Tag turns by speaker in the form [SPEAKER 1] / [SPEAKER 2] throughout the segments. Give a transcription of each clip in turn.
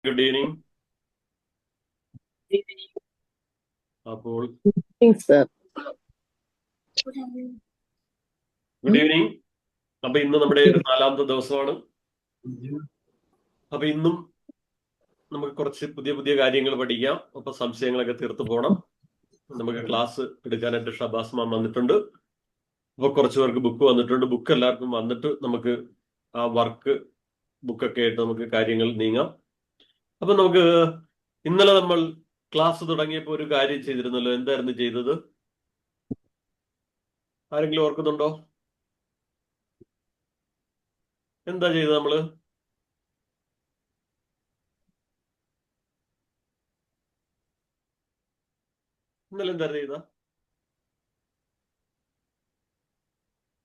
[SPEAKER 1] Good evening. അപ്പോൾ
[SPEAKER 2] sir.
[SPEAKER 1] Good evening. അപ്പൊ ഇന്ന് നമ്മുടെ ഒരു 4ാമത്തെ ദിവസമാണ്. അപ്പൊ ഇന്നും നമുക്ക് കുറച്ച് പുതിയ പുതിയ കാര്യങ്ങൾ പഠിക്കാം. അപ്പൊ സംശയങ്ങളൊക്കെ തീർത്തു പോകണം. നമുക്ക് ക്ലാസ് എടുക്കാനായിട്ട് ഷബാസ് മാം വന്നിട്ടുണ്ട്. അപ്പൊ കുറച്ച് പേർക്ക് ബുക്ക് വന്നിട്ടുണ്ട്. ബുക്ക് എല്ലാവർക്കും വന്നിട്ട് നമുക്ക് ആ വർക്ക് ബുക്കൊക്കെ ആയിട്ട് നമുക്ക് കാര്യങ്ങൾ നീങ്ങാം. അപ്പൊ നമുക്ക് ഇന്നലെ നമ്മൾ ക്ലാസ് തുടങ്ങിയപ്പോൾ ഒരു കാര്യം ചെയ്തിരുന്നല്ലോ. എന്തായിരുന്നു ചെയ്തത്? ആരെങ്കിലും ഓർക്കുന്നുണ്ടോ? എന്താ ചെയ്തത് നമ്മള്? ഇന്നലെ എന്തായിരുന്നു ചെയ്ത?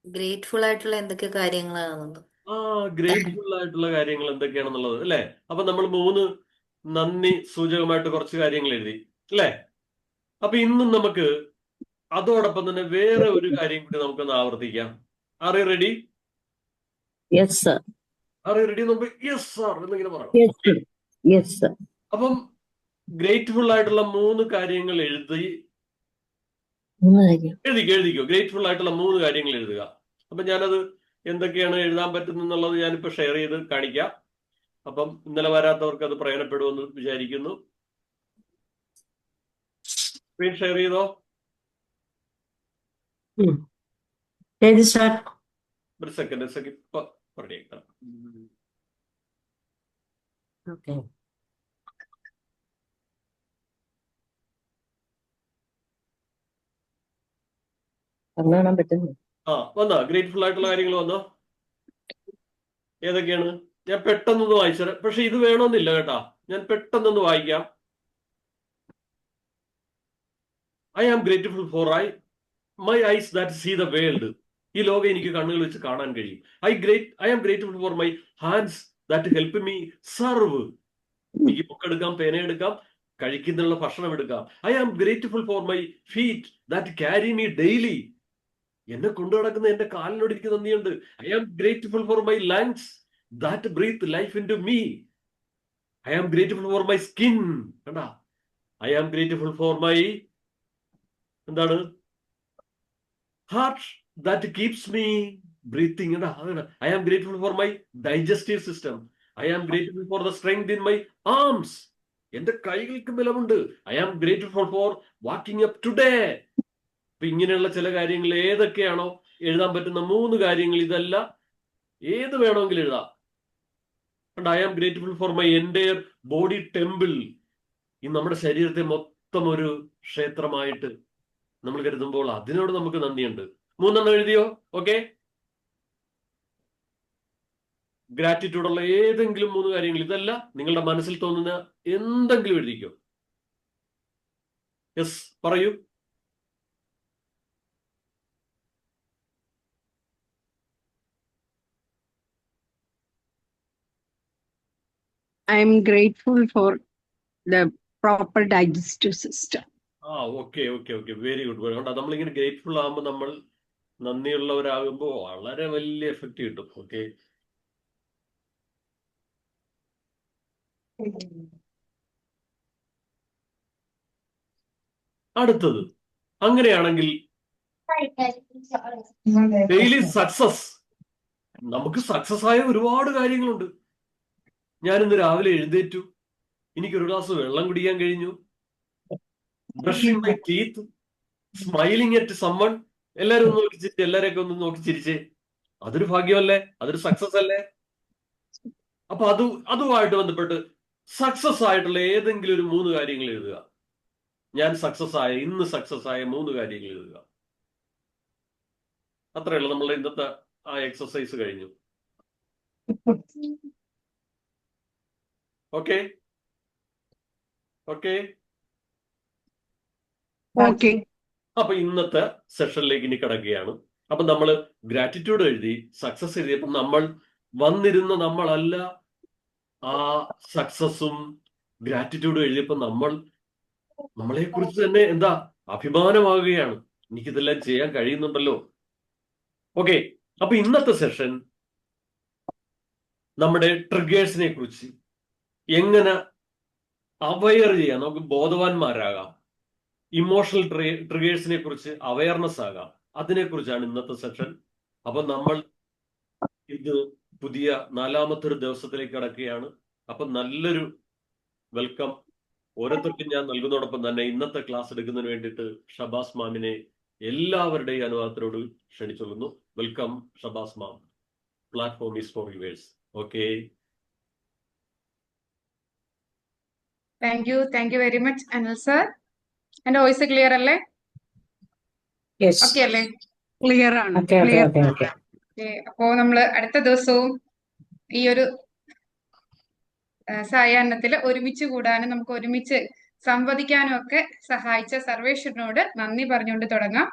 [SPEAKER 3] ഗ്രേറ്റ്ഫുൾ ആയിട്ടുള്ള എന്തൊക്കെ കാര്യങ്ങളാണെന്ന്.
[SPEAKER 1] ഗ്രേറ്റ്ഫുൾ ആയിട്ടുള്ള കാര്യങ്ങൾ എന്തൊക്കെയാണെന്നുള്ളത് അല്ലേ. അപ്പൊ നമ്മൾ 3 നന്ദി സൂചകമായിട്ട് കുറച്ച് കാര്യങ്ങൾ എഴുതി അല്ലേ. അപ്പൊ ഇന്നും നമുക്ക് അതോടൊപ്പം തന്നെ വേറെ ഒരു കാര്യം കൂടി നമുക്കൊന്ന് ആവർത്തിക്കാം. Are you ready?
[SPEAKER 2] Yes sir.
[SPEAKER 1] Are you ready? നമുക്ക് യെസ് സാർ എന്നിങ്ങനെ പറയണം.
[SPEAKER 2] Yes sir.
[SPEAKER 1] അപ്പം ഗ്രേറ്റ്ഫുൾ ആയിട്ടുള്ള 3 കാര്യങ്ങൾ എഴുതിക്കോ. ഗ്രേറ്റ്ഫുൾ ആയിട്ടുള്ള 3 കാര്യങ്ങൾ എഴുതുക. അപ്പൊ ഞാനത് എന്തൊക്കെയാണ് എഴുതാൻ പറ്റുന്നുള്ളത് ഞാനിപ്പോ ഷെയർ ചെയ്ത് കാണിക്കാം. അപ്പം ഇന്നലെ വരാത്തവർക്ക് അത് പ്രയോജനപ്പെടുമെന്ന് വിചാരിക്കുന്നു. സ്ക്രീൻ ഷെയർ ചെയ്തോ? ഒരു സെക്കൻഡ് ഇപ്പൊ റെഡിയാക്കാം.
[SPEAKER 2] കാണാൻ പറ്റുന്നു.
[SPEAKER 1] വന്നോ? ഗ്രേറ്റ്ഫുൾ ആയിട്ടുള്ള കാര്യങ്ങൾ വന്നോ? ഏതൊക്കെയാണ്? ഞാൻ പെട്ടെന്നൊന്ന് വായിച്ചത്. പക്ഷെ ഇത് വേണമെന്നില്ല കേട്ടാ. ഞാൻ പെട്ടെന്നൊന്ന് വായിക്കാം. I am grateful for my eyes that see the world. ഈ ലോകം എനിക്ക് കണ്ണുകൾ വെച്ച് കാണാൻ കഴിയും. I am grateful for my hands that help me serve. എനിക്ക് ബുക്ക് എടുക്കാം, പേന എടുക്കാം, കഴിക്കുന്നുള്ള ഭക്ഷണം എടുക്കാം. I am grateful for my feet that carry me daily. എന്നെ കൊണ്ടു നടക്കുന്ന എന്റെ കാലിനോട് എനിക്ക് നന്ദിയുണ്ട്. I am grateful for my lungs that breathe life into me. I am grateful for my skin. കണ്ടാ? I am grateful for my എന്താണ് heart that keeps me breathing. I am grateful for my digestive system. I am grateful for the strength in my arms. എന്റെ കൈകൾക്ക് ബലമുണ്ട്. I am grateful for walking up today. അപ്പൊ ഇങ്ങനെയുള്ള ചില കാര്യങ്ങൾ ഏതൊക്കെയാണോ എഴുതാൻ പറ്റുന്ന 3 കാര്യങ്ങൾ, ഇതല്ല ഏത് വേണമെങ്കിലും എഴുതാം. I am grateful for my entire body temple. ഈ നമ്മുടെ ശരീരത്തെ മൊത്തം ഒരു ക്ഷേത്രമായിട്ട് നമ്മൾ കരുതുമ്പോൾ അതിനോട് നമുക്ക് നന്ദിയുണ്ട്. 3 എഴുതിയോ? ഓക്കെ. ഗ്രാറ്റിറ്റ്യൂഡുള്ള ഏതെങ്കിലും 3 കാര്യങ്ങൾ, ഇതല്ല നിങ്ങളുടെ മനസ്സിൽ തോന്നുന്ന എന്തെങ്കിലും എഴുതിക്കോ. യെസ് പറയൂ.
[SPEAKER 4] I am grateful for the proper digestive system.
[SPEAKER 1] Okay. Very good. അതുകൊണ്ട് നമ്മളിങ്ങനെ ഗ്രേറ്റ്ഫുൾ ആകുമ്പോൾ, നമ്മൾ നന്ദിയുള്ളവരാകുമ്പോൾ വളരെ വലിയ എഫക്റ്റ് കിട്ടും. ഓക്കെ. അടുത്തത്, അങ്ങനെയാണെങ്കിൽ ഡെയിലി സക്സസ്. നമുക്ക് സക്സസ് ആയ ഒരുപാട് കാര്യങ്ങളുണ്ട്. ഞാനിന്ന് രാവിലെ എഴുന്നേറ്റു, എനിക്കൊരു ഗ്ലാസ് വെള്ളം കുടിക്കാൻ കഴിഞ്ഞു. Brushing my teeth, smiling at someone. എല്ലാരും ഒന്ന് നോക്കി ചിരിച്ച്, എല്ലാരെയൊക്കെ ഒന്ന് നോക്കി ചിരിച്ചേ. അതൊരു ഭാഗ്യമല്ലേ? അതൊരു സക്സസ് അല്ലേ? അപ്പൊ അതുമായിട്ട് ബന്ധപ്പെട്ട് സക്സസ് ആയിട്ടുള്ള ഏതെങ്കിലും ഒരു 3 കാര്യങ്ങൾ എഴുതുക. ഇന്ന് സക്സസ് ആയ 3 കാര്യങ്ങൾ എഴുതുക. അത്രയുള്ളൂ. നമ്മളുടെ ഇന്നത്തെ ആ എക്സസൈസ് കഴിഞ്ഞു. ഓക്കെ. അപ്പൊ ഇന്നത്തെ സെഷനിലേക്ക് ഇനി കിടക്കുകയാണ്. അപ്പൊ നമ്മൾ ഗ്രാറ്റിറ്റ്യൂഡ് എഴുതി, സക്സസ് എഴുതിയപ്പോൾ നമ്മൾ വന്നിരുന്ന നമ്മളല്ല. ആ സക്സസും ഗ്രാറ്റിറ്റ്യൂഡും എഴുതിയപ്പോൾ നമ്മളെ കുറിച്ച് തന്നെ അഭിമാനമാകുകയാണ്. എനിക്കിതെല്ലാം ചെയ്യാൻ കഴിയുന്നുണ്ടല്ലോ. ഓക്കെ. അപ്പൊ ഇന്നത്തെ സെഷൻ നമ്മുടെ ട്രിഗേഴ്സിനെ കുറിച്ച്, എങ്ങനെ അവെയർ ചെയ്യാം, നമുക്ക് ബോധവാന്മാരാകാം, ഇമോഷണൽ ട്രിഗേഴ്സിനെ കുറിച്ച് അവയർനെസ് ആകാം, അതിനെക്കുറിച്ചാണ് ഇന്നത്തെ സെഷൻ. അപ്പൊ നമ്മൾ ഇത് പുതിയ 4-മത്തെ ഒരു ദിവസത്തിലേക്ക് കടക്കുകയാണ്. അപ്പൊ നല്ലൊരു വെൽക്കം ഓരോരുത്തർക്കും ഞാൻ നൽകുന്നതോടൊപ്പം തന്നെ ഇന്നത്തെ ക്ലാസ് എടുക്കുന്നതിന് വേണ്ടിയിട്ട് ഷബാസ് മാമിനെ എല്ലാവരുടെയും അനുവാദത്തോട് ക്ഷണിച്ചൊള്ളുന്നു. Welcome Shabaz ma'am. Platform is for yours. Okay.
[SPEAKER 5] Thank you very much, Anil sir. And voice clear അല്ലേ?
[SPEAKER 2] Yes.
[SPEAKER 5] Okay അല്ലേ?
[SPEAKER 4] ക്ലിയർ ആണ്.
[SPEAKER 2] Okay, okay,
[SPEAKER 4] clear.
[SPEAKER 2] okay, okay.
[SPEAKER 5] അപ്പോ നമ്മള് അടുത്ത ദിവസവും ഈ ഒരു സായാഹ്നത്തില് ഒരുമിച്ച് കൂടാനും നമുക്ക് ഒരുമിച്ച് സംവദിക്കാനും ഒക്കെ സഹായിച്ച സർവേശ്വരനോട് നന്ദി പറഞ്ഞുകൊണ്ട് തുടങ്ങാം.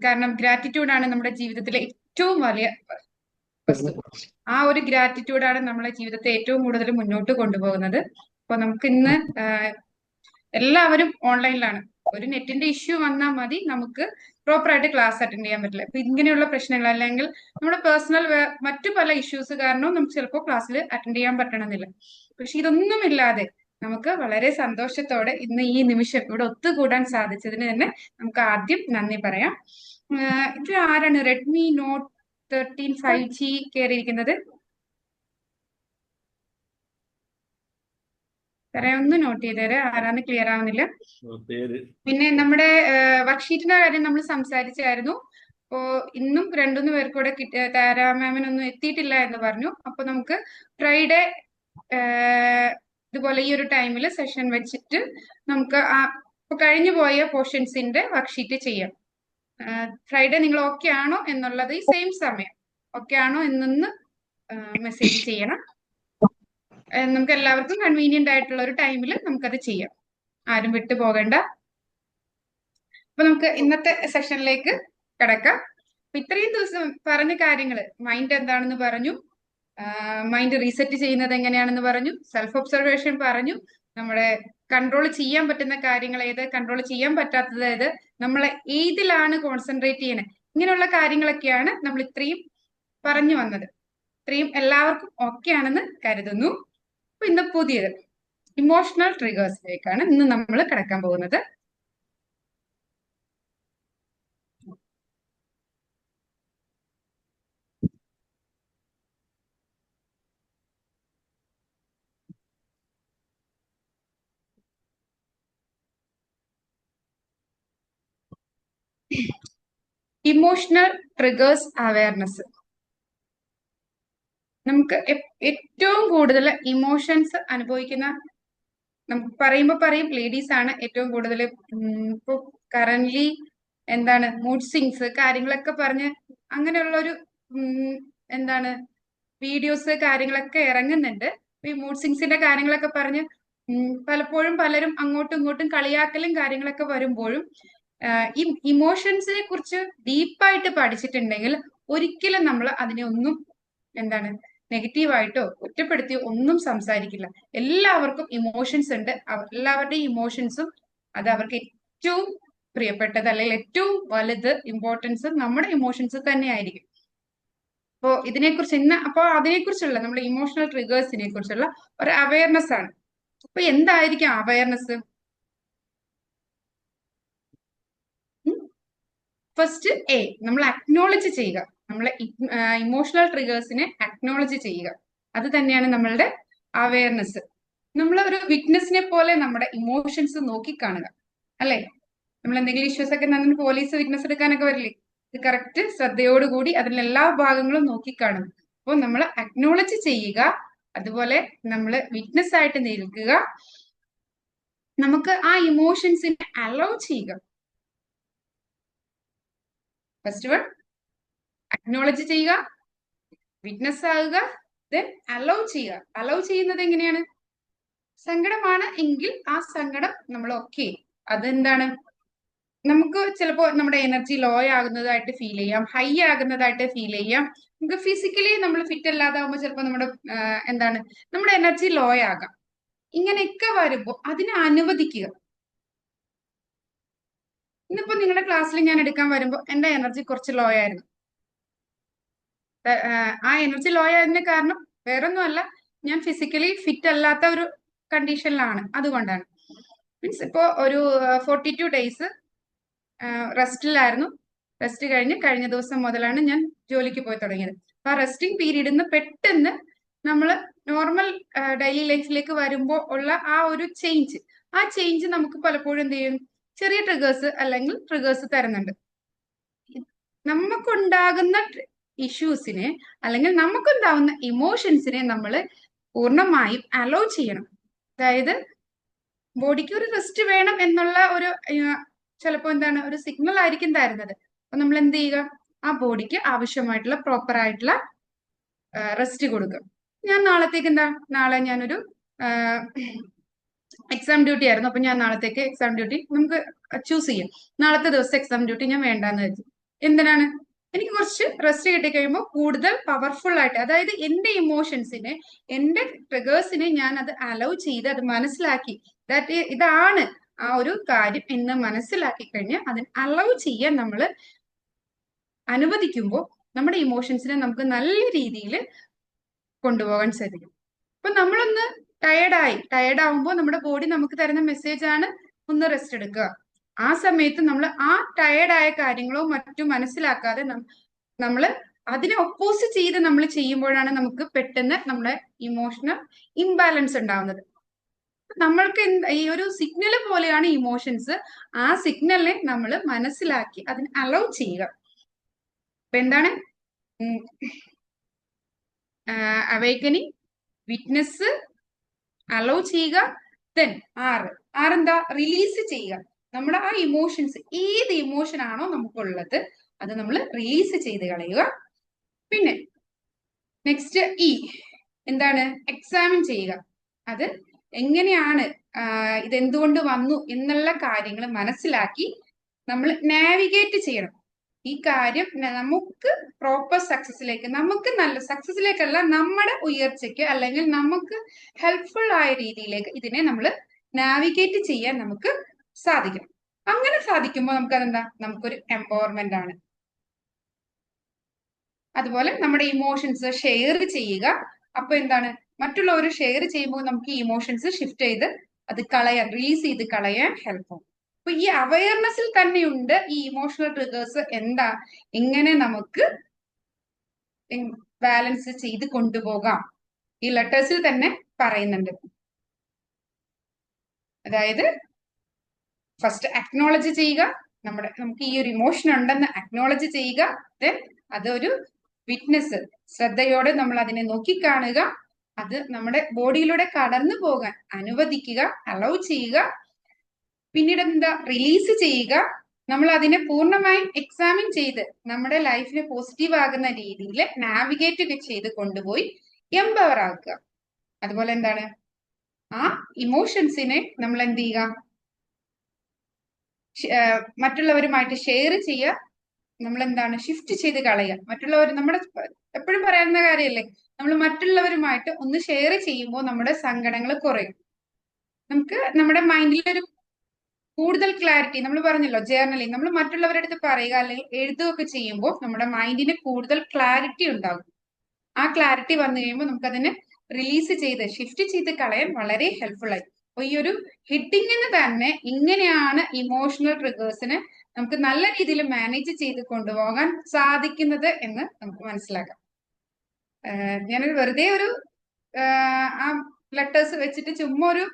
[SPEAKER 5] കാരണം ഗ്രാറ്റിറ്റ്യൂഡാണ് നമ്മുടെ ജീവിതത്തിലെ ഏറ്റവും വലിയ വസ്തു. ആ ഒരു ഗ്രാറ്റിറ്റ്യൂഡാണ് നമ്മളെ ജീവിതത്തെ ഏറ്റവും കൂടുതൽ മുന്നോട്ട് കൊണ്ടുപോകുന്നത്. അപ്പൊ നമുക്ക് ഇന്ന് എല്ലാവരും ഓൺലൈനിലാണ്. ഒരു നെറ്റിന്റെ ഇഷ്യൂ വന്നാൽ മതി, നമുക്ക് പ്രോപ്പർ ആയിട്ട് ക്ലാസ് അറ്റൻഡ് ചെയ്യാൻ പറ്റില്ല. അപ്പൊ ഇങ്ങനെയുള്ള പ്രശ്നങ്ങൾ അല്ലെങ്കിൽ നമ്മുടെ പേഴ്സണൽ മറ്റു പല ഇഷ്യൂസ് കാരണവും നമുക്ക് ചിലപ്പോൾ ക്ലാസ്സിൽ അറ്റൻഡ് ചെയ്യാൻ പറ്റണമെന്നില്ല. പക്ഷെ ഇതൊന്നുമില്ലാതെ നമുക്ക് വളരെ സന്തോഷത്തോടെ ഇന്ന് ഈ നിമിഷം ഇവിടെ ഒത്തുകൂടാൻ സാധിച്ചതിന് തന്നെ നമുക്ക് ആദ്യം നന്ദി പറയാം. ഇത് ആരാണ് റെഡ്മി നോട്ട് 13 5G കയറിയിരിക്കുന്നത്? ഒന്ന് നോട്ട് ചെയ്തേരെ, ആരാന്ന് ക്ലിയർ ആവുന്നില്ല. പിന്നെ നമ്മുടെ വർക്ക്ഷീറ്റിന്റെ കാര്യം നമ്മൾ സംസാരിച്ചായിരുന്നു. അപ്പോ ഇന്നും 2-3 പേർക്ക് കൂടെ താരാ മാമിനൊന്നും എത്തിയിട്ടില്ല എന്ന് പറഞ്ഞു. അപ്പൊ നമുക്ക് ഫ്രൈഡേ ഇതുപോലെ ഈ ഒരു ടൈമിൽ സെഷൻ വെച്ചിട്ട് നമുക്ക് കഴിഞ്ഞു പോയ പോർഷൻസിന്റെ വർക്ക്ഷീറ്റ് ചെയ്യാം. ഫ്രൈഡേ നിങ്ങൾ ഓക്കെ ആണോ എന്നുള്ളത് ഈ സെയിം സമയം ഓക്കെ ആണോ എന്നൊന്ന് മെസ്സേജ് ചെയ്യണം. നമുക്ക് എല്ലാവർക്കും കൺവീനിയന്റ് ആയിട്ടുള്ള ഒരു ടൈമിൽ നമുക്കത് ചെയ്യാം. ആരും വിട്ടു പോകണ്ട. അപ്പൊ നമുക്ക് ഇന്നത്തെ സെഷനിലേക്ക് കിടക്കാം. അപ്പൊ ഇത്രയും ദിവസം പറഞ്ഞ കാര്യങ്ങള്, മൈൻഡ് എന്താണെന്ന് പറഞ്ഞു, മൈൻഡ് റീസെറ്റ് ചെയ്യുന്നത് എങ്ങനെയാണെന്ന് പറഞ്ഞു, സെൽഫ് ഒബ്സർവേഷൻ പറഞ്ഞു, നമ്മുടെ കൺട്രോൾ ചെയ്യാൻ പറ്റുന്ന കാര്യങ്ങൾ ഏത്, കൺട്രോൾ ചെയ്യാൻ പറ്റാത്തത് ഏത്, നമ്മളെ ഏതിലാണ് കോൺസെൻട്രേറ്റ് ചെയ്യണേ, ഇങ്ങനെയുള്ള കാര്യങ്ങളൊക്കെയാണ് നമ്മൾ ഇത്രയും പറഞ്ഞു വന്നത്. ഇത്രയും എല്ലാവർക്കും ഓക്കെ ആണെന്ന് കരുതുന്നു. അപ്പൊ ഇന്ന് പുതിയത് ഇമോഷണൽ ട്രിഗേഴ്സിലേക്കാണ് ഇന്ന് നമ്മൾ കിടക്കാൻ പോകുന്നത്. Emotional triggers awareness. നമുക്ക് ഏറ്റവും കൂടുതൽ ഇമോഷൻസ് അനുഭവിക്കുന്ന, നമുക്ക് പറയും ലേഡീസ് ആണ് ഏറ്റവും കൂടുതൽ. ഇപ്പൊ കറന്റ്ലി എന്താണ് മൂഡ് സ്വിങ്സ് കാര്യങ്ങളൊക്കെ പറഞ്ഞ് അങ്ങനെയുള്ളൊരു എന്താണ് വീഡിയോസ് കാര്യങ്ങളൊക്കെ ഇറങ്ങുന്നുണ്ട്. ഈ മൂഡ് സ്വിങ്സിന്റെ കാര്യങ്ങളൊക്കെ പറഞ്ഞ് പലപ്പോഴും പലരും അങ്ങോട്ടും ഇങ്ങോട്ടും കളിയാക്കലും കാര്യങ്ങളൊക്കെ വരുമ്പോഴും ഈ ഇമോഷൻസിനെ കുറിച്ച് ഡീപ്പായിട്ട് പഠിച്ചിട്ടുണ്ടെങ്കിൽ ഒരിക്കലും നമ്മൾ അതിനെ ഒന്നും എന്താണ് നെഗറ്റീവായിട്ടോ കുറ്റപ്പെടുത്തിയോ ഒന്നും സംസാരിക്കില്ല. എല്ലാവർക്കും ഇമോഷൻസ് ഉണ്ട്. എല്ലാവരുടെയും ഇമോഷൻസും അത് അവർക്ക് ഏറ്റവും പ്രിയപ്പെട്ടത് അല്ലെങ്കിൽ ഏറ്റവും വലുത് ഇമ്പോർട്ടൻസ് നമ്മുടെ ഇമോഷൻസ് തന്നെ ആയിരിക്കും. അപ്പോ ഇതിനെക്കുറിച്ച് അതിനെക്കുറിച്ചുള്ള നമ്മുടെ ഇമോഷണൽ ട്രിഗേഴ്സിനെ കുറിച്ചുള്ള ഒരു അവയർനെസ് ആണ്. അപ്പൊ എന്തായിരിക്കും അവയർനെസ്? ഫസ്റ്റ് നമ്മൾ അക്നോളജ് ചെയ്യുക, നമ്മളെ ഇമോഷണൽ ട്രിഗേഴ്സിനെ അക്നോളജ് ചെയ്യുക. അത് തന്നെയാണ് നമ്മളുടെ അവയർനെസ്. നമ്മൾ ഒരു വിറ്റ്നസിനെ പോലെ നമ്മുടെ ഇമോഷൻസ് നോക്കിക്കാണുക, അല്ലെ? നമ്മൾ എന്തെങ്കിലും ഇഷ്യൂസ് ഒക്കെ നമ്മൾ പോലീസ് വിറ്റ്നസ് എടുക്കാനൊക്കെ വരില്ലേ, ഇത് കറക്റ്റ് ശ്രദ്ധയോടുകൂടി അതിന്റെ എല്ലാ ഭാഗങ്ങളും നോക്കിക്കാണും. അപ്പോൾ നമ്മൾ അക്നോളജ് ചെയ്യുക, അതുപോലെ നമ്മൾ വിറ്റ്നസ് ആയിട്ട് നിൽക്കുക, നമുക്ക് ആ ഇമോഷൻസിനെ അലോ ചെയ്യുക. ഫസ്റ്റ് വൺ അക്നോളജ് ചെയ്യുക, വിറ്റ്നസ് ആകുക, ദെൻ അലോ ചെയ്യുക. അലോ ചെയ്യുന്നത് എങ്ങനെയാണ്? സങ്കടമാണ് എങ്കിൽ ആ സങ്കടം നമ്മൾ ഓക്കെ, അതെന്താണ്, നമുക്ക് ചിലപ്പോൾ നമ്മുടെ എനർജി ലോ ആകുന്നതായിട്ട് ഫീൽ ചെയ്യാം, ഹൈ ആകുന്നതായിട്ട് ഫീൽ ചെയ്യാം. നമുക്ക് ഫിസിക്കലി നമ്മൾ ഫിറ്റ് അല്ലാതാവുമ്പോൾ ചിലപ്പോൾ നമ്മുടെ എനർജി ലോ ആകാം. ഇങ്ങനെയൊക്കെ വരുമ്പോൾ അതിനെ അനുവദിക്കുക. ഇന്നിപ്പോ നിങ്ങളുടെ ക്ലാസ്സിൽ ഞാൻ എടുക്കാൻ വരുമ്പോൾ എന്റെ എനർജി കുറച്ച് ലോ ആയിരുന്നു. ആ എനർജി ലോ ആയതിന്റെ കാരണം വേറൊന്നുമല്ല, ഞാൻ ഫിസിക്കലി ഫിറ്റ് അല്ലാത്ത ഒരു കണ്ടീഷനിലാണ്, അതുകൊണ്ടാണ്. മീൻസ് ഇപ്പോൾ ഒരു 42 ഡേയ്സ് റെസ്റ്റിലായിരുന്നു. റെസ്റ്റ് കഴിഞ്ഞ ദിവസം മുതലാണ് ഞാൻ ജോലിക്ക് പോയി തുടങ്ങിയത്. അപ്പൊ ആ റെസ്റ്റിംഗ് പീരീഡിൽ നിന്ന് പെട്ടെന്ന് നമ്മൾ നോർമൽ ഡെയിലി ലൈഫിലേക്ക് വരുമ്പോൾ ഉള്ള ആ ഒരു ചേഞ്ച് നമുക്ക് പലപ്പോഴും എന്ത് ചെയ്യും, ചെറിയ ട്രിഗേഴ്സ് അല്ലെങ്കിൽ ട്രിഗേഴ്സ് തരുന്നുണ്ട്. നമുക്കുണ്ടാകുന്ന ഇഷ്യൂസിനെ അല്ലെങ്കിൽ നമുക്കുണ്ടാവുന്ന ഇമോഷൻസിനെ നമ്മൾ പൂർണ്ണമായും അലോ ചെയ്യണം. അതായത് ബോഡിക്ക് ഒരു റെസ്റ്റ് വേണം എന്നുള്ള ഒരു ചിലപ്പോൾ എന്താണ് ഒരു സിഗ്നൽ ആയിരിക്കും തരുന്നത്. അപ്പൊ നമ്മൾ എന്ത് ചെയ്യുക, ആ ബോഡിക്ക് ആവശ്യമായിട്ടുള്ള പ്രോപ്പർ ആയിട്ടുള്ള റെസ്റ്റ് കൊടുക്കുക. ഞാൻ നാളെ ഞാനൊരു എക്സാം ഡ്യൂട്ടി ആയിരുന്നു. അപ്പൊ ഞാൻ നാളത്തേക്ക് എക്സാം ഡ്യൂട്ടി നമുക്ക് ചൂസ് ചെയ്യാം. നാളത്തെ ദിവസം എക്സാം ഡ്യൂട്ടി ഞാൻ വേണ്ടാന്ന് വെച്ചു. എന്തിനാണ്? എനിക്ക് കുറച്ച് റെസ്റ്റ് കിട്ടിക്കഴിയുമ്പോൾ കൂടുതൽ പവർഫുൾ ആയിട്ട്, അതായത് എന്റെ ഇമോഷൻസിനെ, എന്റെ ട്രിഗേഴ്സിനെ ഞാൻ അത് അലോ ചെയ്ത് അത് മനസ്സിലാക്കി ഇതാണ് ആ ഒരു കാര്യം എന്ന് മനസ്സിലാക്കി കഴിഞ്ഞ് അതിന് അലോ ചെയ്യാൻ നമ്മൾ അനുവദിക്കുമ്പോൾ നമ്മുടെ ഇമോഷൻസിനെ നമുക്ക് നല്ല രീതിയിൽ കൊണ്ടുപോകാൻ സാധിക്കും. അപ്പൊ നമ്മളൊന്ന് ടയേർഡ് ആവുമ്പോൾ നമ്മുടെ ബോഡി നമുക്ക് തരുന്ന മെസ്സേജ് ആണ് ഒന്ന് റെസ്റ്റ് എടുക്കുക. ആ സമയത്ത് നമ്മൾ ആ ടയേർഡായ കാര്യങ്ങളോ മറ്റും മനസ്സിലാക്കാതെ നമ്മൾ അതിനെ ഒപ്പോസ് ചെയ്ത് നമ്മൾ ചെയ്യുമ്പോഴാണ് നമുക്ക് പെട്ടെന്ന് നമ്മുടെ ഇമോഷണൽ ഇംബാലൻസ് ഉണ്ടാവുന്നത്. നമ്മൾക്ക് ഈ ഒരു സിഗ്നൽ പോലെയാണ് ഇമോഷൻസ്. ആ സിഗ്നലിനെ നമ്മൾ മനസ്സിലാക്കി അതിന് അലോ ചെയ്യുക. അപ്പൊ എന്താണ് അവേക്കനിങ്, വിറ്റ്നസ്, അലോ ചെയ്യുക. ദെൻ ആറെന്താ, റിലീസ് ചെയ്യുക. നമ്മുടെ ആ ഇമോഷൻസ്, ഏത് ഇമോഷൻ ആണോ നമുക്കുള്ളത് അത് നമ്മൾ റിലീസ് ചെയ്ത് കളയുക. പിന്നെ നെക്സ്റ്റ് എന്താണ്, എക്സാമിൻ ചെയ്യുക. അത് എങ്ങനെയാണ്, ഇതെന്തുകൊണ്ട് വന്നു എന്നുള്ള കാര്യങ്ങൾ മനസ്സിലാക്കി നമ്മൾ നാവിഗേറ്റ് ചെയ്യണം. ഈ കാര്യം നമുക്ക് പ്രോപ്പർ സക്സസിലേക്ക്, നമുക്ക് നല്ല സക്സസിലേക്കല്ല, നമ്മുടെ ഉയർച്ചയ്ക്ക് അല്ലെങ്കിൽ നമുക്ക് ഹെൽപ്ഫുൾ ആയ രീതിയിലേക്ക് ഇതിനെ നമ്മൾ നാവിഗേറ്റ് ചെയ്യാൻ നമുക്ക് സാധിക്കണം. അങ്ങനെ സാധിക്കുമ്പോൾ നമുക്ക് അതെന്താ, നമുക്കൊരു എംപവർമെന്റ് ആണ്. അതുപോലെ നമ്മുടെ ഇമോഷൻസ് ഷെയർ ചെയ്യുക. അപ്പൊ എന്താണ്, മറ്റുള്ളവർ ഷെയർ ചെയ്യുമ്പോൾ നമുക്ക് ഈ ഇമോഷൻസ് ഷിഫ്റ്റ് ചെയ്ത് അത് റിലീസ് ചെയ്ത് കളയാൻ ഹെൽപ്പ് ആവും. അപ്പൊ ഈ അവയർനെസ്സിൽ തന്നെയുണ്ട് ഈ ഇമോഷണൽ ട്രിഗേഴ്സ് എങ്ങനെ നമുക്ക് ബാലൻസ് ചെയ്ത് കൊണ്ടുപോകാം. ഈ ലെറ്റേഴ്സിൽ തന്നെ പറയുന്നുണ്ട്. അതായത് ഫസ്റ്റ് അക്നോളജ് ചെയ്യുക, നമുക്ക് ഈ ഒരു ഇമോഷൻ ഉണ്ടെന്ന് അക്നോളജ് ചെയ്യുക. ദെൻ അതൊരു വിറ്റ്നസ്, ശ്രദ്ധയോടെ നമ്മൾ അതിനെ നോക്കിക്കാണുക, അത് നമ്മുടെ ബോഡിയിലൂടെ കടന്നു പോകാൻ അനുവദിക്കുക, അലോ ചെയ്യുക. പിന്നീട് എന്താ, റിലീസ് ചെയ്യുക. നമ്മൾ അതിനെ പൂർണ്ണമായും എക്സാമിൻ ചെയ്ത് നമ്മുടെ ലൈഫിനെ പോസിറ്റീവ് ആകുന്ന രീതിയിൽ നാവിഗേറ്റ് ചെയ്ത് കൊണ്ടുപോയി എംപവർ ആക്കുക. അതുപോലെ എന്താണ്, ആ ഇമോഷൻസിനെ നമ്മൾ എന്ത് ചെയ്യുക, മറ്റുള്ളവരുമായിട്ട് ഷെയർ ചെയ്യുക. നമ്മൾ എന്താണ്, ഷിഫ്റ്റ് ചെയ്ത് കളയുക. മറ്റുള്ളവർ, നമ്മുടെ എപ്പോഴും പറയുന്ന കാര്യമല്ലേ, നമ്മൾ മറ്റുള്ളവരുമായിട്ട് ഒന്ന് ഷെയർ ചെയ്യുമ്പോൾ നമ്മുടെ സങ്കടങ്ങൾ കുറയും. നമുക്ക് നമ്മുടെ മൈൻഡിലൊരു കൂടുതൽ ക്ലാരിറ്റി, നമ്മൾ പറഞ്ഞല്ലോ ജേർണലിംഗ്, നമ്മൾ മറ്റുള്ളവരുടെ അടുത്ത് പറയുക അല്ലെങ്കിൽ എഴുതുകയൊക്കെ ചെയ്യുമ്പോൾ നമ്മുടെ മൈൻഡിന് കൂടുതൽ ക്ലാരിറ്റി ഉണ്ടാകും. ആ ക്ലാരിറ്റി വന്നു കഴിയുമ്പോൾ നമുക്കതിനെ റിലീസ് ചെയ്ത് ഷിഫ്റ്റ് ചെയ്ത് കളയാൻ വളരെ ഹെൽപ്ഫുൾ ആയി. അപ്പൊ ഈ ഒരു ഹിറ്റിങ്ങിന് തന്നെ ഇങ്ങനെയാണ് ഇമോഷണൽ ട്രിഗേഴ്സിനെ നമുക്ക് നല്ല രീതിയിൽ മാനേജ് ചെയ്ത് കൊണ്ടുപോകാൻ സാധിക്കുന്നത് എന്ന് നമുക്ക് മനസ്സിലാക്കാം. ഞാനൊരു വെറുതെ ഒരു ആ ലെറ്റേഴ്സ് വെച്ചിട്ട് ചുമ്മാ ഒരു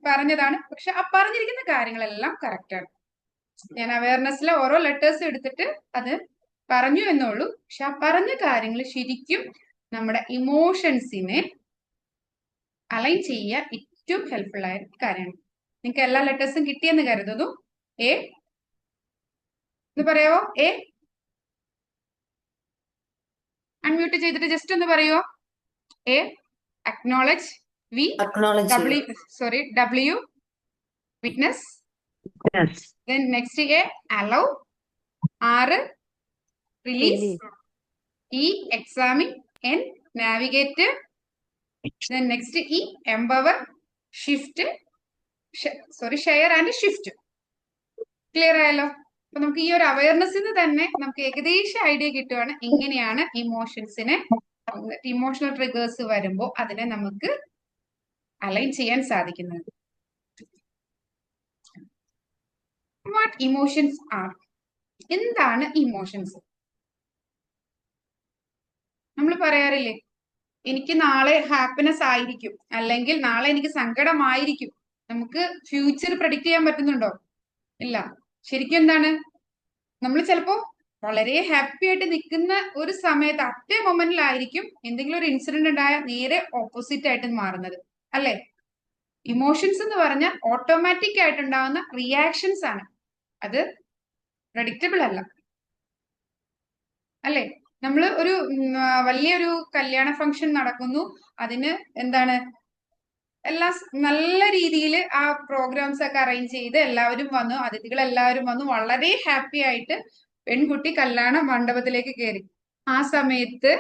[SPEAKER 5] പറഞ്ഞതാണ്. പക്ഷെ ആ പറഞ്ഞിരിക്കുന്ന കാര്യങ്ങളെല്ലാം കറക്റ്റ് ആണ്. ഞാൻ അവയർനെസ്സിലെ ഓരോ ലെറ്റേഴ്സ് എടുത്തിട്ട് അത് പറഞ്ഞു എന്നുള്ളൂ. പക്ഷെ ആ പറഞ്ഞ കാര്യങ്ങൾ ശരിക്കും നമ്മുടെ ഇമോഷൻസിനെ അലൈൻ ചെയ്യാൻ ഏറ്റവും ഹെൽപ്ഫുൾ ആയ കാര്യമാണ്. നിങ്ങൾക്ക് എല്ലാ ലെറ്റേഴ്സും കിട്ടിയെന്ന് കരുതുന്നു. എന്ന് പറയാവോ? അൺമ്യൂട്ട് ചെയ്തിട്ട് ജസ്റ്റ് ഒന്ന് പറയുവോ? Acknowledge. W witness.
[SPEAKER 4] Yes.
[SPEAKER 5] Then next allow. R release. Examine. N navigate. Then next empower. Shift. Share and shift. Clear ആയല്ലോ? അപ്പൊ നമുക്ക് ഈ ഒരു അവയർനെസ്സിന് തന്നെ നമുക്ക് ഏകദേശം ഐഡിയ കിട്ടുവാണ് എങ്ങനെയാണ് ഇമോഷൻസിനെ ഇമോഷണൽ ട്രിഗേഴ്സ് വരുമ്പോൾ അതിനെ നമുക്ക് അലൈൻ ചെയ്യാൻ സാധിക്കുന്നത്. What emotions are? എന്താണ് ഇമോഷൻസ്? നമ്മൾ പറയാറില്ലേ, എനിക്ക് നാളെ ഹാപ്പിനെസ് ആയിരിക്കും, അല്ലെങ്കിൽ നാളെ എനിക്ക് സങ്കടമായിരിക്കും. നമുക്ക് ഫ്യൂച്ചർ പ്രഡിക്റ്റ് ചെയ്യാൻ പറ്റുന്നുണ്ടോ? ഇല്ല. ശരിക്കും എന്താണ്, നമ്മൾ ചിലപ്പോ വളരെ ഹാപ്പി ആയിട്ട് നിൽക്കുന്ന ഒരു സമയത്ത് അറ്റ മൊമെന്റിലായിരിക്കും എന്തെങ്കിലും ഒരു ഇൻസിഡന്റ് ഉണ്ടായ നേരെ ഓപ്പോസിറ്റ് ആയിട്ട് മാറുന്നത്, അല്ലെ? ഇമോഷൻസ് എന്ന് പറഞ്ഞാൽ ഓട്ടോമാറ്റിക് ആയിട്ടുണ്ടാവുന്ന റിയാക്ഷൻസ് ആണ്, അത് പ്രഡിക്റ്റബിൾ അല്ല, അല്ലെ? നമ്മൾ ഒരു വലിയൊരു കല്യാണ ഫംഗ്ഷൻ നടക്കുന്നു, അതിന് എന്താണ് എല്ലാം നല്ല രീതിയിൽ ആ പ്രോഗ്രാംസ് ഒക്കെ അറേഞ്ച് ചെയ്ത് എല്ലാവരും വന്നു, അതിഥികൾ എല്ലാവരും വന്നു, വളരെ ഹാപ്പി ആയിട്ട് പെൺകുട്ടി കല്യാണ മണ്ഡപത്തിലേക്ക് കയറി. ആ സമയത്ത്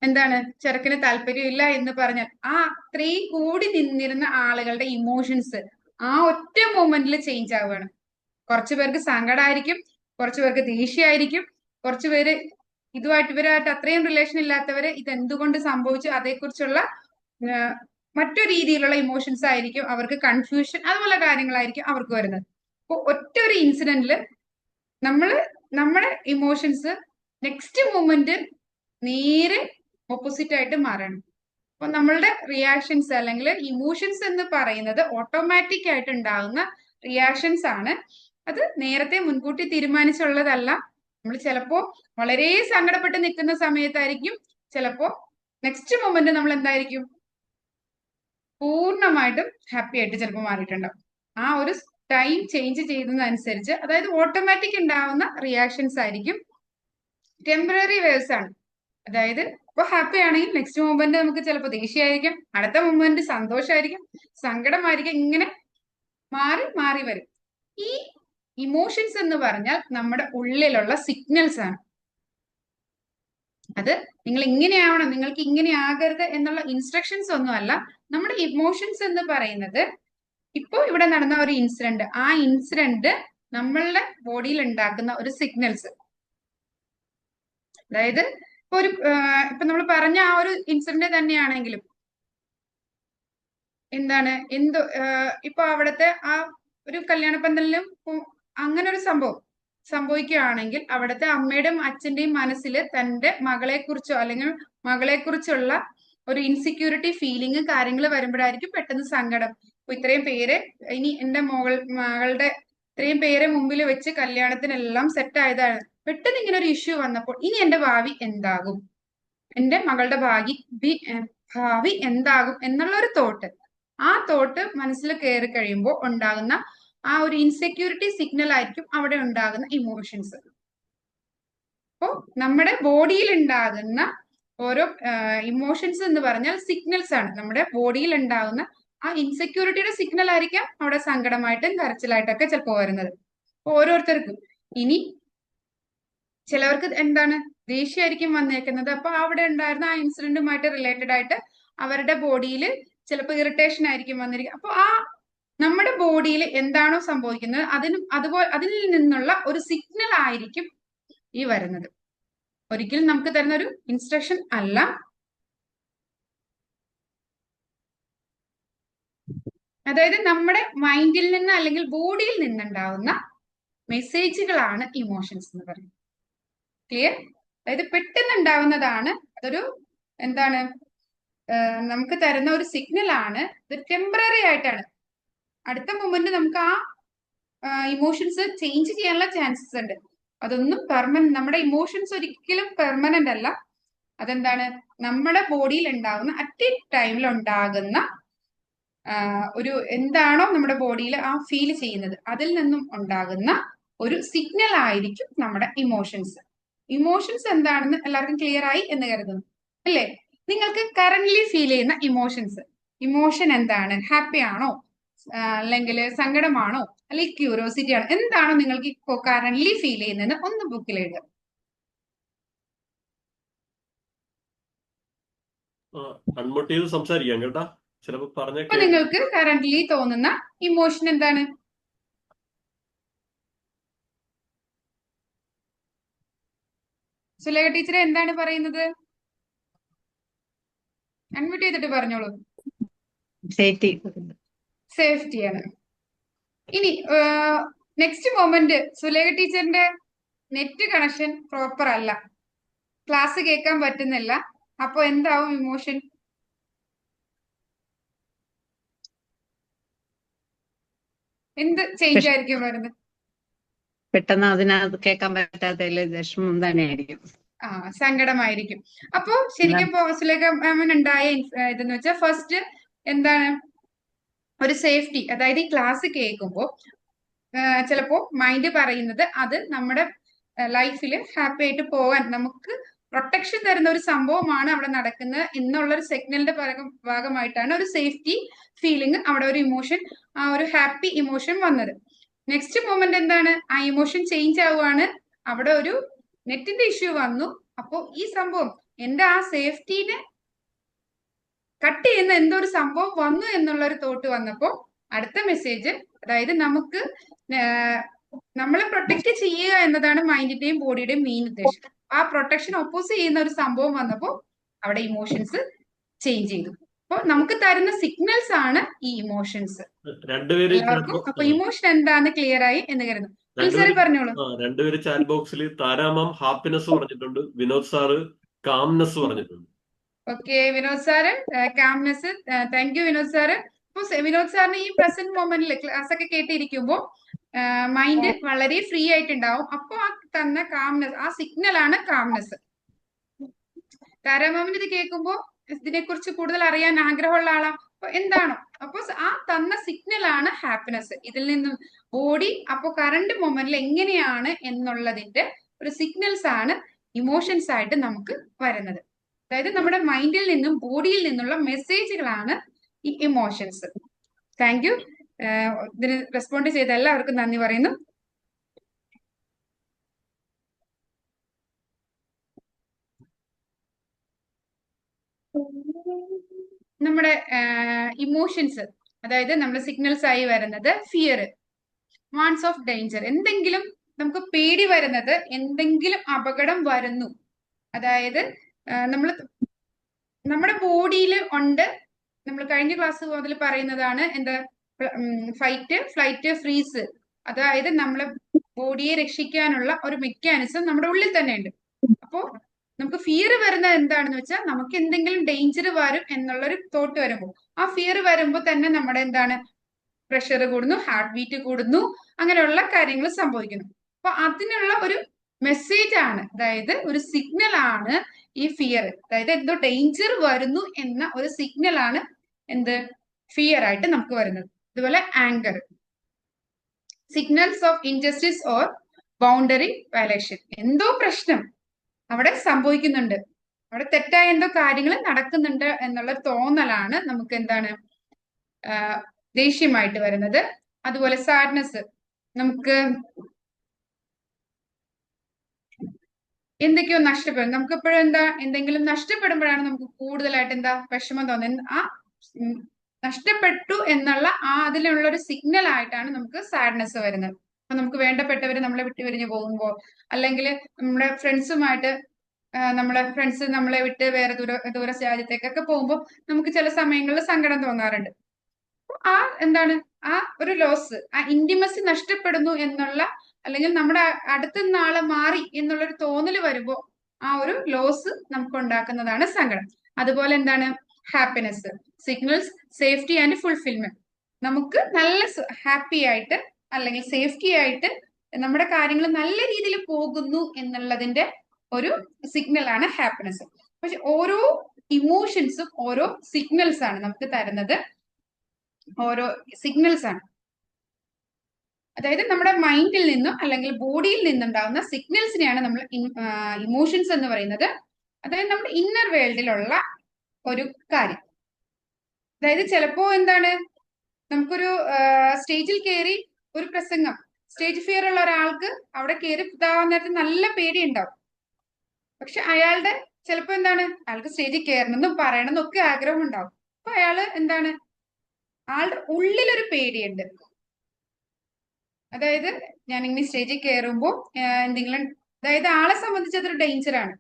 [SPEAKER 5] എന്താണ്, ചെറുക്കന് താല്പര്യമില്ല എന്ന് പറഞ്ഞാൽ ആ അത്രയും കൂടി നിന്നിരുന്ന ആളുകളുടെ ഇമോഷൻസ് ആ ഒറ്റ മൊമെന്റിൽ ചേഞ്ച് ആവുകയാണ്. കുറച്ചു പേർക്ക് സങ്കടമായിരിക്കും, കുറച്ചു പേർക്ക് ദേഷ്യമായിരിക്കും, കുറച്ചു പേര് ഇവരായിട്ട് അത്രയും റിലേഷൻ ഇല്ലാത്തവര് ഇത് എന്തുകൊണ്ട് സംഭവിച്ചു അതേക്കുറിച്ചുള്ള മറ്റു രീതിയിലുള്ള ഇമോഷൻസ് ആയിരിക്കും, അവർക്ക് കൺഫ്യൂഷൻ, അതുപോലെ കാര്യങ്ങളായിരിക്കും അവർക്ക് വരുന്നത്. അപ്പൊ ഒറ്റ ഒരു ഇൻസിഡന്റില് നമ്മുടെ ഇമോഷൻസ് നെക്സ്റ്റ് മൊമെന്റ് നേരെ ഓപ്പോസിറ്റ് ആയിട്ട് മാറണം. അപ്പൊ നമ്മളുടെ റിയാക്ഷൻസ് അല്ലെങ്കിൽ ഇമോഷൻസ് എന്ന് പറയുന്നത് ഓട്ടോമാറ്റിക് ആയിട്ട് ഉണ്ടാകുന്ന റിയാക്ഷൻസ് ആണ്. അത് നേരത്തെ മുൻകൂട്ടി തീരുമാനിച്ചുള്ളതല്ല. നമ്മൾ ചിലപ്പോ വളരെ സങ്കടപ്പെട്ട് നിൽക്കുന്ന സമയത്തായിരിക്കും, ചിലപ്പോ നെക്സ്റ്റ് മൊമെന്റ് നമ്മൾ എന്തായിരിക്കും, പൂർണ്ണമായിട്ടും ഹാപ്പി ആയിട്ട് ചിലപ്പോൾ മാറിയിട്ടുണ്ടാവും. ആ ഒരു ടൈം ചേഞ്ച് ചെയ്യുന്നതനുസരിച്ച്, അതായത് ഓട്ടോമാറ്റിക് ഉണ്ടാവുന്ന റിയാക്ഷൻസ് ആയിരിക്കും. ടെമ്പററി വേവ്സ് ആണ്. അതായത് ഇപ്പൊ ഹാപ്പി ആണെങ്കിൽ നെക്സ്റ്റ് മൊമെന്റ് നമുക്ക് ചിലപ്പോൾ ദേഷ്യമായിരിക്കും, അടുത്ത മൊമെന്റ് സന്തോഷമായിരിക്കും, സങ്കടമായിരിക്കും, ഇങ്ങനെ മാറി മാറി വരും. ഈ ഇമോഷൻസ് എന്ന് പറഞ്ഞാൽ നമ്മുടെ ഉള്ളിലുള്ള സിഗ്നൽസ് ആണ്. അത് നിങ്ങൾ ഇങ്ങനെയാവണം, നിങ്ങൾക്ക് ഇങ്ങനെ ആകരുത് എന്നുള്ള ഇൻസ്ട്രക്ഷൻസ് ഒന്നും അല്ല. നമ്മുടെ ഇമോഷൻസ് എന്ന് പറയുന്നത് ഇപ്പോ ഇവിടെ നടന്ന ഒരു ഇൻസിഡന്റ്, ആ ഇൻസിഡന്റ് നമ്മളുടെ ബോഡിയിൽ ഉണ്ടാക്കുന്ന ഒരു സിഗ്നൽസ്. അതായത് ഇപ്പൊ നമ്മൾ പറഞ്ഞ ആ ഒരു ഇൻസിഡന്റ് തന്നെയാണെങ്കിലും എന്താണ് ഇപ്പൊ അവിടുത്തെ ആ ഒരു കല്യാണ പന്തലിലും അങ്ങനെ ഒരു സംഭവിക്കുകയാണെങ്കിൽ അവിടുത്തെ അമ്മയുടെയും അച്ഛന്റെയും മനസ്സിൽ തന്റെ മകളെക്കുറിച്ചോ അല്ലെങ്കിൽ മകളെക്കുറിച്ചുള്ള ഒരു ഇൻസെക്യൂരിറ്റി ഫീലിംഗ് കാര്യങ്ങൾ വരുമ്പോഴായിരിക്കും പെട്ടെന്ന് സങ്കടം. അപ്പൊ ഇത്രയും പേര്, ഇനി എന്റെ മകളുടെ ഇത്രയും പേരെ മുമ്പിൽ വെച്ച് കല്യാണത്തിനെല്ലാം സെറ്റ് ആയതാണ്, പെട്ടെന്ന് ഇങ്ങനെ ഒരു ഇഷ്യൂ വന്നപ്പോൾ ഇനി എന്റെ ഭാവി എന്താകും, എന്റെ മകളുടെ ഭാവി എന്താകും എന്നുള്ള ഒരു തോട്ട്, ആ തോട്ട് മനസ്സിൽ കയറി കഴിയുമ്പോൾ ഉണ്ടാകുന്ന ആ ഒരു ഇൻസെക്യൂരിറ്റി സിഗ്നൽ ആയിരിക്കും അവിടെ ഉണ്ടാകുന്ന ഇമോഷൻസ്. അപ്പോ നമ്മുടെ ബോഡിയിൽ ഉണ്ടാകുന്ന ഓരോ ഇമോഷൻസ് എന്ന് പറഞ്ഞാൽ സിഗ്നൽസ് ആണ്. നമ്മുടെ ബോഡിയിൽ ഉണ്ടാകുന്ന ആ ഇൻസെക്യൂരിറ്റിയുടെ സിഗ്നൽ ആയിരിക്കാം അവിടെ സങ്കടമായിട്ടും കരച്ചിലായിട്ടൊക്കെ ചിലപ്പോൾ വരുന്നത്. ഓരോരുത്തർക്കും ഇനി ചിലവർക്ക് എന്താണ് ദേഷ്യമായിരിക്കും വന്നേക്കുന്നത്, അപ്പൊ അവിടെ ഉണ്ടായിരുന്ന ആ ഇൻസിഡന്റുമായിട്ട് റിലേറ്റഡ് ആയിട്ട് അവരുടെ ബോഡിയിൽ ചിലപ്പോൾ ഇറിറ്റേഷൻ ആയിരിക്കും വന്നിരിക്കുക. അപ്പൊ ആ നമ്മുടെ ബോഡിയിൽ എന്താണോ സംഭവിക്കുന്നത് അതിൽ നിന്നുള്ള ഒരു സിഗ്നൽ ആയിരിക്കും ഈ വരുന്നത്. ഒരിക്കലും നമുക്ക് തരുന്ന ഒരു ഇൻസ്ട്രക്ഷൻ അല്ല. അതായത് നമ്മുടെ മൈൻഡിൽ നിന്ന് അല്ലെങ്കിൽ ബോഡിയിൽ നിന്നുണ്ടാവുന്ന മെസ്സേജുകളാണ് ഇമോഷൻസ് എന്ന് പറയുന്നത്. ക്ലിയർ? അതായത് പെട്ടെന്ന് ഉണ്ടാവുന്നതാണ്, അതൊരു എന്താണ് നമുക്ക് തരുന്ന ഒരു സിഗ്നൽ ആണ്. ഇത് ടെമ്പററി ആയിട്ടാണ്, അടുത്ത മൊമെന്റ് നമുക്ക് ആ ഇമോഷൻസ് ചേഞ്ച് ചെയ്യാനുള്ള ചാൻസസ് ഉണ്ട്. അതൊന്നും നമ്മുടെ ഇമോഷൻസ് ഒരിക്കലും പെർമനന്റ് അല്ല. അതെന്താണ്, നമ്മുടെ ബോഡിയിൽ ഉണ്ടാകുന്ന അറ്റ് എ ടൈമിൽ ഉണ്ടാകുന്ന ഒരു എന്താണോ നമ്മുടെ ബോഡിയിൽ ആ ഫീൽ ചെയ്യുന്നത് അതിൽ നിന്നും ഉണ്ടാകുന്ന ഒരു സിഗ്നൽ ആയിരിക്കും നമ്മുടെ ഇമോഷൻസ്. ഇമോഷൻസ് എന്താണെന്ന് എല്ലാവർക്കും ക്ലിയർ ആയി എന്ന് കരുതുന്നു, അല്ലേ? നിങ്ങൾക്ക് കറന്റ്ലി ഫീൽ ചെയ്യുന്ന ഇമോഷൻ എന്താണ്? ഹാപ്പി ആണോ, അല്ലെങ്കിൽ സങ്കടമാണോ, അല്ലെങ്കിൽ ക്യൂരിയോസിറ്റി ആണോ, എന്താണോ നിങ്ങൾക്ക് ഇപ്പോൾ കറന്റ്ലി ഫീൽ ചെയ്യുന്നത് ഒന്ന് ബുക്കിൽ എഴുതുക.
[SPEAKER 1] അൺമ്യൂട്ട് ചെയ്ത് സംസാരിക്കാം കേട്ടാ, ചിലപ്പോ
[SPEAKER 5] ഇപ്പൊ നിങ്ങൾക്ക് കറന്റ്ലി തോന്നുന്ന ഇമോഷൻ എന്താണ്? സുലേഖ ടീച്ചർ എന്താണ് പറയുന്നത്? അൺമ്യൂട്ട് ചെയ്തിട്ട് പറഞ്ഞോളൂ.
[SPEAKER 4] Safety.
[SPEAKER 5] സേഫ്റ്റിയാണ്. ഇനി നെക്സ്റ്റ് മൊമെന്റ്, സുലേഖ ടീച്ചറിന്റെ നെറ്റ് കണക്ഷൻ പ്രോപ്പർ അല്ല, ക്ലാസ് കേൾക്കാൻ പറ്റുന്നില്ല. അപ്പൊ എന്താവും ഇമോഷൻ? എന്ത് ചേഞ്ച് ആയിരിക്കും വരുന്നത്?
[SPEAKER 4] പെട്ടെന്ന് അതിനകത്ത് കേൾക്കാൻ പറ്റാത്തതിൽ വിഷമം തന്നെയായിരിക്കും.
[SPEAKER 5] സങ്കടമായിരിക്കും. അപ്പൊ ശരിക്കും സുലേഖ മാമിന് ഉണ്ടായ ഇതെന്ന് വെച്ചാൽ ഫസ്റ്റ് എന്താണ് ഒരു സേഫ്റ്റി, അതായത് ഈ ക്ലാസ് കേൾക്കുമ്പോൾ ചിലപ്പോ മൈൻഡ് പറയുന്നത് അത് നമ്മുടെ ലൈഫിൽ ഹാപ്പി ആയിട്ട് പോകാൻ നമുക്ക് പ്രൊട്ടക്ഷൻ തരുന്ന ഒരു സംഭവമാണ് അവിടെ നടക്കുന്നത് എന്നുള്ള ഒരു സിഗ്നലിന്റെ ഭാഗമായിട്ടാണ് ഒരു സേഫ്റ്റി ഫീലിംഗ്, അവിടെ ഒരു ഇമോഷൻ, ആ ഒരു ഹാപ്പി ഇമോഷൻ വന്നത്. നെക്സ്റ്റ് മൊമെന്റ് എന്താണ്, ആ ഇമോഷൻ ചേഞ്ച് ആവുകയാണ്, അവിടെ ഒരു നെറ്റിന്റെ ഇഷ്യൂ വന്നു. അപ്പോ ഈ സംഭവം എന്റെ ആ സേഫ്റ്റീനെ കട്ട് ചെയ്യുന്ന എന്തോ ഒരു സംഭവം വന്നു എന്നുള്ള ഒരു തോട്ട് വന്നപ്പോ അടുത്ത മെസ്സേജ്, അതായത് നമുക്ക് നമ്മളെ പ്രൊട്ടക്ട് ചെയ്യുക എന്നതാണ് മൈൻഡിന്റെയും ബോഡിയുടെയും മെയിൻ ഉദ്ദേശം. ആ പ്രൊട്ടക്ഷൻ ഒപ്പോസ് ചെയ്യുന്ന ഒരു സംഭവം വന്നപ്പോ അവിടെ ഇമോഷൻസ് ചേഞ്ച് ചെയ്തു. അപ്പൊ നമുക്ക് തരുന്ന സിഗ്നൽസ് ആണ് ഈ ഇമോഷൻസ്. എല്ലാവർക്കും അപ്പൊ ഇമോഷൻ എന്താന്ന് ക്ലിയർ ആയി എന്ന് കരുതുന്നു. സാറ് പറഞ്ഞോളൂ.
[SPEAKER 1] രണ്ടുപേര് ചാറ്റ് ബോക്സിൽ താരാമാം ഹാപ്പിനെസ് പറഞ്ഞിട്ടുണ്ട്, വിനോദ് സാറ് കാംനെസ് പറഞ്ഞിട്ടുണ്ട്.
[SPEAKER 5] Okay, Vinod sir calmness. Thank you Vinod sir. അപ്പൊ വിനോദ് സാറിന് ഈ പ്രസന്റ് മൊമെന്റിൽ ക്ലാസ് ഒക്കെ കേട്ടിരിക്കുമ്പോ മൈൻഡ് വളരെ ഫ്രീ ആയിട്ടുണ്ടാവും. അപ്പൊ ആ തന്ന കാംനെസ്, ആ സിഗ്നൽ ആണ് കാംനെസ്. താരാമാമിന് ഇത് കേൾക്കുമ്പോ ഇതിനെക്കുറിച്ച് കൂടുതൽ അറിയാൻ ആഗ്രഹമുള്ള ആളാ, അപ്പൊ എന്താണോ അപ്പൊ ആ തന്ന സിഗ്നൽ ആണ് ഹാപ്പിനെസ്. ഇതിൽ നിന്നും ബോഡി അപ്പൊ കറണ്ട് മൊമെന്റിൽ എങ്ങനെയാണ് എന്നുള്ളതിന്റെ ഒരു സിഗ്നൽസ് ആണ് ഇമോഷൻസ് ആയിട്ട് നമുക്ക് വരുന്നത്. അതായത് നമ്മുടെ മൈൻഡിൽ നിന്നും ബോഡിയിൽ നിന്നുള്ള മെസ്സേജുകളാണ് ഈ ഇമോഷൻസ്. Thank you. ഇതിന് റെസ്പോണ്ട് ചെയ്ത എല്ലാവർക്കും നന്ദി പറയുന്നു. നമ്മുടെ ഇമോഷൻസ്, അതായത് നമ്മുടെ സിഗ്നൽസ് ആയി വരുന്നത് ഫിയർ, വാൺസ് ഓഫ് ഡേഞ്ചർ, എന്തെങ്കിലും നമുക്ക് പേടി വരുന്നത്, എന്തെങ്കിലും അപകടം വരുന്നു, അതായത് നമ്മൾ നമ്മുടെ ബോഡിയിൽ ഉണ്ട്. നമ്മൾ കഴിഞ്ഞ ക്ലാസ് മുതൽ പറയുന്നതാണ് എന്താ, ഫൈറ്റ്, ഫ്ലൈറ്റ്, ഫ്രീസ്, അതായത് നമ്മളെ ബോഡിയെ രക്ഷിക്കാനുള്ള ഒരു മെക്കാനിസം നമ്മുടെ ഉള്ളിൽ തന്നെ ഉണ്ട്. അപ്പോ നമുക്ക് ഫിയർ വരുന്നത് എന്താണെന്ന് വെച്ചാൽ നമുക്ക് എന്തെങ്കിലും ഡേഞ്ചർ വരും എന്നുള്ളൊരു തോട്ട് വരുമ്പോൾ, ആ ഫിയർ വരുമ്പോൾ തന്നെ നമ്മുടെ എന്താണ് പ്രഷർ കൂടുന്നു, ഹാർട്ട് ബീറ്റ് കൂടുന്നു, അങ്ങനെയുള്ള കാര്യങ്ങൾ സംഭവിക്കുന്നു. അപ്പൊ അതിനുള്ള ഒരു മെസ്സേജ് ആണ്, അതായത് ഒരു സിഗ്നൽ ആണ് ഈ ഫിയർ, അതായത് എന്തോ ഡേഞ്ചർ വരുന്നു എന്ന ഒരു സിഗ്നൽ ആണ് എന്ത് ഫിയർ ആയിട്ട് നമുക്ക് വരുന്നത്. അതുപോലെ anchor, signals of injustice or boundary violation, എന്തോ പ്രശ്നം അവിടെ സംഭവിക്കുന്നുണ്ട്, അവിടെ തെറ്റായ എന്തോ കാര്യങ്ങൾ നടക്കുന്നുണ്ട് എന്നുള്ള തോന്നലാണ് നമുക്ക് എന്താണ് ദേഷ്യമായിട്ട് വരുന്നത്. അതുപോലെ സാഡ്നെസ്, നമുക്ക് എന്തൊക്കെയോ നഷ്ടപ്പെടും, നമുക്ക് എപ്പോഴും എന്താ എന്തെങ്കിലും നഷ്ടപ്പെടുമ്പോഴാണ് നമുക്ക് കൂടുതലായിട്ട് എന്താ വിഷമം തോന്നുന്നത്. ആ നഷ്ടപ്പെട്ടു എന്നുള്ള അതിലുള്ള ഒരു സിഗ്നൽ ആയിട്ടാണ് നമുക്ക് സാഡ്നെസ് വരുന്നത്. അപ്പൊ നമുക്ക് വേണ്ടപ്പെട്ടവര് നമ്മളെ വിട്ടു പിരിഞ്ഞു പോകുമ്പോൾ, അല്ലെങ്കിൽ നമ്മുടെ ഫ്രണ്ട്സുമായിട്ട് നമ്മളെ ഫ്രണ്ട്സ് നമ്മളെ വിട്ട് വേറെ ദൂര രാജ്യത്തേക്കൊക്കെ പോകുമ്പോൾ നമുക്ക് ചില സമയങ്ങളിൽ സങ്കടം തോന്നാറുണ്ട്. ആ എന്താണ് ആ ഒരു ലോസ്, ആ ഇന്റിമസി നഷ്ടപ്പെടുന്നു എന്നുള്ള, അല്ലെങ്കിൽ നമ്മുടെ അടുത്തുനിന്ന് ആളെ മാറി എന്നുള്ളൊരു തോന്നൽ വരുമ്പോൾ ആ ഒരു ലോസ് നമുക്ക് ഉണ്ടാക്കുന്നതാണ് സങ്കടം. അതുപോലെ എന്താണ് happiness, signals safety and fulfilment, നമുക്ക് നല്ല ഹാപ്പി ആയിട്ട് അല്ലെങ്കിൽ സേഫ്റ്റി ആയിട്ട് നമ്മുടെ കാര്യങ്ങൾ നല്ല രീതിയിൽ പോകുന്നു എന്നുള്ളതിന്റെ ഒരു സിഗ്നൽ ആണ് ഹാപ്പിനെസ്. പക്ഷെ ഓരോ ഇമോഷൻസും ഓരോ സിഗ്നൽസ് ആണ് നമുക്ക് തരുന്നത്, ഓരോ സിഗ്നൽസ് ആണ്. അതായത് നമ്മുടെ മൈൻഡിൽ നിന്നും അല്ലെങ്കിൽ ബോഡിയിൽ നിന്നുണ്ടാകുന്ന സിഗ്നൽസിനെയാണ് നമ്മൾ ഇമോഷൻസ് എന്ന് പറയുന്നത്. അതായത് നമ്മുടെ ഇന്നർ വേൾഡിലുള്ള ഒരു കാര്യം. അതായത് ചിലപ്പോ എന്താണ് നമുക്കൊരു സ്റ്റേജിൽ കയറി ഒരു പ്രസംഗം, സ്റ്റേജ് ഫിയർ ഉള്ള ഒരാൾക്ക് അവിടെ കയറി ഇതാവാൻ നേരത്തെ നല്ല പേടി ഉണ്ടാവും. പക്ഷെ അയാളുടെ ചിലപ്പോ എന്താണ് അയാൾക്ക് സ്റ്റേജിൽ കയറണമെന്നും പറയണമെന്നും ഒക്കെ ആഗ്രഹം ഉണ്ടാവും. അപ്പൊ അയാള് എന്താണ് ആളുടെ ഉള്ളിലൊരു പേടിയുണ്ട്. അതായത് ഞാൻ ഇങ്ങനെ സ്റ്റേജിൽ കയറുമ്പോൾ എന്തെങ്കിലും, അതായത് ആളെ സംബന്ധിച്ച് അതൊരു ഡേഞ്ചർ ആണ്.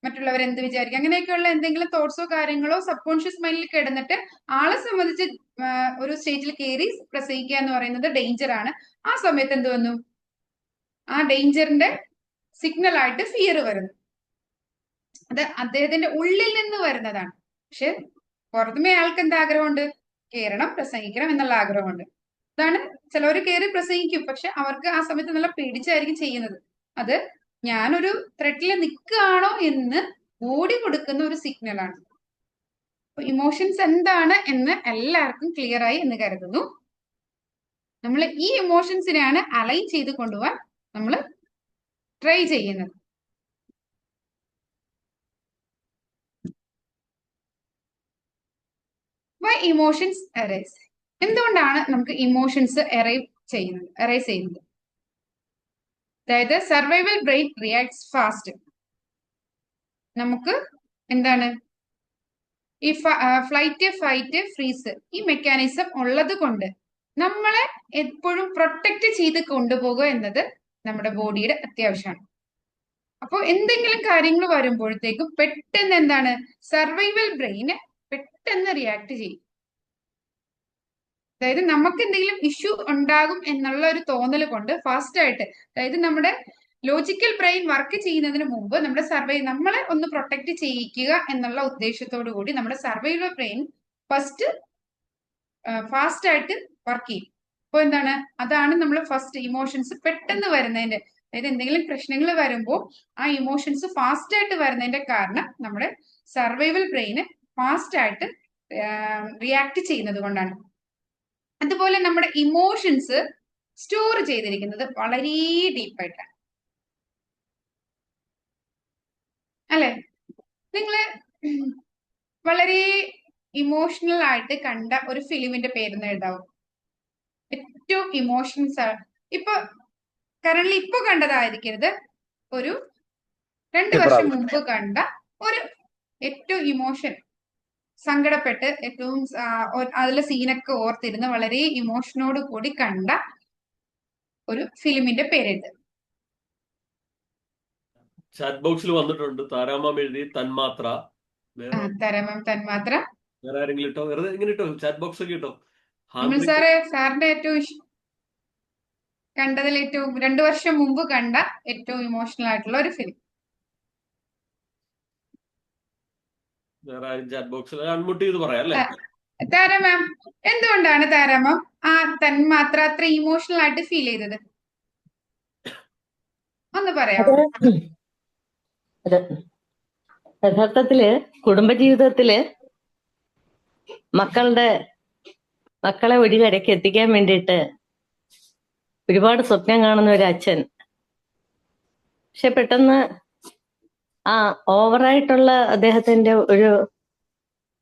[SPEAKER 5] മറ്റുള്ളവർ എന്ത് വിചാരിക്കും അങ്ങനെയൊക്കെയുള്ള എന്തെങ്കിലും തോട്ട്സോ കാര്യങ്ങളോ സബ് കോൺഷ്യസ് മൈൻഡിൽ കിടന്നിട്ട് ആളെ സംബന്ധിച്ച് ഒരു സ്റ്റേജിൽ കയറി പ്രസംഗിക്കുക എന്ന് പറയുന്നത് ഡേഞ്ചർ ആണ്. ആ സമയത്ത് എന്ത് വന്നു, ആ ഡേഞ്ചറിന്റെ സിഗ്നൽ ആയിട്ട് ഫിയർ വരുന്നു. അത് അദ്ദേഹത്തിന്റെ ഉള്ളിൽ നിന്ന് വരുന്നതാണ്. പക്ഷെ പുറമേ ആൾക്ക് എന്താ ആഗ്രഹമുണ്ട്, കയറണം, പ്രസംഗിക്കണം എന്നുള്ള ആഗ്രഹമുണ്ട്. അതാണ് ചിലവർ കയറി പ്രസംഗിക്കും, പക്ഷെ അവർക്ക് ആ സമയത്ത് നല്ല പേടിച്ചായിരിക്കും ചെയ്യുന്നത്. അത് ഞാനൊരു ത്രെട്ടിൽ നിൽക്കുകയാണോ എന്ന് ബോഡി കൊടുക്കുന്ന ഒരു സിഗ്നലാണ്. അപ്പൊ ഇമോഷൻസ് എന്താണ് എന്ന് എല്ലാവർക്കും ക്ലിയർ ആയി എന്ന് കരുതുന്നു. നമ്മൾ ഈ ഇമോഷൻസിനെയാണ് അലൈൻ ചെയ്ത് കൊണ്ടുപോകാൻ നമ്മൾ ട്രൈ ചെയ്യുന്നത്. Why emotions arise? എന്തുകൊണ്ടാണ് നമുക്ക് ഇമോഷൻസ് അറൈസ് ചെയ്യുന്നത്? അതായത് സർവൈവൽ ബ്രെയിൻ റിയാക്ട്സ് ഫാസ്റ്റ്. നമുക്ക് എന്താണ് ഈ ഫ്ലൈറ്റ്, ഫൈറ്റ്, ഫ്രീസ് ഈ മെക്കാനിസം ഉള്ളത് കൊണ്ട് നമ്മളെ എപ്പോഴും പ്രൊട്ടക്ട് ചെയ്ത് കൊണ്ടുപോകുക എന്നത് നമ്മുടെ ബോഡിയുടെ അത്യാവശ്യമാണ്. അപ്പോൾ എന്തെങ്കിലും കാര്യങ്ങൾ വരുമ്പോഴത്തേക്കും പെട്ടെന്ന് എന്താണ് സർവൈവൽ ബ്രെയിന് പെട്ടെന്ന് റിയാക്ട് ചെയ്യും. അതായത് നമുക്ക് എന്തെങ്കിലും ഇഷ്യൂ ഉണ്ടാകും എന്നുള്ള ഒരു തോന്നൽ കൊണ്ട് ഫാസ്റ്റ് ആയിട്ട്, അതായത് നമ്മുടെ ലോജിക്കൽ ബ്രെയിൻ വർക്ക് ചെയ്യുന്നതിന് മുമ്പ് നമ്മളെ ഒന്ന് പ്രൊട്ടക്ട് ചെയ്യിക്കുക എന്നുള്ള ഉദ്ദേശത്തോടു കൂടി നമ്മുടെ സർവൈവൽ ബ്രെയിൻ ഫാസ്റ്റ് ആയിട്ട് വർക്ക് ചെയ്യും. അപ്പോൾ എന്താണ്, അതാണ് നമ്മൾ ഫസ്റ്റ് ഇമോഷൻസ് പെട്ടെന്ന് വരുന്നതിന്റെ, അതായത് എന്തെങ്കിലും പ്രശ്നങ്ങൾ വരുമ്പോൾ ആ ഇമോഷൻസ് ഫാസ്റ്റ് ആയിട്ട് വരുന്നതിന്റെ കാരണം നമ്മുടെ സർവൈവൽ ബ്രെയിന് ഫാസ്റ്റ് ആയിട്ട് റിയാക്ട് ചെയ്യുന്നത് കൊണ്ടാണ്. അതുപോലെ നമ്മുടെ ഇമോഷൻസ് സ്റ്റോർ ചെയ്തിരിക്കുന്നത് വളരെ ഡീപ്പായിട്ടാണ്, അല്ലെ? നിങ്ങള് വളരെ ഇമോഷണൽ ആയിട്ട് കണ്ട ഒരു ഫിലിമിന്റെ പേരെന്ന് എഴുതാവും. ഏറ്റവും ഇമോഷൻസ് ഇപ്പൊ കറന്റ് ഇപ്പൊ കണ്ടതായിരിക്കരുത്, ഒരു 2 വർഷം മുമ്പ് കണ്ട ഒരു ഏറ്റവും ഇമോഷൻ സങ്കടപ്പെട്ട് ഏറ്റവും അതിലെ സീനൊക്കെ ഓർത്തിരുന്ന് വളരെ ഇമോഷനോട് കൂടി കണ്ട ഒരു ഫിലിമിന്റെ പേരെഴുത്.
[SPEAKER 1] ചാറ്റ് ബോക്സിൽ വന്നിട്ടുണ്ട്. താരാമാം എഴുതി തന്മാത്ര.
[SPEAKER 5] തന്മാത്ര.
[SPEAKER 1] വേറെ ആരെങ്കിലും ഇട്ടോ? വെറുതെ ഇങ്ങനെ ഇട്ടോ, ചാറ്റ് ബോക്സ് ഒക്കെ ഇട്ടോ.
[SPEAKER 5] സാറിന്റെ ഏറ്റവും കണ്ടതിൽ ഏറ്റവും 2 വർഷം മുമ്പ് കണ്ട ഏറ്റവും ഇമോഷണൽ ആയിട്ടുള്ള ഒരു ഫിലിം.
[SPEAKER 1] വേറെ ആരും ചാറ്റ് ബോക്സിൽ അൺമ്യൂട്ട് ചെയ്ത് പറയാം അല്ലേ?
[SPEAKER 5] താരാമാം, എന്തുകൊണ്ടാണ് താരാമാം ആ തന്മാത്ര അത്ര ഇമോഷണൽ ആയിട്ട് ഫീൽ ചെയ്തത്? ഒന്ന് പറയാമോ?
[SPEAKER 2] യഥാർത്ഥത്തില് കുടുംബജീവിതത്തില് മക്കളെ ഒരു കരയ്ക്ക് എത്തിക്കാൻ വേണ്ടിയിട്ട് ഒരുപാട് സ്വപ്നം കാണുന്ന ഒരു അച്ഛൻ, പക്ഷെ പെട്ടെന്ന് ആ ഓവറായിട്ടുള്ള അദ്ദേഹത്തിന്റെ ഒരു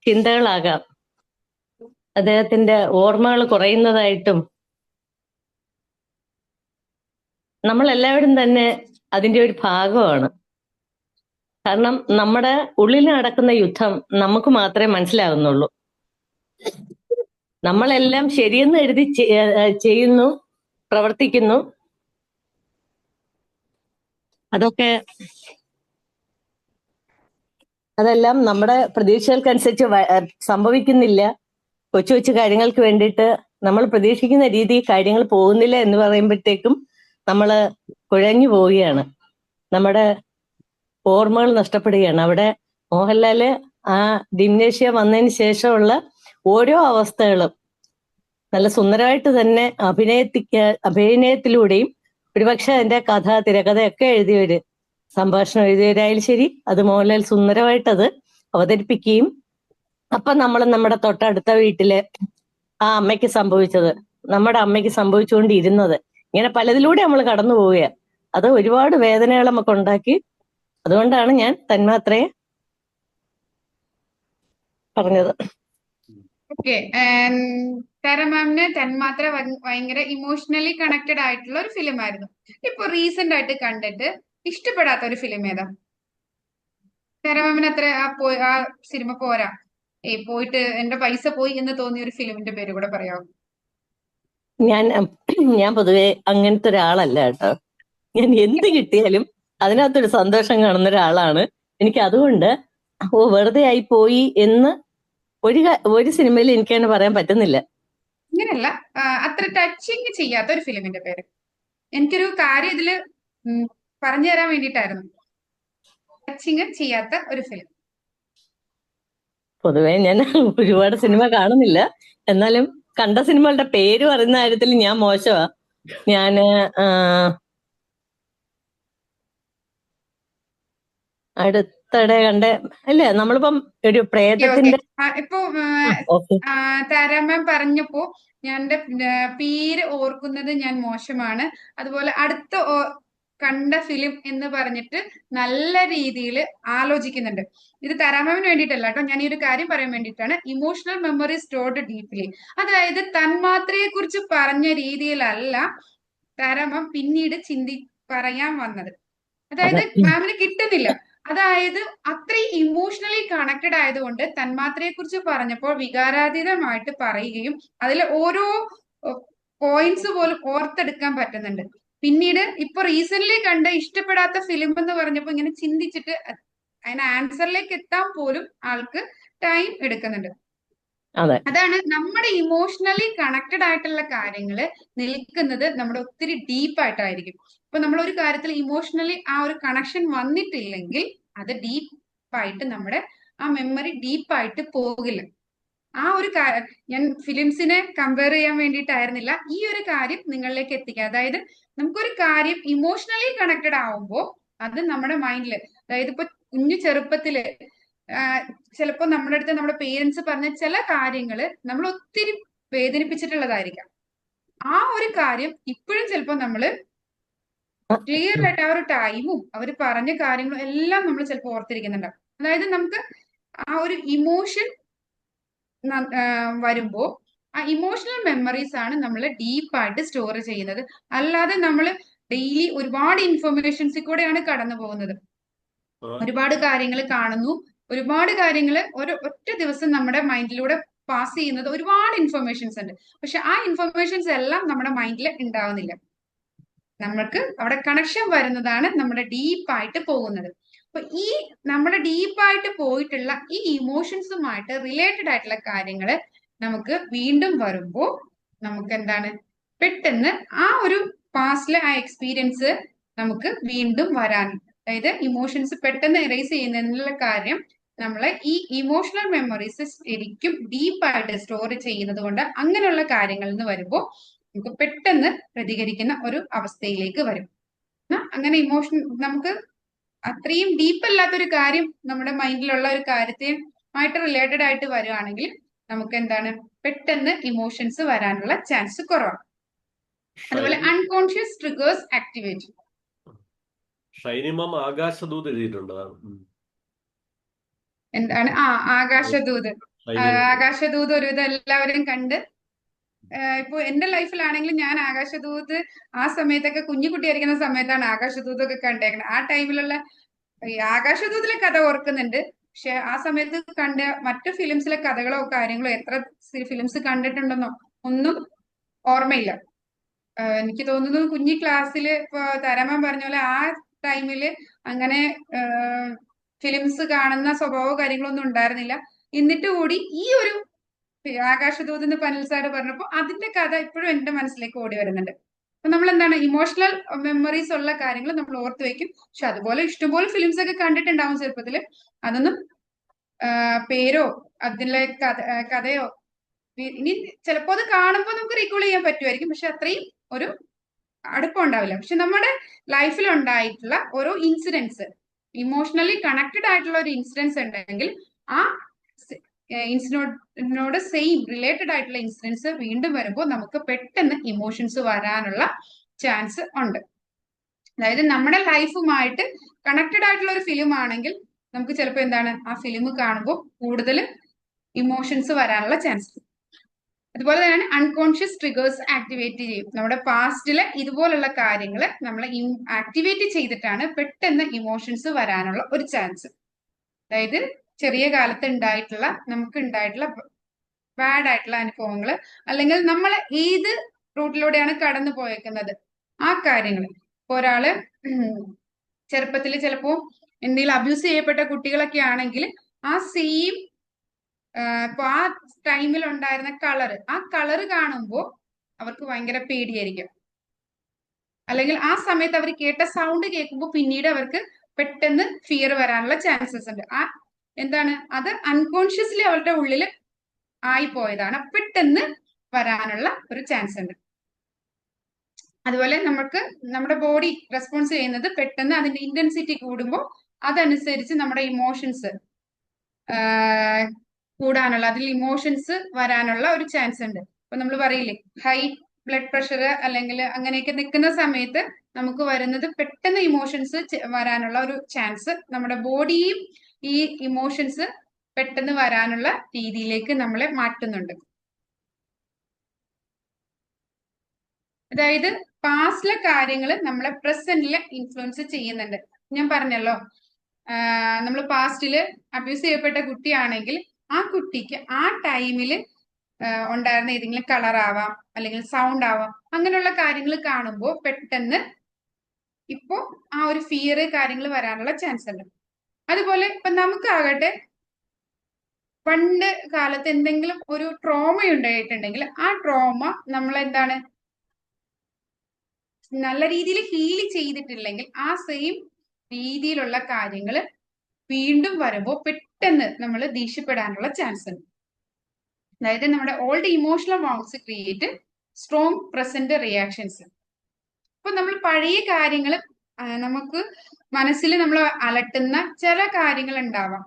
[SPEAKER 2] ചിന്തകളാകാം അദ്ദേഹത്തിന്റെ ഓർമ്മകൾ കുറയുന്നതായിട്ടും നമ്മളെല്ലാവരും തന്നെ അതിന്റെ ഒരു ഭാഗമാണ്. കാരണം നമ്മുടെ ഉള്ളിൽ നടക്കുന്ന യുദ്ധം നമുക്ക് മാത്രമേ മനസ്സിലാകുന്നുള്ളൂ. നമ്മളെല്ലാം ശരിയെന്ന് എഴുതി ചെയ്യുന്നു, പ്രവർത്തിക്കുന്നു. അതെല്ലാം നമ്മുടെ പ്രതീക്ഷകൾക്കനുസരിച്ച് സംഭവിക്കുന്നില്ല. കൊച്ചു കൊച്ചു കാര്യങ്ങൾക്ക് വേണ്ടിയിട്ട് നമ്മൾ പ്രതീക്ഷിക്കുന്ന രീതിയിൽ കാര്യങ്ങൾ പോകുന്നില്ല എന്ന് പറയുമ്പോഴത്തേക്കും നമ്മൾ കുഴഞ്ഞു പോവുകയാണ്, നമ്മുടെ ഓർമ്മകൾ നഷ്ടപ്പെടുകയാണ്. അവിടെ മോഹൻലാല് ആ ഡിംനേഷ്യ വന്നതിന് ശേഷമുള്ള ഓരോ അവസ്ഥകളും നല്ല സുന്ദരമായിട്ട് തന്നെ അഭിനയത്തിലൂടെയും ഒരുപക്ഷെ അതിന്റെ തിരക്കഥയൊക്കെ എഴുതിയവര്, സംഭാഷണം എഴുതിയവരായാലും ശരി, അത് മോഹൻലാൽ സുന്ദരമായിട്ടത് അവതരിപ്പിക്കുകയും അപ്പൊ നമ്മൾ നമ്മുടെ തൊട്ടടുത്ത വീട്ടിലെ ആ അമ്മയ്ക്ക് സംഭവിച്ചത്, നമ്മുടെ അമ്മയ്ക്ക് സംഭവിച്ചുകൊണ്ടിരുന്നത്, ഇങ്ങനെ പലതിലൂടെ നമ്മൾ കടന്നു പോവുകയാണ്. അത് ഒരുപാട് വേദനകൾ നമുക്ക് ഉണ്ടാക്കി. അതുകൊണ്ടാണ് ഞാൻ തന്മാത്രയെ പറഞ്ഞത്.
[SPEAKER 5] ഓക്കെ, താരമാമിന് തന്മാത്ര ഭയങ്കര ഇമോഷണലി കണക്റ്റഡ് ആയിട്ടുള്ള ഒരു ഫിലിം ആയിരുന്നു. ഇപ്പൊ റീസെന്റ് ആയിട്ട് കണ്ടിട്ട് ഇഷ്ടപ്പെടാത്ത ഒരു ഫിലിം ഏതാ? താരമാമിന് അത്ര ആ സിനിമ പോരാ, പോയിട്ട് എന്റെ പൈസ പോയി എന്ന് തോന്നിയ ഒരു ഫിലിമിന്റെ പേര് കൂടെ പറയാമോ?
[SPEAKER 2] ഞാൻ പൊതുവെ അങ്ങനത്തെ ഒരാളല്ല കേട്ടോ. ഞാൻ എന്ത് കിട്ടിയാലും അതിനകത്തൊരു സന്തോഷം കാണുന്ന ഒരാളാണ്. എനിക്ക് അതുകൊണ്ട് വെറുതെ ആയി പോയി എന്ന് ഒരു സിനിമയിൽ എനിക്ക് അങ്ങനെ പറയാൻ പറ്റുന്നില്ല.
[SPEAKER 5] ഇങ്ങനെയല്ല, അത്ര ടച്ചിങ് ചെയ്യാത്ത ഒരു ഫിലിമിന്റെ പേര്. എനിക്കൊരു കാര്യം ഇതില് പറഞ്ഞു തരാൻ വേണ്ടിയിട്ടായിരുന്നു. ടച്ചിങ് ചെയ്യാത്ത ഒരു ഫിലിം.
[SPEAKER 2] പൊതുവെ ഞാൻ ഒരുപാട് സിനിമ കാണുന്നില്ല, എന്നാലും കണ്ട സിനിമകളുടെ പേര് പറയുന്ന കാര്യത്തിൽ ഞാൻ മോശമാ. ഞാന് അടുത്തിടെ കണ്ട അല്ലേ, നമ്മളിപ്പം ഒരു പ്രേതത്തിന്റെ
[SPEAKER 5] ഇപ്പൊ
[SPEAKER 2] ഓക്കെ
[SPEAKER 5] താരാമാം പറഞ്ഞപ്പോ ഞാൻ എന്റെ പേര് ഓർക്കുന്നത് ഞാൻ മോശമാണ്. അതുപോലെ അടുത്ത കണ്ട ഫിലിം എന്ന് പറഞ്ഞിട്ട് നല്ല രീതിയിൽ ആലോചിക്കുന്നുണ്ട്. ഇത് താരാമാമിന് വേണ്ടിയിട്ടല്ല കേട്ടോ, ഞാൻ ഈ ഒരു കാര്യം പറയാൻ വേണ്ടിയിട്ടാണ്. Emotional memory stored deeply. അതായത് തന്മാത്രയെ കുറിച്ച് പറഞ്ഞ രീതിയിലല്ല താരാമാം പിന്നീട് പറയാൻ വന്നത്. അതായത് മാമിന് കിട്ടുന്നില്ല. അതായത് അത്രയും ഇമോഷണലി കണക്റ്റഡ് ആയതുകൊണ്ട് തന്മാത്രയെ കുറിച്ച് പറഞ്ഞപ്പോൾ വികാരാതീതമായിട്ട് പറയുകയും അതിൽ ഓരോ പോയിന്റ്സ് പോലും ഓർത്തെടുക്കാൻ പറ്റുന്നുണ്ട്. പിന്നീട് ഇപ്പൊ റീസെന്റ് കണ്ട ഇഷ്ടപ്പെടാത്ത ഫിലിം എന്ന് പറഞ്ഞപ്പോ ഇങ്ങനെ ചിന്തിച്ചിട്ട് അതിന് ആൻസറിലേക്ക് എത്താൻ പോലും ആൾക്ക് ടൈം എടുക്കുന്നുണ്ട്. അതാണ് നമ്മുടെ ഇമോഷണലി കണക്റ്റഡ് ആയിട്ടുള്ള കാര്യങ്ങള് നിൽക്കുന്നത് നമ്മുടെ ഒത്തിരി ഡീപ്പായിട്ടായിരിക്കും. ഇപ്പൊ നമ്മൾ ഒരു കാര്യത്തിൽ ഇമോഷണലി ആ ഒരു കണക്ഷൻ വന്നിട്ടില്ലെങ്കിൽ അത് ഡീപ്പായിട്ട് നമ്മുടെ ആ മെമ്മറി ഡീപ്പായിട്ട് പോകില്ല. ആ ഒരു ഞാൻ ഫിലിംസിനെ കമ്പയർ ചെയ്യാൻ വേണ്ടിയിട്ടായിരുന്നില്ല ഈ ഒരു കാര്യം നിങ്ങളിലേക്ക് എത്തിക്കുക. അതായത് നമുക്കൊരു കാര്യം ഇമോഷണലി കണക്റ്റഡ് ആവുമ്പോൾ അത് നമ്മുടെ മൈൻഡില്, അതായത് ഇപ്പൊ കുഞ്ഞു ചെറുപ്പത്തില് ചിലപ്പോ നമ്മുടെ അടുത്ത് നമ്മുടെ പേരൻസ് പറഞ്ഞ ചില കാര്യങ്ങള് നമ്മൾ ഒത്തിരി വേദനിപ്പിച്ചിട്ടുള്ളതായിരിക്കാം. ആ ഒരു കാര്യം ഇപ്പോഴും ചിലപ്പോ നമ്മള് ക്ലിയർ ആയിട്ട് ആ ഒരു ടൈമും അവര് പറഞ്ഞ കാര്യങ്ങളും എല്ലാം നമ്മൾ ചിലപ്പോൾ ഓർത്തിരിക്കുന്നുണ്ടാവും. അതായത് നമുക്ക് ആ ഒരു ഇമോഷൻ വരുമ്പോ ആ ഇമോഷണൽ മെമ്മറീസ് ആണ് നമ്മൾ ഡീപ്പായിട്ട് സ്റ്റോർ ചെയ്യുന്നത്. അല്ലാതെ നമ്മൾ ഡെയിലി ഒരുപാട് ഇൻഫർമേഷൻസിൽ കൂടെയാണ് കടന്നു പോകുന്നത്. ഒരുപാട് കാര്യങ്ങൾ കാണുന്നു, ഒരുപാട് കാര്യങ്ങൾ ഒറ്റ ദിവസം നമ്മുടെ മൈൻഡിലൂടെ പാസ് ചെയ്യുന്നത് ഒരുപാട് ഇൻഫർമേഷൻസ് ഉണ്ട്. പക്ഷെ ആ ഇൻഫർമേഷൻസ് എല്ലാം നമ്മുടെ മൈൻഡിൽ ഉണ്ടാവുന്നില്ല. നമ്മൾക്ക് അവിടെ കണക്ഷൻ വരുന്നതാണ് നമ്മുടെ ഡീപ്പായിട്ട് പോകുന്നത്. അപ്പൊ ഈ നമ്മുടെ ഡീപ്പായിട്ട് പോയിട്ടുള്ള ഈ ഇമോഷൻസുമായിട്ട് റിലേറ്റഡ് ആയിട്ടുള്ള കാര്യങ്ങൾ നമുക്ക് വീണ്ടും വരുമ്പോ നമുക്ക് എന്താണ് പെട്ടെന്ന് ആ ഒരു പാസ്റ്റിലെ ആ എക്സ്പീരിയൻസ് നമുക്ക് വീണ്ടും വരാൻ, അതായത് ഇമോഷൻസ് പെട്ടെന്ന് എറേസ് ചെയ്യുന്നതിനുള്ള കാര്യം നമ്മളെ ഈ ഇമോഷണൽ മെമ്മറീസ് ശരിക്കും ഡീപ്പായിട്ട് സ്റ്റോർ ചെയ്യുന്നത് കൊണ്ട് അങ്ങനെയുള്ള കാര്യങ്ങളിൽ നിന്ന് വരുമ്പോൾ നമുക്ക് പെട്ടെന്ന് പ്രതികരിക്കുന്ന ഒരു അവസ്ഥയിലേക്ക് വരും. അങ്ങനെ ഇമോഷൻ നമുക്ക് അത്രയും ഡീപ്പ് അല്ലാത്തൊരു കാര്യം നമ്മുടെ മൈൻഡിലുള്ള ഒരു കാര്യത്തെയുമായിട്ട് റിലേറ്റഡ് ആയിട്ട് വരുവാണെങ്കിൽ നമുക്ക് എന്താണ് പെട്ടെന്ന് ഇമോഷൻസ് വരാനുള്ള ചാൻസ് കുറവാണ്. അതുപോലെ അൺകോൺഷ്യസ് ട്രിഗേഴ്സ് ആക്ടിവേറ്റ്.
[SPEAKER 1] ഷൈനിമാം ആകാശദൂത് എഴുതിയിട്ടുള്ളതാണ്.
[SPEAKER 5] എന്താണ് ആകാശദൂത്. ആകാശദൂത് ഒരുവിധം എല്ലാവരും കണ്ട്. ഇപ്പൊ എന്റെ ലൈഫിലാണെങ്കിലും ഞാൻ ആകാശദൂത് ആ സമയത്തൊക്കെ കുഞ്ഞുകുട്ടിയായിരിക്കുന്ന സമയത്താണ് ആകാശദൂതൊക്കെ കണ്ടേക്കുന്നത്. ആ ടൈമിലുള്ള ഈ ആകാശദൂതിലെ കഥ ഓർക്കുന്നുണ്ട്, പക്ഷെ ആ സമയത്ത് കണ്ട മറ്റു ഫിലിംസിലെ കഥകളോ കാര്യങ്ങളോ എത്ര ഫിലിംസ് കണ്ടിട്ടുണ്ടെന്നോ ഒന്നും ഓർമ്മയില്ല. എനിക്ക് തോന്നുന്നു കുഞ്ഞി ക്ലാസ്സില് ഇപ്പൊ തരമാൻ പറഞ്ഞ പോലെ ആ ടൈമില് അങ്ങനെ ഫിലിംസ് കാണുന്ന സ്വഭാവോ കാര്യങ്ങളൊന്നും ഉണ്ടായിരുന്നില്ല. എന്നിട്ട് കൂടി ഈ ഒരു ആകാശദൂത് എന്ന് പനിൽ സാറ് പറഞ്ഞപ്പോ അതിന്റെ കഥ ഇപ്പോഴും എന്റെ മനസ്സിലേക്ക് ഓടി വരുന്നുണ്ട്. അപ്പൊ നമ്മൾ എന്താണ് ഇമോഷണൽ മെമ്മറീസ് ഉള്ള കാര്യങ്ങൾ നമ്മൾ ഓർത്ത് വെക്കും. പക്ഷെ അതുപോലെ ഇഷ്ടംപോലെ ഫിലിംസ് ഒക്കെ കണ്ടിട്ടുണ്ടാവും ചെറുപ്പത്തില്. അതൊന്നും പേരോ അതിലെ കഥയോ ഇനി ചിലപ്പോ അത് കാണുമ്പോൾ നമുക്ക് റീകോൾ ചെയ്യാൻ പറ്റുമായിരിക്കും, പക്ഷെ അത്രയും ഒരു അടുപ്പം ഉണ്ടാവില്ല. പക്ഷെ നമ്മുടെ ലൈഫിൽ ഉണ്ടായിട്ടുള്ള ഓരോ ഇൻസിഡൻസ്, ഇമോഷണലി കണക്റ്റഡ് ആയിട്ടുള്ള ഒരു ഇൻസിഡൻസ് ഉണ്ടെങ്കിൽ ആ ഇൻസിഡന്റിനോട് സെയിം റിലേറ്റഡ് ആയിട്ടുള്ള ഇൻസിഡൻസ് വീണ്ടും വരുമ്പോൾ നമുക്ക് പെട്ടെന്ന് ഇമോഷൻസ് വരാനുള്ള ചാൻസ് ഉണ്ട്. അതായത് നമ്മുടെ ലൈഫുമായിട്ട് കണക്റ്റഡ് ആയിട്ടുള്ള ഒരു ഫിലിം ആണെങ്കിൽ നമുക്ക് ചിലപ്പോൾ എന്താണ് ആ ഫിലിം കാണുമ്പോൾ കൂടുതൽ ഇമോഷൻസ് വരാനുള്ള ചാൻസ്. അതുപോലെ തന്നെയാണ് അൺകോൺഷ്യസ് ട്രിഗേഴ്സ് ആക്ടിവേറ്റ് ചെയ്യും. നമ്മുടെ പാസ്റ്റിലെ ഇതുപോലുള്ള കാര്യങ്ങൾ നമ്മൾ ആക്ടിവേറ്റ് ചെയ്തിട്ടാണ് പെട്ടെന്ന് ഇമോഷൻസ് വരാനുള്ള ഒരു ചാൻസ്. അതായത് ചെറിയ കാലത്ത് നമുക്ക് ഉണ്ടായിട്ടുള്ള ബാഡ് ആയിട്ടുള്ള അനുഭവങ്ങൾ, അല്ലെങ്കിൽ നമ്മൾ ഏത് റൂട്ടിലൂടെയാണ് കടന്നു പോയേക്കുന്നത് ആ കാര്യങ്ങൾ. ഇപ്പൊ ഒരാള് ചെറുപ്പത്തിൽ ചിലപ്പോ എന്തെങ്കിലും അബ്യൂസ് ചെയ്യപ്പെട്ട കുട്ടികളൊക്കെ ആണെങ്കിൽ ആ സെയിം ഇപ്പൊ ആ ടൈമിൽ ഉണ്ടായിരുന്ന ആ കളറ് കാണുമ്പോൾ അവർക്ക് ഭയങ്കര പേടിയായിരിക്കും. അല്ലെങ്കിൽ ആ സമയത്ത് അവർ കേട്ട സൗണ്ട് കേൾക്കുമ്പോൾ പിന്നീട് അവർക്ക് പെട്ടെന്ന് ഫിയർ വരാനുള്ള ചാൻസസ് ഉണ്ട്. എന്താണ് അത് അൺകോൺഷ്യസ്ലി അവരുടെ ഉള്ളിൽ ആയിപ്പോയതാണ്, പെട്ടെന്ന് വരാനുള്ള ഒരു ചാൻസ് ഉണ്ട്. അതുപോലെ നമ്മുടെ ബോഡി റെസ്പോൺസ് ചെയ്യുന്നത് പെട്ടെന്ന് അതിന്റെ ഇന്റൻസിറ്റി കൂടുമ്പോൾ അതനുസരിച്ച് നമ്മുടെ ഇമോഷൻസ് കൂടാനുള്ള, അതിൽ ഇമോഷൻസ് വരാനുള്ള ഒരു ചാൻസ് ഉണ്ട്. ഇപ്പൊ നമ്മൾ പറയില്ലേ ഹൈ ബ്ലഡ് പ്രഷർ അല്ലെങ്കിൽ അങ്ങനെയൊക്കെ നിൽക്കുന്ന സമയത്ത് നമുക്ക് വരുന്നത് പെട്ടെന്ന് ഇമോഷൻസ് വരാനുള്ള ഒരു ചാൻസ് നമ്മുടെ ബോഡിയും ഈ ഇമോഷൻസ് പെട്ടെന്ന് വരാനുള്ള രീതിയിലേക്ക് നമ്മളെ മാറ്റുന്നുണ്ട്. അതായത് പാസ്റ്റിലെ കാര്യങ്ങൾ നമ്മളെ പ്രസന്റില് ഇൻഫ്ലുവൻസ് ചെയ്യുന്നുണ്ട്. ഞാൻ പറഞ്ഞല്ലോ, നമ്മൾ പാസ്റ്റില് അബ്യൂസ് ചെയ്യപ്പെട്ട കുട്ടിയാണെങ്കിൽ ആ കുട്ടിക്ക് ആ ടൈമിൽ ഉണ്ടായിരുന്ന ഏതെങ്കിലും കളർ ആവാം അല്ലെങ്കിൽ സൗണ്ട് ആവാം, അങ്ങനെയുള്ള കാര്യങ്ങൾ കാണുമ്പോൾ പെട്ടെന്ന് ഇപ്പോ ആ ഒരു ഫിയർ കാര്യങ്ങൾ വരാനുള്ള ചാൻസ് ഉണ്ട്. അതുപോലെ ഇപ്പൊ നമുക്കാകട്ടെ പണ്ട് കാലത്ത് എന്തെങ്കിലും ഒരു ട്രോമ ഉണ്ടായിട്ടുണ്ടെങ്കിൽ ആ ട്രോമ നമ്മളെന്താണ് നല്ല രീതിയിൽ ഹീൽ ചെയ്തിട്ടില്ലെങ്കിൽ ആ സെയിം രീതിയിലുള്ള കാര്യങ്ങൾ വീണ്ടും വരുമ്പോൾ പെട്ടെന്ന് നമ്മൾ ദേഷ്യപ്പെടാനുള്ള ചാൻസ് ഉണ്ട്. അതായത് നമ്മുടെ ഓൾഡ് ഇമോഷണൽ വോൺസ് ക്രിയേറ്റ് സ്ട്രോങ് പ്രസന്റ് റിയാക്ഷൻസ്. ഇപ്പൊ നമ്മൾ പഴയ കാര്യങ്ങൾ നമുക്ക് മനസ്സിൽ നമ്മൾ അലട്ടുന്ന ചില കാര്യങ്ങൾ ഉണ്ടാവാം.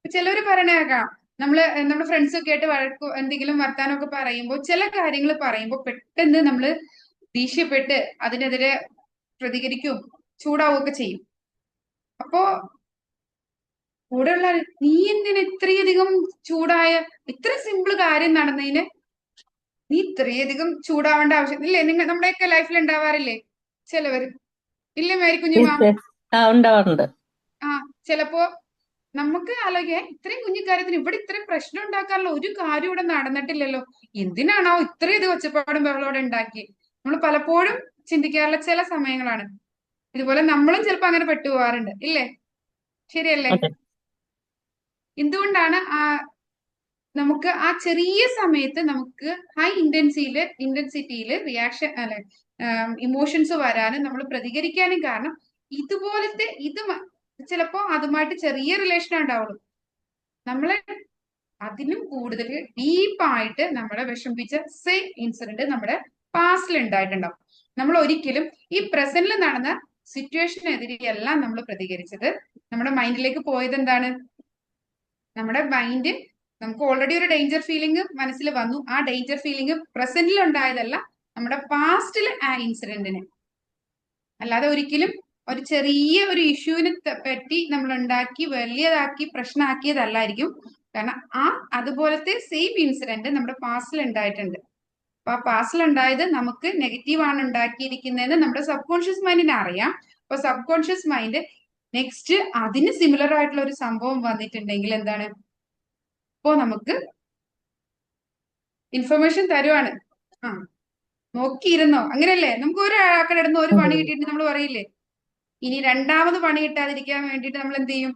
[SPEAKER 5] ചിലവര് പറയണേക്കാം, നമ്മുടെ ഫ്രണ്ട്സ് ഒക്കെ ആയിട്ട് എന്തെങ്കിലും വർത്താനമൊക്കെ പറയുമ്പോൾ ചില കാര്യങ്ങൾ പറയുമ്പോൾ പെട്ടെന്ന് നമ്മൾ ദേഷ്യപ്പെട്ട് അതിനെതിരെ പ്രതികരിക്കും, ചൂടാവുകയൊക്കെ ചെയ്യും. അപ്പോ കൂടെയുള്ള നീ എന്തിനാ ഇത്രയധികം ചൂടായ, ഇത്ര സിമ്പിൾ കാര്യം നടന്നതിന് നീ ഇത്രയധികം ചൂടാവേണ്ട ആവശ്യം ഇല്ലേ? നമ്മുടെയൊക്കെ ലൈഫിൽ ഉണ്ടാവാറില്ലേ ചിലവര്? ഇല്ലേ മേരി കുഞ്ഞുമാ?
[SPEAKER 2] ഉണ്ടാവാറുണ്ട്.
[SPEAKER 5] ചിലപ്പോ നമുക്ക് ആലോചിക്കാൻ, ഇത്രയും കുഞ്ഞു കാര്യത്തിന് ഇവിടെ ഇത്രയും പ്രശ്നം ഉണ്ടാക്കാനുള്ള ഒരു കാര്യം ഇവിടെ നടന്നിട്ടില്ലല്ലോ, എന്തിനാണോ ഇത്രയധികം ഒച്ചപ്പാടും ബഹളോടെ ഉണ്ടാക്കി? നമ്മൾ പലപ്പോഴും ചിന്തിക്കാറുള്ള ചില സമയങ്ങളാണ്. ഇതുപോലെ നമ്മളും ചിലപ്പോ അങ്ങനെ പെട്ടുപോകാറുണ്ട്, ഇല്ലേ? ശരിയല്ലേ? എന്തുകൊണ്ടാണ് നമുക്ക് ആ ചെറിയ സമയത്ത് നമുക്ക് ഹൈ ഇന്റൻസിറ്റിയില് റിയാക്ഷൻ അല്ലെ ഇമോഷൻസ് വരാനും നമ്മൾ പ്രതികരിക്കാനും കാരണം ഇതുപോലത്തെ ചിലപ്പോ അതുമായിട്ട് ചെറിയ റിലേഷൻ ഉണ്ടാവുള്ളൂ. നമ്മളെ അതിനും കൂടുതൽ ഡീപ്പായിട്ട് നമ്മളെ വിഷമിപ്പിച്ച സെയിം ഇൻസിഡന്റ് നമ്മുടെ പാസ്റ്റിൽ ഉണ്ടായിട്ടുണ്ടാവും. നമ്മൾ ഒരിക്കലും ഈ പ്രസന്റിൽ നടന്ന സിറ്റുവേഷനെതിരെയല്ല നമ്മൾ പ്രതികരിച്ചത്. നമ്മുടെ മൈൻഡിലേക്ക് പോയത് എന്താണ്? നമ്മുടെ മൈൻഡ് നമുക്ക് ഓൾറെഡി ഒരു ഡേഞ്ചർ ഫീലിംഗ് മനസ്സിൽ വന്നു, ആ ഡേഞ്ചർ ഫീലിംഗ് പ്രസന്റിൽ ഉണ്ടായതല്ല, നമ്മുടെ പാസ്റ്റിലെ ആ ഇൻസിഡന്റിന്. അല്ലാതെ ഒരിക്കലും ഒരു ചെറിയ ഒരു ഇഷ്യൂവിനെ പറ്റി നമ്മൾ ഉണ്ടാക്കി വലിയതാക്കി പ്രശ്നമാക്കിയതല്ലായിരിക്കും. കാരണം അതുപോലത്തെ സെയിം ഇൻസിഡന്റ് നമ്മുടെ പാസ്റ്റിൽ ഉണ്ടായിട്ടുണ്ട്. അപ്പൊ ആ പാസ്റ്റിൽ ഉണ്ടായത് നമുക്ക് നെഗറ്റീവ് ആണ് ഉണ്ടാക്കിയിരിക്കുന്നതെന്ന് നമ്മുടെ സബ് കോൺഷ്യസ് മൈൻഡിന് അറിയാം. അപ്പൊ സബ് കോൺഷ്യസ് മൈൻഡ് നെക്സ്റ്റ് അതിന് സിമിലർ ആയിട്ടുള്ള ഒരു സംഭവം വന്നിട്ടുണ്ടെങ്കിൽ എന്താണ്, ഇപ്പോ നമുക്ക് ഇൻഫർമേഷൻ തരുവാണ്, നോക്കിയിരുന്നോ, അങ്ങനെയല്ലേ? നമുക്ക് ഒരാൾക്കടെ അടുത്ത് ഒരു പണി കിട്ടിയിട്ട് നമ്മൾ പറയില്ലേ, ഇനി രണ്ടാമത് പണി കിട്ടാതിരിക്കാൻ വേണ്ടിയിട്ട് നമ്മൾ എന്ത് ചെയ്യും?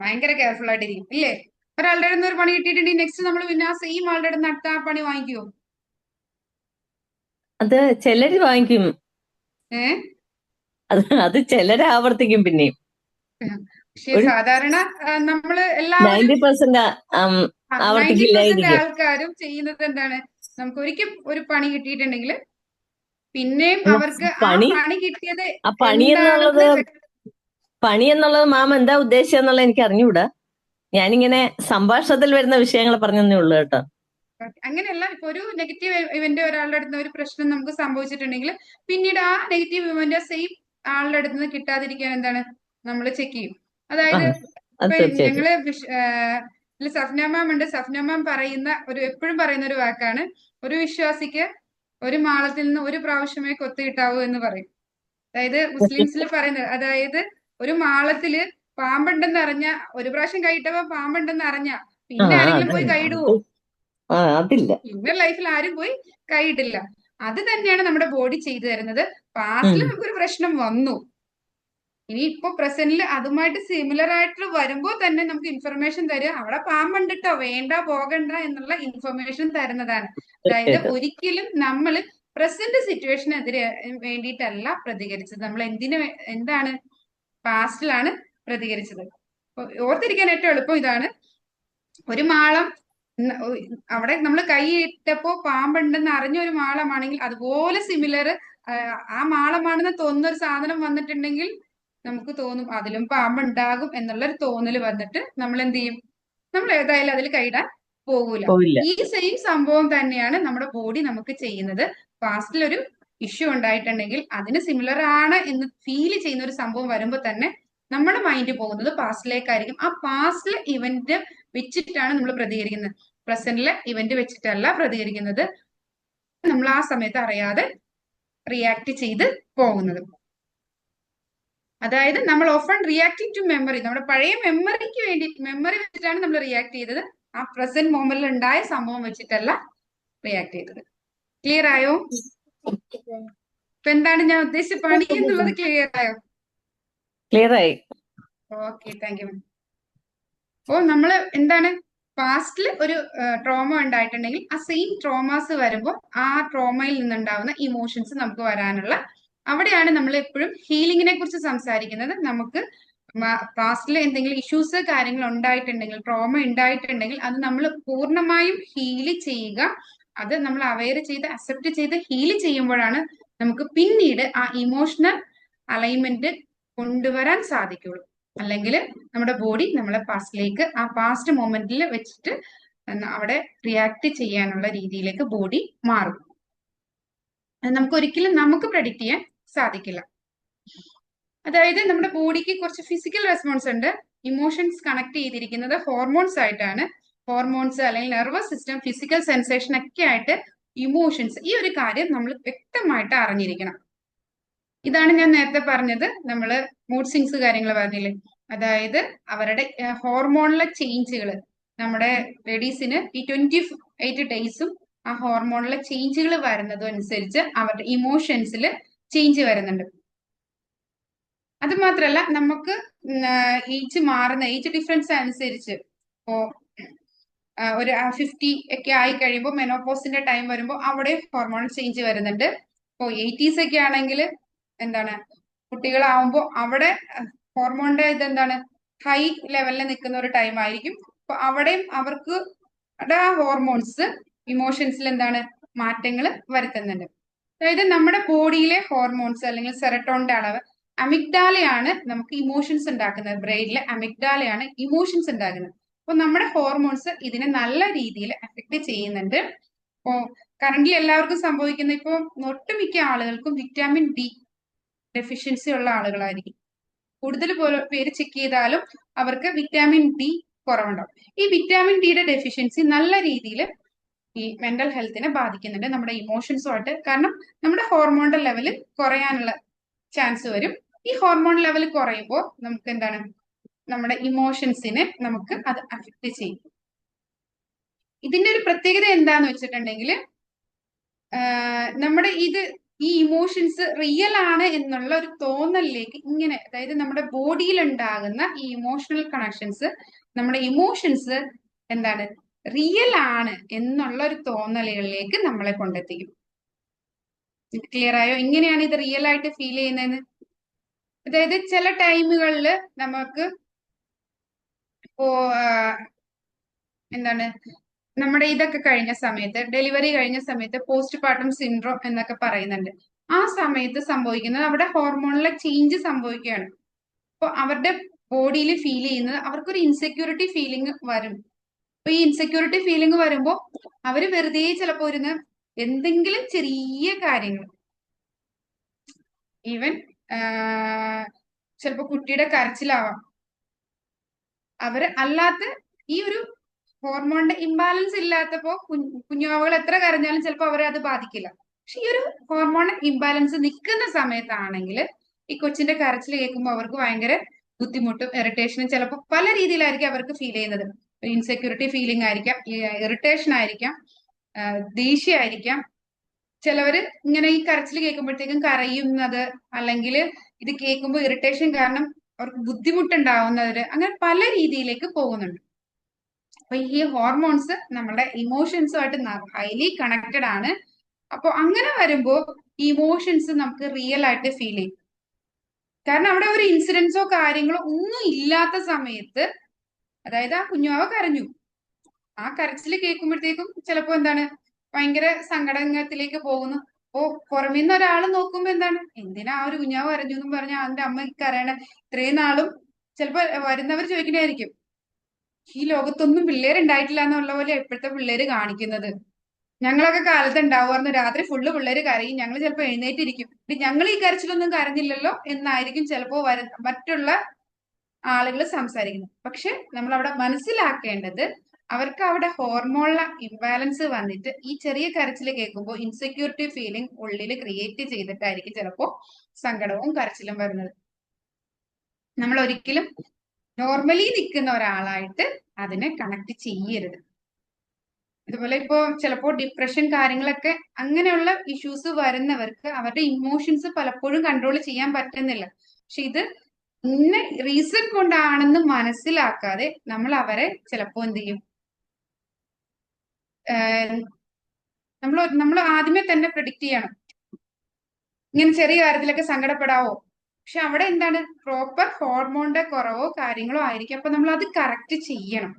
[SPEAKER 5] ഭയങ്കര കെയർഫുൾ ആയിട്ടിരിക്കും, ഇല്ലേ? ഒരാളുടെ അടുത്ത് ഒരു പണി കിട്ടിയിട്ടുണ്ടെങ്കിൽ നെക്സ്റ്റ് നമ്മൾ പിന്നെ ആ സെയിം ആളുടെ അടുത്ത് അടുത്ത ആ പണി വാങ്ങിക്കുവോ?
[SPEAKER 2] അത് ചിലര് വാങ്ങിക്കും, അത് ചിലര് ആവർത്തിക്കും പിന്നെയും.
[SPEAKER 5] പക്ഷെ സാധാരണ നമ്മള് എല്ലാവരും 90% ആൾക്കാരും ചെയ്യുന്നത് എന്താണ്? നമുക്ക് ഒരിക്കൽ ഒരു പണി കിട്ടിയിട്ടുണ്ടെങ്കിൽ പിന്നെയും അവർക്ക് ആ പണി കിട്ടിയത്
[SPEAKER 2] പണി എന്നുള്ളത് മാം എന്താ ഉദ്ദേശിച്ചത് എന്നുള്ളത് എനിക്ക് അറിഞ്ഞുകൂടാ. ഞാനിങ്ങനെ സംഭാഷണത്തിൽ വരുന്ന വിഷയങ്ങൾ പറഞ്ഞതേ ഉള്ളൂ കേട്ടോ.
[SPEAKER 5] അങ്ങനെയല്ല, ഇപ്പൊ ഒരു നെഗറ്റീവ് ഇവന്റ് ഒരാളുടെ അടുത്ത് ഒരു പ്രശ്നം നമുക്ക് സംഭവിച്ചിട്ടുണ്ടെങ്കിൽ പിന്നീട് ആ നെഗറ്റീവ് ഇവന്റ് സെയിം ആളുടെ അടുത്ത് നിന്ന് കിട്ടാതിരിക്കാൻ എന്താണ് നമ്മൾ ചെക്ക് ചെയ്യും. അതായത് ഞങ്ങള് സഫ്ന മാം ഉണ്ട്, സഫ്ന മാം എപ്പോഴും പറയുന്ന ഒരു വാക്കാണ്, ഒരു വിശ്വാസിക്ക് ഒരു മാളത്തിൽ നിന്ന് ഒരു പ്രാവശ്യമേ കൊത്ത് കിട്ടാവൂ എന്ന് പറയും. അതായത് മുസ്ലിംസിൽ പറയുന്നത്, അതായത് ഒരു മാളത്തില് പാമ്പുണ്ടെന്ന് അറിഞ്ഞ ഒരു പ്രാവശ്യം കൈയിട്ടപ്പോ പാമ്പുണ്ടെന്ന് അറിഞ്ഞ പിന്നെ ആരെങ്കിലും പോയി കൈയിടുവോ? പിന്നെ ലൈഫിൽ ആരും പോയി കൈയിട്ടില്ല. അത് തന്നെയാണ് നമ്മുടെ ബോഡി ചെയ്തു തരുന്നത്. പാസ്റ്റിൽ നമുക്കൊരു പ്രശ്നം വന്നു, ഇനി ഇപ്പൊ പ്രസന്റിൽ അതുമായിട്ട് സിമിലർ ആയിട്ട് വരുമ്പോൾ തന്നെ നമുക്ക് ഇൻഫർമേഷൻ തരിക അവിടെ പാമ്പുണ്ടിട്ടോ വേണ്ട പോകണ്ട എന്നുള്ള ഇൻഫർമേഷൻ തരുന്നതാണ്. അതായത്
[SPEAKER 2] തീർച്ചയായിട്ടും.
[SPEAKER 5] ഒരിക്കലും നമ്മൾ പ്രസന്റ് സിറ്റുവേഷനെതിരെ വേണ്ടിയിട്ടല്ല പ്രതികരിച്ചത്. നമ്മൾ എന്താണ് പാസ്റ്റിലാണ് പ്രതികരിച്ചത്. ഓർത്തിരിക്കാൻ ഏറ്റവും എളുപ്പം ഇതാണ്. ഒരു മാളം അവിടെ നമ്മൾ കൈ ഇട്ടപ്പോ പാമ്പുണ്ടെന്ന് അറിഞ്ഞ ഒരു മാളമാണെങ്കിൽ അതുപോലെ സിമിലർ ആ മാളമാണെന്ന് തോന്നുന്ന ഒരു സാധനം വന്നിട്ടുണ്ടെങ്കിൽ നമുക്ക് തോന്നും അതിലും പാമ്പുണ്ടാകും എന്നുള്ളൊരു തോന്നൽ വന്നിട്ട് നമ്മൾ എന്ത് ചെയ്യും? നമ്മൾ ഏതായാലും അതിൽ കൈയിടാൻ പോകൂല.
[SPEAKER 2] പോയില്ല.
[SPEAKER 5] ഈ സെയിം സംഭവം തന്നെയാണ് നമ്മുടെ ബോഡി നമുക്ക് ചെയ്യുന്നത്. പാസ്റ്റിൽ ഒരു ഇഷ്യൂ ഉണ്ടായിട്ടുണ്ടെങ്കിൽ അതിന് സിമിലർ ആണ് എന്ന് ഫീൽ ചെയ്യുന്ന ഒരു സംഭവം വരുമ്പോൾ തന്നെ നമ്മുടെ മൈൻഡ് പോകുന്നത് പാസ്റ്റിലേക്കായിരിക്കും. ആ പാസ്റ്റിലെ ഇവന്റ് വെച്ചിട്ടാണ് നമ്മൾ പ്രതികരിക്കുന്നത്. പ്രസന്റിലെ ഇവന്റ് വെച്ചിട്ടല്ല പ്രതികരിക്കുന്നത്. നമ്മൾ ആ സമയത്ത് അറിയാതെ റിയാക്ട് ചെയ്ത് പോകുന്നത്. അതായത് നമ്മൾ ഓഫൺ റിയാക്ടിങ് ടു മെമ്മറി, നമ്മുടെ പഴയ മെമ്മറി വെച്ചിട്ടാണ് നമ്മൾ റിയാക്ട് ചെയ്തത്. ആ പ്രസന്റ് മൊമെന്റിൽ ഉണ്ടായ സംഭവം വെച്ചിട്ടല്ല റിയാക്ട് ചെയ്തത്. ക്ലിയർ ആയോ? ഇപ്പൊ എന്താണ് ഞാൻ ഉദ്ദേശിച്ച പണി എന്നുള്ളത് ക്ലിയർ ആയോ?
[SPEAKER 2] ക്ലിയർ ആയി.
[SPEAKER 5] Okay, thank you. അപ്പോ നമ്മള് എന്താണ് പാസ്റ്റിൽ ഒരു ട്രോമ ഉണ്ടായിട്ടുണ്ടെങ്കിൽ ആ സെയിം ട്രോമാസ് വരുമ്പോൾ ആ ട്രോമയിൽ നിന്നുണ്ടാവുന്ന ഇമോഷൻസ് നമുക്ക് വരാനുള്ള, അവിടെയാണ് നമ്മൾ എപ്പോഴും ഹീലിങ്ങിനെ കുറിച്ച് സംസാരിക്കുന്നത്. നമുക്ക് പാസ്റ്റിൽ എന്തെങ്കിലും ഇഷ്യൂസ് കാര്യങ്ങൾ ഉണ്ടായിട്ടുണ്ടെങ്കിൽ, ട്രോമ ഉണ്ടായിട്ടുണ്ടെങ്കിൽ അത് നമ്മൾ പൂർണ്ണമായും ഹീല് ചെയ്യുക. അത് നമ്മൾ അവെയർ ചെയ്ത് അക്സെപ്റ്റ് ചെയ്ത് ഹീല് ചെയ്യുമ്പോഴാണ് നമുക്ക് പിന്നീട് ആ ഇമോഷണൽ അലൈൻമെന്റ് കൊണ്ടുവരാൻ സാധിക്കുള്ളൂ. അല്ലെങ്കിൽ നമ്മുടെ ബോഡി നമ്മളെ പാസ്റ്റിലേക്ക്, ആ പാസ്റ്റ് മൊമെന്റിൽ വെച്ചിട്ട് അവിടെ റിയാക്ട് ചെയ്യാനുള്ള രീതിയിലേക്ക് ബോഡി മാറും. നമുക്ക് ഒരിക്കലും നമുക്ക് പ്രെഡിക്റ്റ് ചെയ്യാൻ സാധിക്കില്ല. അതായത് നമ്മുടെ ബോഡിക്ക് കുറച്ച് ഫിസിക്കൽ റെസ്പോൺസ് ഉണ്ട്. ഇമോഷൻസ് കണക്ട് ചെയ്തിരിക്കുന്നത് ഹോർമോൺസ് ആയിട്ടാണ്. ഹോർമോൺസ് അല്ലെങ്കിൽ നെർവസ് സിസ്റ്റം, ഫിസിക്കൽ സെൻസേഷൻ ഒക്കെ ആയിട്ട് ഇമോഷൻസ്, ഈ ഒരു കാര്യം നമ്മൾ വ്യക്തമായിട്ട് അറിഞ്ഞിരിക്കണം. ഇതാണ് ഞാൻ നേരത്തെ പറഞ്ഞത്, നമ്മള് മൂഡ് സ്വിങ്സ് കാര്യങ്ങൾ പറഞ്ഞില്ലേ, അതായത് അവരുടെ ഹോർമോണിലെ ചേഞ്ചുകൾ. നമ്മുടെ ലേഡീസിന് ഈ 28 ഡേയ്സും ആ ഹോർമോണിലെ ചേഞ്ചുകൾ വരുന്നതും അനുസരിച്ച് അവരുടെ ഇമോഷൻസിൽ ചേഞ്ച് വരുന്നുണ്ട്. അത് മാത്രല്ല നമുക്ക് ഏജ് മാറുന്ന, ഏജ് ഡിഫറൻസ് അനുസരിച്ച് ഇപ്പോ ഒരു 50 ഒക്കെ ആയി കഴിയുമ്പോൾ മെനോപോസിന്റെ ടൈം വരുമ്പോൾ അവിടെ ഹോർമോൺ ചേഞ്ച് വരുന്നുണ്ട്. ഇപ്പോ 80s ഒക്കെ ആണെങ്കിൽ എന്താണ്, കുട്ടികളാവുമ്പോൾ അവിടെ ഹോർമോണിന്റെ ഇതെന്താണ് ഹൈ ലെവലിൽ നിൽക്കുന്ന ഒരു ടൈം ആയിരിക്കും. അപ്പൊ അവിടെയും അവർക്ക് ആ ഹോർമോൺസ് ഇമോഷൻസിൽ എന്താണ് മാറ്റങ്ങൾ വരുത്തുന്നുണ്ട്. അതായത് നമ്മുടെ ബോഡിയിലെ ഹോർമോൺസ് അല്ലെങ്കിൽ സെറട്ടോണിന്റെ അളവ്, അമിഗ്ഡാലയാണ് നമുക്ക് ഇമോഷൻസ് ഉണ്ടാക്കുന്നത്. ബ്രെയിനിലെ അമിഗ്ഡാലയാണ് ഇമോഷൻസ് ഉണ്ടാക്കുന്നത്. അപ്പൊ നമ്മുടെ ഹോർമോൺസ് ഇതിനെ നല്ല രീതിയിൽ എഫക്ട് ചെയ്യുന്നുണ്ട്. ഇപ്പോ കറന്റ് എല്ലാവർക്കും സംഭവിക്കുന്ന, ഇപ്പോ ഒട്ടുമിക്ക ആളുകൾക്കും വിറ്റാമിൻ ഡി ഡെഫിഷ്യൻസി ഉള്ള ആളുകളായിരിക്കും. കൂടുതൽ പേര് ചെക്ക് ചെയ്താലും അവർക്ക് വിറ്റാമിൻ ഡി കുറവുണ്ടാവും. ഈ വിറ്റാമിൻ ഡിയുടെ ഡെഫിഷ്യൻസി നല്ല രീതിയിൽ ഈ മെന്റൽ ഹെൽത്തിനെ ബാധിക്കുന്നുണ്ട്, നമ്മുടെ ഇമോഷൻസുമായിട്ട്. കാരണം നമ്മുടെ ഹോർമോണിന്റെ ലെവല് കുറയാനുള്ള ചാൻസ് വരും. ഈ ഹോർമോൺ ലെവൽ കുറയുമ്പോൾ നമുക്ക് എന്താണ്, നമ്മുടെ ഇമോഷൻസിനെ നമുക്ക് അത് അഫക്ട് ചെയ്യും. ഇതിന്റെ ഒരു പ്രത്യേകത എന്താന്ന് വെച്ചിട്ടുണ്ടെങ്കിൽ, നമ്മുടെ ഈ ഇമോഷൻസ് റിയൽ ആണ് എന്നുള്ള ഒരു തോന്നലിലേക്ക് ഇങ്ങനെ, അതായത് നമ്മുടെ ബോഡിയിൽ ഉണ്ടാകുന്ന ഈ ഇമോഷണൽ കണക്ഷൻസ്, നമ്മുടെ ഇമോഷൻസ് എന്താണ് റിയൽ ആണ് എന്നുള്ള ഒരു തോന്നലുകളിലേക്ക് നമ്മളെ കൊണ്ടെത്തിക്കും. ക്ലിയർ ആയോ? ഇങ്ങനെയാണ് ഇത് റിയൽ ആയിട്ട് ഫീൽ ചെയ്യുന്നതെന്ന്. അതായത് ചില ടൈമുകളിൽ നമുക്ക് ഇപ്പോ എന്താണ്, നമ്മുടെ ഇതൊക്കെ കഴിഞ്ഞ സമയത്ത്, ഡെലിവറി കഴിഞ്ഞ സമയത്ത് പോസ്റ്റ് പാർട്ടം സിൻഡ്രോം എന്നൊക്കെ പറയുന്നുണ്ട്. ആ സമയത്ത് സംഭവിക്കുന്നത് അവിടെ ഹോർമോണിലെ ചേഞ്ച് സംഭവിക്കുകയാണ്. അപ്പൊ അവരുടെ ബോഡിയിൽ ഫീൽ ചെയ്യുന്നത് അവർക്കൊരു ഇൻസെക്യൂരിറ്റി ഫീലിംഗ് വരും. അപ്പൊ ഈ ഇൻസെക്യൂരിറ്റി ഫീലിംഗ് വരുമ്പോൾ അവര് വെറുതെ ചിലപ്പോ ഇരുന്ന് എന്തെങ്കിലും ചെറിയ കാര്യങ്ങൾ, ഈവൻ ചിലപ്പോ കുട്ടിയുടെ കരച്ചിലാവാം, അവര് അല്ലാത്ത ഈ ഒരു ഹോർമോണിന്റെ ഇംബാലൻസ് ഇല്ലാത്തപ്പോ കുഞ്ഞുവാവകൾ എത്ര കരഞ്ഞാലും ചിലപ്പോൾ അവരെ അത് ബാധിക്കില്ല. പക്ഷെ ഈ ഒരു ഹോർമോൺ ഇംബാലൻസ് നിൽക്കുന്ന സമയത്താണെങ്കിൽ ഈ കൊച്ചിന്റെ കരച്ചിൽ കേൾക്കുമ്പോൾ അവർക്ക് ഭയങ്കര ബുദ്ധിമുട്ടും ഇറിറ്റേഷനും ചിലപ്പോൾ പല രീതിയിലായിരിക്കും അവർക്ക് ഫീൽ ചെയ്യുന്നത്. ഇൻസെക്യൂരിറ്റി ഫീലിംഗ് ആയിരിക്കാം, ഇറിറ്റേഷൻ ആയിരിക്കാം, ദേഷ്യമായിരിക്കാം. ചിലവര് ഇങ്ങനെ ഈ കരച്ചിൽ കേൾക്കുമ്പോഴത്തേക്കും കരയുന്നത്, അല്ലെങ്കിൽ ഇത് കേൾക്കുമ്പോൾ ഇറിറ്റേഷൻ കാരണം അവർക്ക് ബുദ്ധിമുട്ടുണ്ടാവുന്നവര്, അങ്ങനെ പല രീതിയിലേക്ക് പോകുന്നുണ്ട്. അപ്പൊ ഈ ഹോർമോൺസ് നമ്മുടെ ഇമോഷൻസുമായിട്ട് ഹൈലി കണക്റ്റഡ് ആണ്. അപ്പൊ അങ്ങനെ വരുമ്പോ ഇമോഷൻസ് നമുക്ക് റിയൽ ആയിട്ട് ഫീൽ ചെയ്യും. കാരണം അവിടെ ഒരു ഇൻസിഡൻസോ കാര്യങ്ങളോ ഒന്നും ഇല്ലാത്ത സമയത്ത്, അതായത് ആ കുഞ്ഞാവ കരഞ്ഞു, ആ കരച്ചിൽ കേൾക്കുമ്പോഴത്തേക്കും ചിലപ്പോ എന്താണ് ഭയങ്കര സങ്കടത്തിലേക്ക് പോകുന്നു. ഓ, പുറമേന്ന് ഒരാൾ നോക്കുമ്പോ എന്താണ്, എന്തിനാ ആ ഒരു കുഞ്ഞാവ് കരഞ്ഞു എന്നും പറഞ്ഞ അവന്റെ അമ്മ കരയണ, ഇത്രയും നാളും ചിലപ്പോ വരുന്നവർ ചോദിക്കണായിരിക്കും, ഈ ലോകത്തൊന്നും പിള്ളേരുണ്ടായിട്ടില്ല എന്നുള്ള പോലെ ഇപ്പോഴത്തെ പിള്ളേര് കാണിക്കുന്നത്. ഞങ്ങളൊക്കെ കാലത്ത് ഉണ്ടാവുമായിരുന്നു, രാത്രി ഫുള്ള് പിള്ളേര് കരയും, ഞങ്ങൾ ചിലപ്പോ എഴുന്നേറ്റിരിക്കും, ഞങ്ങൾ ഈ കരച്ചിലൊന്നും കരഞ്ഞില്ലല്ലോ എന്നായിരിക്കും ചിലപ്പോ മറ്റുള്ള ആളുകൾ സംസാരിക്കുന്നത്. പക്ഷെ നമ്മൾ അവിടെ മനസ്സിലാക്കേണ്ടത്, അവർക്ക് അവിടെ ഹോർമോണിലെ ഇംബാലൻസ് വന്നിട്ട് ഈ ചെറിയ കരച്ചിൽ കേൾക്കുമ്പോൾ ഇൻസെക്യൂരിറ്റി ഫീലിംഗ് ഉള്ളിൽ ക്രിയേറ്റ് ചെയ്തിട്ടായിരിക്കും ചിലപ്പോ സങ്കടവും കരച്ചിലും വരുന്നത്. നമ്മൾ ഒരിക്കലും നോർമലി നിൽക്കുന്ന ഒരാളായിട്ട് അതിനെ കണക്ട് ചെയ്യരുത്. അതുപോലെ ഇപ്പോ ചിലപ്പോ ഡിപ്രഷൻ കാര്യങ്ങളൊക്കെ അങ്ങനെയുള്ള ഇഷ്യൂസ് വരുന്നവർക്ക് അവരുടെ ഇമോഷൻസ് പലപ്പോഴും കൺട്രോൾ ചെയ്യാൻ പറ്റുന്നില്ല. പക്ഷെ ഇത് ഇന്ന റീസൺ കൊണ്ടാണെന്ന് മനസ്സിലാക്കാതെ നമ്മൾ അവരെ ചിലപ്പോ എന്ത് ചെയ്യും, നമ്മൾ ആദ്യമേ തന്നെ പ്രെഡിക്റ്റ് ചെയ്യണം, ഇങ്ങനെ ചെറിയ കാര്യത്തിലൊക്കെ സങ്കടപ്പെടാവോ. പക്ഷെ അവിടെ എന്താണ്, പ്രോപ്പർ ഹോർമോണിന്റെ കുറവോ കാര്യങ്ങളോ ആയിരിക്കും. അപ്പൊ നമ്മൾ അത് കറക്റ്റ് ചെയ്യണം.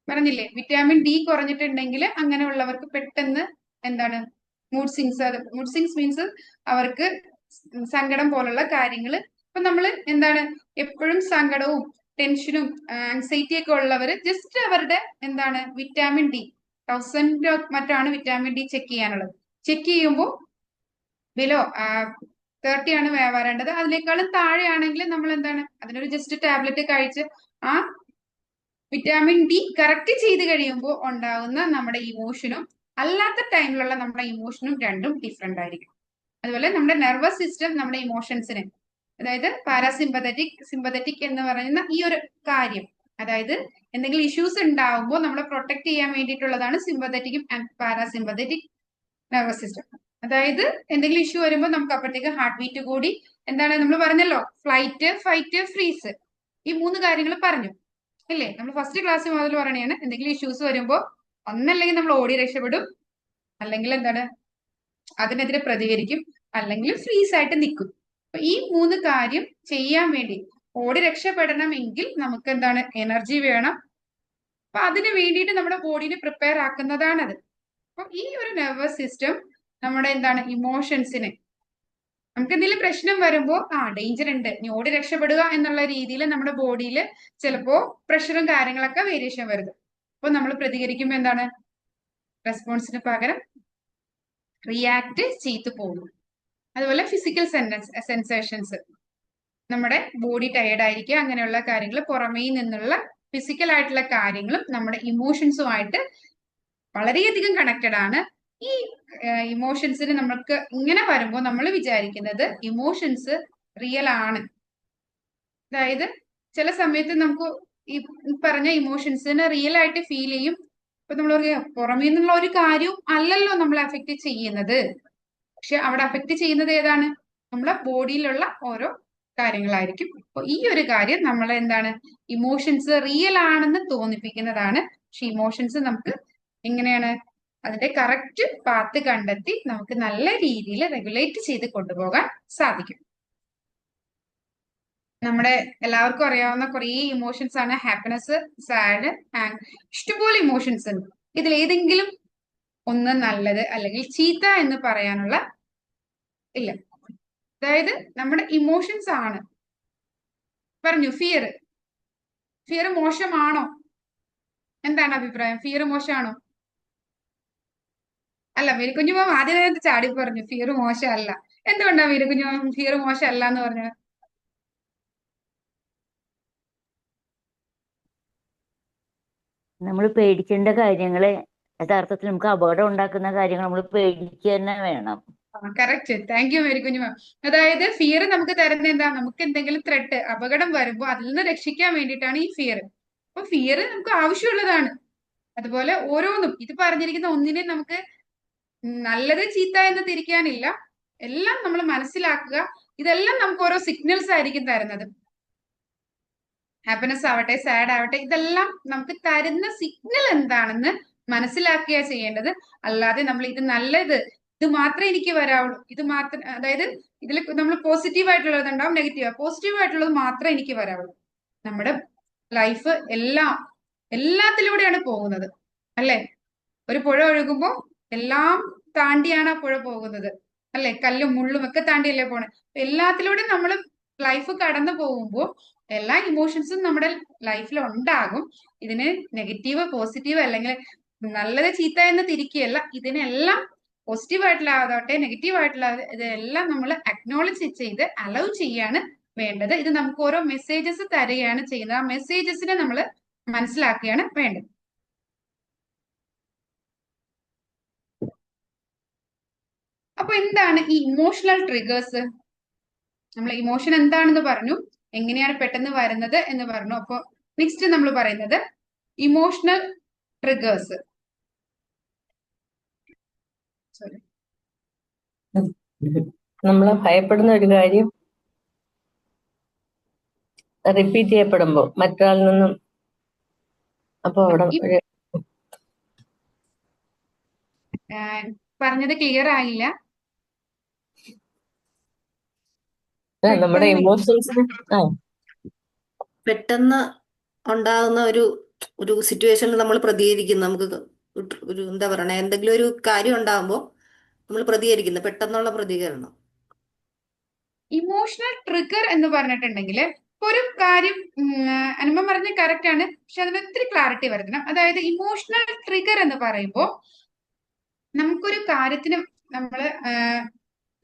[SPEAKER 5] പറഞ്ഞില്ലേ, വിറ്റാമിൻ ഡി കുറഞ്ഞിട്ടുണ്ടെങ്കിൽ അങ്ങനെയുള്ളവർക്ക് പെട്ടെന്ന് എന്താണ് മൂഡ് സ്വിങ്സ് മീൻസ് അവർക്ക് സങ്കടം പോലുള്ള കാര്യങ്ങൾ. ഇപ്പൊ നമ്മൾ എന്താണ് എപ്പോഴും സങ്കടവും ടെൻഷനും ആൻസൈറ്റി ഒക്കെ ഉള്ളവര് ജസ്റ്റ് അവരുടെ എന്താണ് വിറ്റാമിൻ ഡി 1000 മറ്റാണ് വിറ്റാമിൻ ഡി ചെക്ക് ചെയ്യാനുള്ളത്. ചെക്ക് ചെയ്യുമ്പോൾ ബിലോ 30 ആണ് വരേണ്ടത്. അതിനേക്കാളും താഴെയാണെങ്കിൽ നമ്മൾ എന്താണ് അതിനൊരു ജസ്റ്റ് ടാബ്ലറ്റ് കഴിച്ച് ആ വിറ്റാമിൻ ഡി കറക്റ്റ് ചെയ്ത് കഴിയുമ്പോൾ ഉണ്ടാകുന്ന നമ്മുടെ ഇമോഷനും അല്ലാത്ത ടൈമിലുള്ള നമ്മുടെ ഇമോഷനും രണ്ടും ഡിഫറെന്റ് ആയിരിക്കും. അതുപോലെ നമ്മുടെ നെർവസ് സിസ്റ്റം നമ്മുടെ ഇമോഷൻസിനെ, അതായത് സിമ്പതറ്റിക് എന്ന് പറയുന്ന ഈ ഒരു കാര്യം, അതായത് എന്തെങ്കിലും ഇഷ്യൂസ് ഉണ്ടാവുമ്പോൾ നമ്മളെ പ്രൊട്ടക്ട് ചെയ്യാൻ വേണ്ടിയിട്ടുള്ളതാണ് സിമ്പതറ്റിക്കും ആൻഡ് പാരാസിമ്പതറ്റിക് നെർവസ് സിസ്റ്റം. അതായത് എന്തെങ്കിലും ഇഷ്യൂ വരുമ്പോൾ നമുക്ക് അപ്പോഴത്തേക്ക് ഹാർട്ട് ബീറ്റ് കൂടി, എന്താണ് നമ്മൾ പറഞ്ഞല്ലോ ഫ്ലൈറ്റ്, ഫൈറ്റ്, ഫ്രീസ്, ഈ 3 കാര്യങ്ങൾ പറഞ്ഞു അല്ലേ. നമ്മൾ ഫസ്റ്റ് ക്ലാസ് മുതൽ പറയണതാണ്, എന്തെങ്കിലും ഇഷ്യൂസ് വരുമ്പോൾ ഒന്നല്ലെങ്കിൽ നമ്മൾ ഓടി രക്ഷപ്പെടും, അല്ലെങ്കിൽ എന്താണ് അതിനെതിരെ പ്രതികരിക്കും, അല്ലെങ്കിൽ ഫ്രീസ് ആയിട്ട് നിൽക്കും. അപ്പൊ ഈ 3 കാര്യം ചെയ്യാൻ വേണ്ടി ഓടി രക്ഷപ്പെടണമെങ്കിൽ നമുക്ക് എന്താണ് എനർജി വേണം. അപ്പൊ അതിന് വേണ്ടിയിട്ട് നമ്മുടെ ബോഡിനെ പ്രിപ്പയർ ആക്കുന്നതാണത്. അപ്പൊ ഈ ഒരു നെർവസ് സിസ്റ്റം നമ്മുടെ എന്താണ് ഇമോഷൻസിന്, നമുക്ക് എന്തെങ്കിലും പ്രശ്നം വരുമ്പോൾ ഡേഞ്ചർ ഉണ്ട്, നീ ഓടി രക്ഷപ്പെടുക എന്നുള്ള രീതിയിൽ നമ്മുടെ ബോഡിയിൽ ചിലപ്പോ പ്രഷറും കാര്യങ്ങളൊക്കെ വേരിയേഷൻ വരുന്നത്. അപ്പൊ നമ്മൾ പ്രതികരിക്കുമ്പോൾ എന്താണ് റെസ്പോൺസിന് പകരം റിയാക്ട് ചെയ്തു പോകും. അതുപോലെ ഫിസിക്കൽ സെൻസേഷൻസ്, നമ്മുടെ ബോഡി ടയേർഡ് ആയിരിക്കുക, അങ്ങനെയുള്ള കാര്യങ്ങൾ, പുറമേ നിന്നുള്ള ഫിസിക്കൽ ആയിട്ടുള്ള കാര്യങ്ങളും നമ്മുടെ ഇമോഷൻസുമായിട്ട് വളരെയധികം കണക്റ്റഡ് ആണ്. ഈ ഇമോഷൻസിന് നമ്മൾക്ക് ഇങ്ങനെ വരുമ്പോൾ നമ്മൾ വിചാരിക്കുന്നത് ഇമോഷൻസ് റിയൽ ആണ്. അതായത് ചില സമയത്ത് നമുക്ക് ഈ പറഞ്ഞ ഇമോഷൻസിന് റിയൽ ആയിട്ട് ഫീൽ ചെയ്യും. ഇപ്പൊ നമ്മൾ പുറമേ നിന്നുള്ള ഒരു കാര്യവും അല്ലല്ലോ നമ്മളെ അഫക്റ്റ് ചെയ്യുന്നത്, പക്ഷെ അവിടെ അഫക്റ്റ് ചെയ്യുന്നത് ഏതാണ്, നമ്മളെ ബോഡിയിലുള്ള ഓരോ കാര്യങ്ങളായിരിക്കും. അപ്പൊ ഈ ഒരു കാര്യം നമ്മൾ എന്താണ് ഇമോഷൻസ് റിയൽ ആണെന്ന് തോന്നിപ്പിക്കുന്നതാണ്. പക്ഷെ ഇമോഷൻസ് നമുക്ക് എങ്ങനെയാണ് അതിന്റെ കറക്റ്റ് പാത്ത് കണ്ടെത്തി നമുക്ക് നല്ല രീതിയിൽ റെഗുലേറ്റ് ചെയ്ത് കൊണ്ടുപോകാൻ സാധിക്കും. നമ്മുടെ എല്ലാവർക്കും അറിയാവുന്ന കുറേ ഇമോഷൻസ് ആണ് ഹാപ്പിനെസ്, സാഡ്, ഇഷ്ടംപോലെ ഇമോഷൻസ് ഉണ്ട്. ഇതിൽ ഏതെങ്കിലും ഒന്ന് നല്ലത് അല്ലെങ്കിൽ ചീത്ത എന്ന് പറയാനുള്ള ഇല്ല. അതായത് നമ്മുടെ ഇമോഷൻസ് ആണ്. പറഞ്ഞു ഫിയർ മോശമാണോ? എന്താണ് അഭിപ്രായം? ഫിയർ മോശമാണോ? അല്ല, വീരക്കുഞ്ഞുമോ ആദ്യം ചാടി പറഞ്ഞു ഫിയർ മോശമല്ല. എന്തുകൊണ്ടാ വീരക്കുഞ്ഞുമോ ഫിയർ മോശമല്ല എന്ന് പറഞ്ഞത്?
[SPEAKER 6] നമ്മൾ പേടിക്കേണ്ട കാര്യങ്ങളെ യഥാർത്ഥത്തിൽ നമുക്ക് അപകടം ഉണ്ടാക്കുന്ന കാര്യങ്ങൾ നമ്മൾ പേടിക്കുക തന്നെ വേണം.
[SPEAKER 5] Correct, thank you Marykunjumma. അതായത് ഫിയർ നമുക്ക് തരുന്ന എന്താ, നമുക്ക് എന്തെങ്കിലും ത്രെട്ട്, അപകടം വരുമ്പോൾ അതിൽ നിന്ന് രക്ഷിക്കാൻ വേണ്ടിയിട്ടാണ് ഈ ഫിയർ. അപ്പൊ ഫിയർ നമുക്ക് ആവശ്യമുള്ളതാണ്. അതുപോലെ ഓരോന്നും ഇത് പറഞ്ഞിരിക്കുന്ന ഒന്നിനെ നമുക്ക് നല്ലത് ചീത്ത എന്ന് തിരിക്കാനില്ല. എല്ലാം നമ്മൾ മനസ്സിലാക്കുക, ഇതെല്ലാം നമുക്ക് ഓരോ സിഗ്നൽസ് ആയിരിക്കും തരുന്നത്. ഹാപ്പിനെസ് ആവട്ടെ, സാഡ് ആവട്ടെ, ഇതെല്ലാം നമുക്ക് തരുന്ന സിഗ്നൽ എന്താണെന്ന് മനസ്സിലാക്കുക ചെയ്യേണ്ടത്. അല്ലാതെ നമ്മൾ ഇത് നല്ലത്, ഇത് മാത്രമേ എനിക്ക് വരാവുള്ളൂ, ഇത് മാത്രം, അതായത് ഇതിൽ നമ്മൾ പോസിറ്റീവ് ആയിട്ടുള്ളത് ഉണ്ടാവും, നെഗറ്റീവ്, പോസിറ്റീവ് ആയിട്ടുള്ളത് മാത്രമേ എനിക്ക് വരാവുള്ളൂ. നമ്മുടെ ലൈഫ് എല്ലാത്തിലൂടെയാണ് പോകുന്നത്, അല്ലെ? ഒരു പുഴ ഒഴുകുമ്പോ എല്ലാം താണ്ടിയാണ് ആ പുഴ പോകുന്നത്, അല്ലെ? കല്ലും മുള്ളും ഒക്കെ താണ്ടിയല്ലേ പോണേ. എല്ലാത്തിലൂടെ നമ്മൾ ലൈഫ് കടന്നു പോകുമ്പോൾ എല്ലാ ഇമോഷൻസും നമ്മുടെ ലൈഫിൽ ഉണ്ടാകും. ഇതിന് നെഗറ്റീവ് പോസിറ്റീവ് അല്ലെങ്കിൽ നല്ലത് ചീത്ത എന്ന് തിരിക്കുകയല്ല, ഇതിനെല്ലാം പോസിറ്റീവ് ആയിട്ടുള്ളതാവട്ടെ നെഗറ്റീവ് ആയിട്ടുള്ള ഇതെല്ലാം നമ്മൾ അക്നോളജ് ചെയ്ത് അലൗ ചെയ്യാണ് വേണ്ടത്. ഇത് നമുക്ക് ഓരോ മെസ്സേജസ് തരികയാണ് ചെയ്യുന്നത്. ആ മെസ്സേജസിനെ നമ്മൾ മനസ്സിലാക്കുകയാണ് വേണ്ടത്. അപ്പൊ എന്താണ് ഈ ഇമോഷണൽ ട്രിഗേഴ്സ്? നമ്മൾ ഇമോഷൻ എന്താണെന്ന് പറഞ്ഞു, എങ്ങനെയാണ് പെട്ടെന്ന് വരുന്നത് എന്ന് പറഞ്ഞു. അപ്പൊ നെക്സ്റ്റ് നമ്മൾ പറയുന്നത് ഇമോഷണൽ ട്രിഗേഴ്സ്. സോറി,
[SPEAKER 2] നമ്മൾ ഭയപ്പെടുന്ന ഒരു കാര്യം റിപ്പീറ്റ് ചെയ്യപ്പെടുമ്പോ മറ്റൊരാളിൽ നിന്നും, അപ്പൊ അവിടെ ഒരു
[SPEAKER 5] പറഞ്ഞത് ക്ലിയർ ആയില്ല.
[SPEAKER 2] നമ്മുടെ ഇമോഷൻസിന്
[SPEAKER 3] പെട്ടെന്ന് ഉണ്ടാകുന്ന ഒരു സിറ്റുവേഷനിൽ നമ്മൾ പ്രതികരിക്കുന്നു. നമുക്ക് ഒരു എന്താ പറയണേ, എന്തെങ്കിലും ഒരു കാര്യം ഉണ്ടാകുമ്പോൾ നമ്മൾ പ്രതികരിക്കുന്നു, പെട്ടെന്നുള്ള പ്രതികരണം.
[SPEAKER 5] ഇമോഷണൽ ട്രിഗർ എന്ന് പറഞ്ഞിട്ടുണ്ടെങ്കിൽ ഒരു കാര്യം അനുപമ പറഞ്ഞ കറക്റ്റ് ആണ്, പക്ഷെ അതിന് ഒത്തിരി ക്ലാരിറ്റി വരുത്തണം. അതായത് ഇമോഷണൽ ട്രിഗർ എന്ന് പറയുമ്പോൾ നമുക്കൊരു കാര്യത്തിന് നമ്മൾ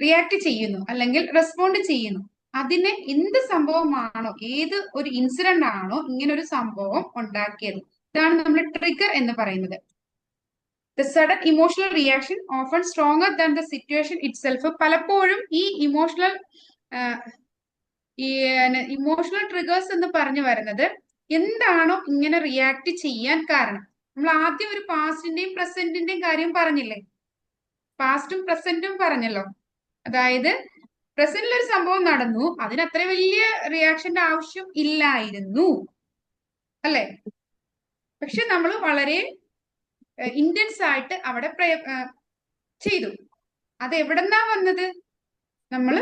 [SPEAKER 5] റിയാക്ട് ചെയ്യുന്നു അല്ലെങ്കിൽ റെസ്പോണ്ട് ചെയ്യുന്നു. അതിന് എന്ത് സംഭവമാണോ, ഏത് ഒരു ഇൻസിഡന്റ് ആണോ ഇങ്ങനെ ഒരു സംഭവം ഉണ്ടാക്കിയത്, ഇതാണ് നമ്മൾ ട്രിഗർ എന്ന് പറയുന്നത്. The sudden emotional reaction often stronger than the situation itself. പലപ്പോഴും ഈ ഇമോഷണൽ ട്രിഗേഴ്സ് എന്ന് പറഞ്ഞു വരുന്നത് എന്താണോ ഇങ്ങനെ റിയാക്ട് ചെയ്യാൻ കാരണം. നമ്മൾ ആദ്യം ഒരു പാസ്റ്റിന്റെയും പ്രസന്റിന്റെയും കാര്യം പറഞ്ഞില്ലേ, പാസ്റ്റും പ്രസന്റും പറഞ്ഞല്ലോ. അതായത് പ്രസന്റിൽ ഒരു സംഭവം നടന്നു, അതിന് അത്ര വലിയ റിയാക്ഷന്റെ ആവശ്യം ഇല്ലായിരുന്നു, അല്ലെ? പക്ഷെ നമ്മൾ വളരെ ഇന്റൻസ് ആയിട്ട് അവിടെ ചെയ്തു. അത് എവിടെന്നാ വന്നത്? നമ്മൾ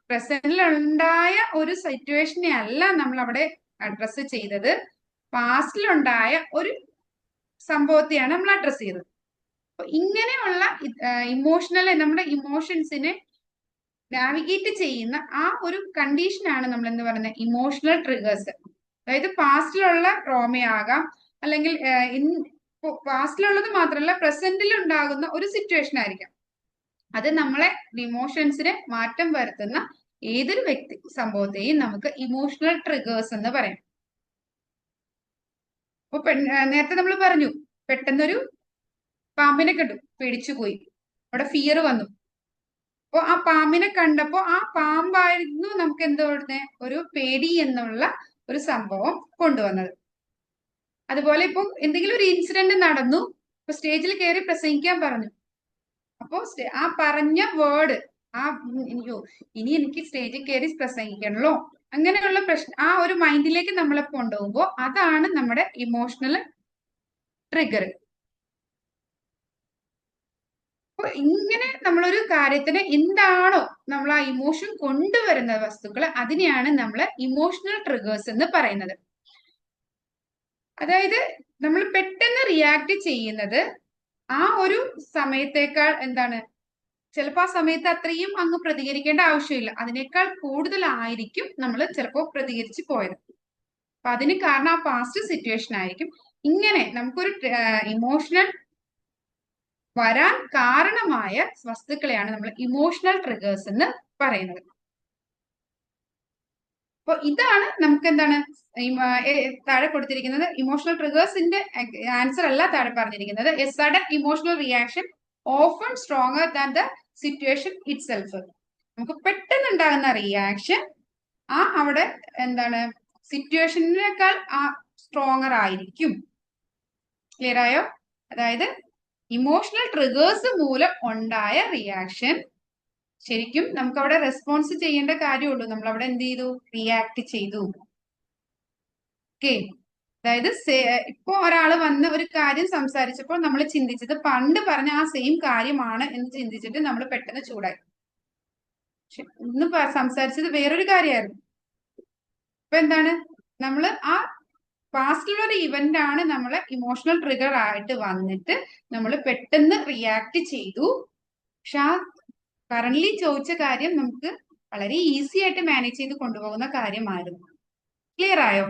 [SPEAKER 5] പ്രസന്റിൽ ഉണ്ടായ ഒരു സിറ്റുവേഷനെ അല്ല നമ്മൾ അവിടെ അഡ്രസ് ചെയ്തത്, പാസ്റ്റിലുണ്ടായ ഒരു സംഭവത്തെയാണ് നമ്മൾ അഡ്രസ് ചെയ്തത്. അപ്പൊ ഇങ്ങനെയുള്ള നമ്മുടെ ഇമോഷൻസിനെ നാവിഗേറ്റ് ചെയ്യുന്ന ആ ഒരു കണ്ടീഷനാണ് നമ്മൾ എന്ന് പറയുന്നത് ഇമോഷണൽ ട്രിഗേഴ്സ്. അതായത് പാസ്റ്റിലുള്ള ട്രോമയാകാം, അല്ലെങ്കിൽ പാസ്റ്റിലുള്ളത് മാത്രമല്ല പ്രസന്റിൽ ഉണ്ടാകുന്ന ഒരു സിറ്റുവേഷൻ ആയിരിക്കാം. അത് നമ്മളെ ഇമോഷൻസിനെ മാറ്റം വരുത്തുന്ന ഏതൊരു സംഭവത്തെയും നമുക്ക് ഇമോഷണൽ ട്രിഗേഴ്സ് എന്ന് പറയാം. അപ്പൊ നേരത്തെ നമ്മൾ പറഞ്ഞു, പെട്ടെന്നൊരു പാമ്പിനെ കണ്ടു, പേടിച്ചുപോയി, അവിടെ ഫിയർ വന്നു. അപ്പൊ ആ പാമ്പിനെ കണ്ടപ്പോ ആ പാമ്പായിരുന്നു നമുക്ക് എന്തുകൊണ്ടുവരുന്നത്, ഒരു പേടി എന്നുള്ള ഒരു സംഭവം കൊണ്ടുവന്നത്. അതുപോലെ ഇപ്പൊ എന്തെങ്കിലും ഒരു ഇൻസിഡന്റ് നടന്നു, ഇപ്പൊ സ്റ്റേജിൽ കയറി പ്രസംഗിക്കാൻ പറഞ്ഞു. അപ്പോ ആ പറഞ്ഞ വേർഡ്, ഇനി എനിക്ക് സ്റ്റേജിൽ കയറി പ്രസംഗിക്കണല്ലോ, അങ്ങനെയുള്ള ആ ഒരു മൈൻഡിലേക്ക് നമ്മളെ കൊണ്ടുപോകുമ്പോൾ അതാണ് നമ്മുടെ ഇമോഷണൽ ട്രിഗർ. അപ്പൊ ഇങ്ങനെ നമ്മളൊരു കാര്യത്തിന് എന്താണോ നമ്മൾ ആ ഇമോഷൻ കൊണ്ടുവരുന്ന വസ്തുക്കൾ, അതിനെയാണ് നമ്മൾ ഇമോഷണൽ ട്രിഗേഴ്സ് എന്ന് പറയുന്നത്. അതായത് നമ്മൾ പെട്ടെന്ന് റിയാക്ട് ചെയ്യുന്നത് ആ ഒരു സമയത്തേക്കാൾ എന്താണ്, ചിലപ്പോൾ ആ സമയത്ത് അത്രയും അങ്ങ് പ്രതികരിക്കേണ്ട ആവശ്യമില്ല, അതിനേക്കാൾ കൂടുതലായിരിക്കും നമ്മൾ ചിലപ്പോൾ പ്രതികരിച്ച് പോയത്. അപ്പൊ അതിന് കാരണം ആ പാസ്റ്റ് സിറ്റുവേഷൻ ആയിരിക്കും. ഇങ്ങനെ നമുക്കൊരു ഇമോഷണൽ വരാൻ കാരണമായ വസ്തുക്കളെയാണ് നമ്മൾ ഇമോഷണൽ ട്രിഗേഴ്സ് എന്ന് പറയുന്നത്. അപ്പൊ ഇതാണ് നമുക്ക് എന്താണ് താഴെ കൊടുത്തിരിക്കുന്നത്. ഇമോഷണൽ ട്രിഗേഴ്സിന്റെ ആൻസർ അല്ല താഴെ പറഞ്ഞിരിക്കുന്നത്. A sudden emotional reaction often stronger than the situation it self. നമുക്ക് പെട്ടെന്ന് ഉണ്ടാകുന്ന റിയാക്ഷൻ അവിടെ എന്താണ്, സിറ്റുവേഷനേക്കാൾ സ്ട്രോങ്ങർ ആയിരിക്കും. ക്ലിയർ ആയോ? അതായത് ഇമോഷണൽ ട്രിഗേഴ്സ് മൂലം ഉണ്ടായ റിയാക്ഷൻ ശരിക്കും നമുക്ക് അവിടെ റെസ്പോൺസ് ചെയ്യേണ്ട കാര്യമുള്ളൂ. നമ്മൾ അവിടെ എന്ത് ചെയ്തു? റിയാക്ട് ചെയ്തു. ഓക്കെ, അതായത് ഇപ്പൊ ഒരാള് വന്ന് ഒരു കാര്യം സംസാരിച്ചപ്പോൾ നമ്മൾ ചിന്തിച്ചത് പണ്ട് പറഞ്ഞ ആ സെയിം കാര്യമാണ് എന്ന് ചിന്തിച്ചിട്ട് നമ്മൾ പെട്ടെന്ന് ചൂടായി. ഇന്ന് സംസാരിച്ചത് വേറൊരു കാര്യമായിരുന്നു. ഇപ്പൊ എന്താണ്, നമ്മള് ആ പാസ്റ്റിലുള്ള ഒരു ഇവന്റ് ആണ് നമ്മളെ ഇമോഷണൽ ട്രിഗർ ആയിട്ട് വന്നിട്ട് നമ്മൾ പെട്ടെന്ന് റിയാക്ട് ചെയ്തു. പക്ഷെ ആ കറന്റ്ലി ചോദിച്ച കാര്യം നമുക്ക് വളരെ ഈസി ആയിട്ട് മാനേജ് ചെയ്ത് കൊണ്ടുപോകുന്ന കാര്യമായിരുന്നു. ക്ലിയർ ആയോ?